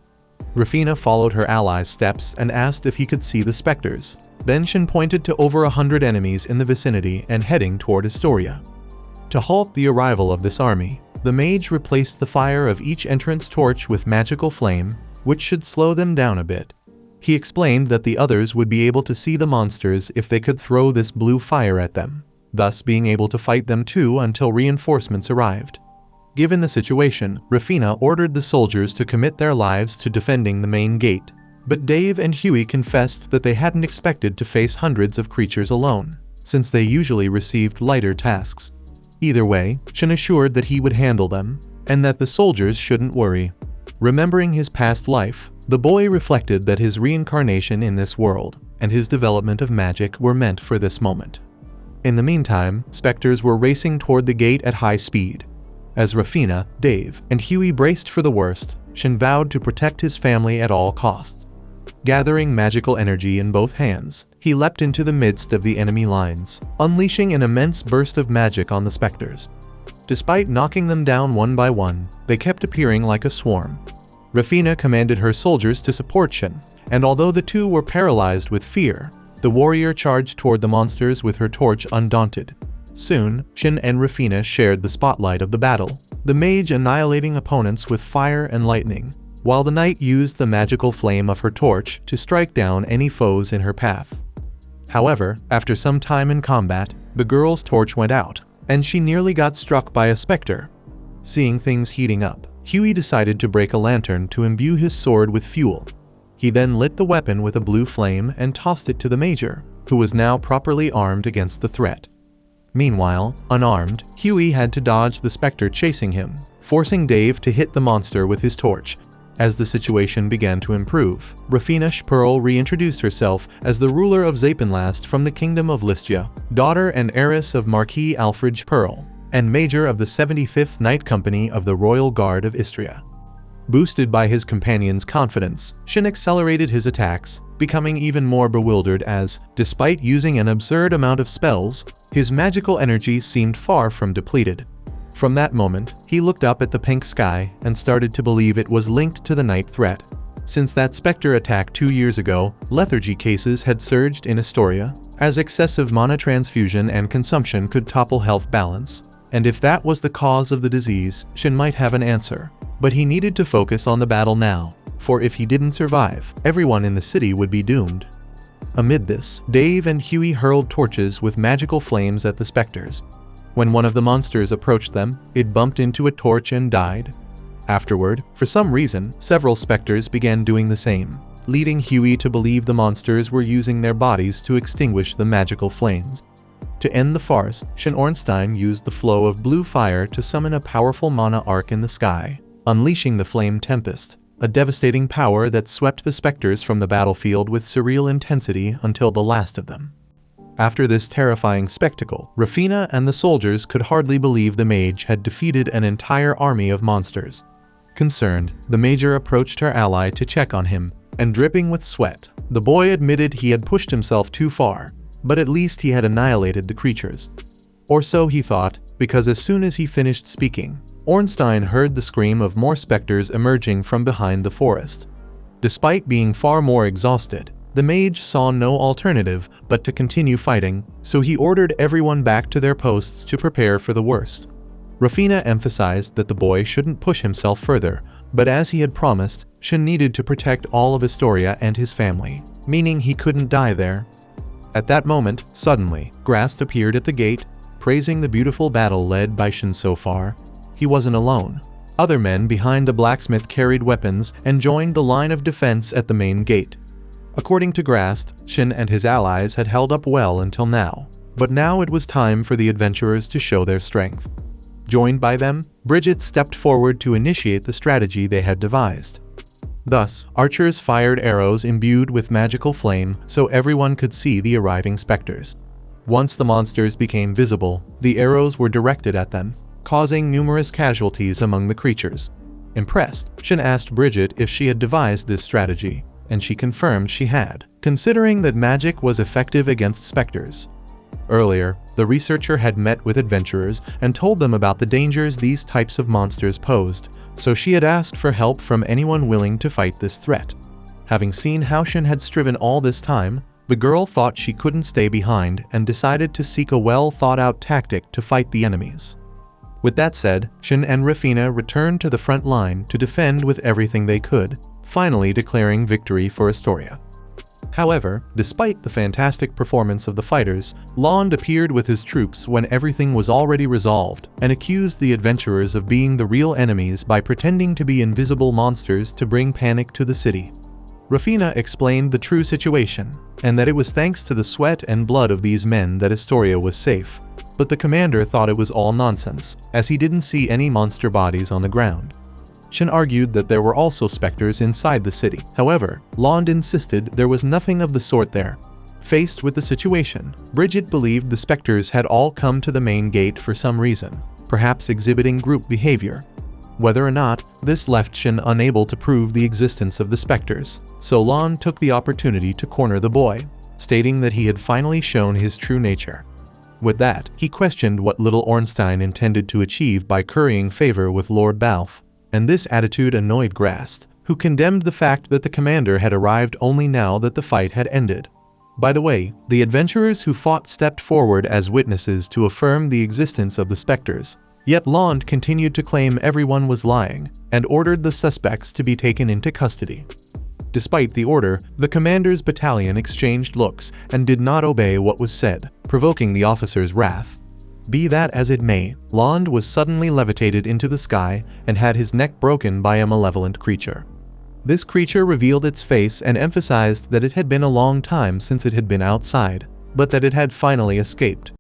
Rafina followed her allies' steps and asked if he could see the specters. Then Shin pointed to over 100 enemies in the vicinity and heading toward Astoria. To halt the arrival of this army, the mage replaced the fire of each entrance torch with magical flame, which should slow them down a bit. He explained that the others would be able to see the monsters if they could throw this blue fire at them, thus being able to fight them too until reinforcements arrived. Given the situation, Rafina ordered the soldiers to commit their lives to defending the main gate, but Dave and Huey confessed that they hadn't expected to face hundreds of creatures alone, since they usually received lighter tasks. Either way, Shin assured that he would handle them, and that the soldiers shouldn't worry. Remembering his past life, the boy reflected that his reincarnation in this world and his development of magic were meant for this moment. In the meantime, specters were racing toward the gate at high speed. As Rafina, Dave, and Huey braced for the worst, Shin vowed to protect his family at all costs. Gathering magical energy in both hands, he leapt into the midst of the enemy lines, unleashing an immense burst of magic on the specters. Despite knocking them down one by one, they kept appearing like a swarm. Rafina commanded her soldiers to support Shin, and although the two were paralyzed with fear, the warrior charged toward the monsters with her torch undaunted. Soon, Shin and Rafina shared the spotlight of the battle, the mage annihilating opponents with fire and lightning, while the knight used the magical flame of her torch to strike down any foes in her path. However, after some time in combat, the girl's torch went out, and she nearly got struck by a specter. Seeing things heating up, Huey decided to break a lantern to imbue his sword with fuel. He then lit the weapon with a blue flame and tossed it to the major, who was now properly armed against the threat. Meanwhile, unarmed, Huey had to dodge the specter chasing him, forcing Dave to hit the monster with his torch. As the situation began to improve, Rafina Shperl reintroduced herself as the ruler of Zapenlast from the Kingdom of Listia, daughter and heiress of Marquis Alfred Shperl, and major of the 75th Night Company of the Royal Guard of Istria. Boosted by his companion's confidence, Shin accelerated his attacks, becoming even more bewildered as, despite using an absurd amount of spells, his magical energy seemed far from depleted. From that moment, he looked up at the pink sky and started to believe it was linked to the night threat. Since that specter attack 2 years ago, lethargy cases had surged in Astoria, as excessive mana transfusion and consumption could topple health balance. And if that was the cause of the disease, Shin might have an answer. But he needed to focus on the battle now, for if he didn't survive, everyone in the city would be doomed. Amid this, Dave and Huey hurled torches with magical flames at the specters. When one of the monsters approached them, it bumped into a torch and died. Afterward, for some reason, several specters began doing the same, leading Huey to believe the monsters were using their bodies to extinguish the magical flames. To end the farce, Shin Ornstein used the flow of blue fire to summon a powerful mana arc in the sky, unleashing the Flame Tempest. a devastating power that swept the specters from the battlefield with surreal intensity until the last of them. After this terrifying spectacle, Rafina and the soldiers could hardly believe the mage had defeated an entire army of monsters. Concerned, the major approached her ally to check on him, and dripping with sweat, the boy admitted he had pushed himself too far, but at least he had annihilated the creatures. Or so he thought, because as soon as he finished speaking, Ornstein heard the scream of more specters emerging from behind the forest. Despite being far more exhausted, the mage saw no alternative but to continue fighting, so he ordered everyone back to their posts to prepare for the worst. Rafina emphasized that the boy shouldn't push himself further, but as he had promised, Shin needed to protect all of Astoria and his family, meaning he couldn't die there. At that moment, suddenly, Grast appeared at the gate, praising the beautiful battle led by Shin so far. He wasn't alone. Other men behind the blacksmith carried weapons and joined the line of defense at the main gate. According to Grast, Shin and his allies had held up well until now, but now it was time for the adventurers to show their strength. Joined by them, Bridget stepped forward to initiate the strategy they had devised. Thus, archers fired arrows imbued with magical flame so everyone could see the arriving specters. Once the monsters became visible, the arrows were directed at them, causing numerous casualties among the creatures. Impressed, Shin asked Bridget if she had devised this strategy, and she confirmed she had, considering that magic was effective against specters. Earlier, the researcher had met with adventurers and told them about the dangers these types of monsters posed, so she had asked for help from anyone willing to fight this threat. Having seen how Shin had striven all this time, the girl thought she couldn't stay behind and decided to seek a well-thought-out tactic to fight the enemies. With that said, Shin and Rafina returned to the front line to defend with everything they could, finally declaring victory for Astoria. However, despite the fantastic performance of the fighters, Lond appeared with his troops when everything was already resolved and accused the adventurers of being the real enemies by pretending to be invisible monsters to bring panic to the city. Rafina explained the true situation, and that it was thanks to the sweat and blood of these men that Astoria was safe, but the commander thought it was all nonsense, as he didn't see any monster bodies on the ground. Shin argued that there were also specters inside the city. However, Lond insisted there was nothing of the sort there. Faced with the situation, Bridget believed the specters had all come to the main gate for some reason, perhaps exhibiting group behavior. Whether or not, this left Shin unable to prove the existence of the specters, so Lond took the opportunity to corner the boy, stating that he had finally shown his true nature. With that, he questioned what little Ornstein intended to achieve by currying favor with Lord Balfe, and this attitude annoyed Grast, who condemned the fact that the commander had arrived only now that the fight had ended. By the way, the adventurers who fought stepped forward as witnesses to affirm the existence of the specters, yet Lond continued to claim everyone was lying, and ordered the suspects to be taken into custody. Despite the order, the commander's battalion exchanged looks and did not obey what was said, provoking the officer's wrath. Be that as it may, Lond was suddenly levitated into the sky and had his neck broken by a malevolent creature. This creature revealed its face and emphasized that it had been a long time since it had been outside, but that it had finally escaped.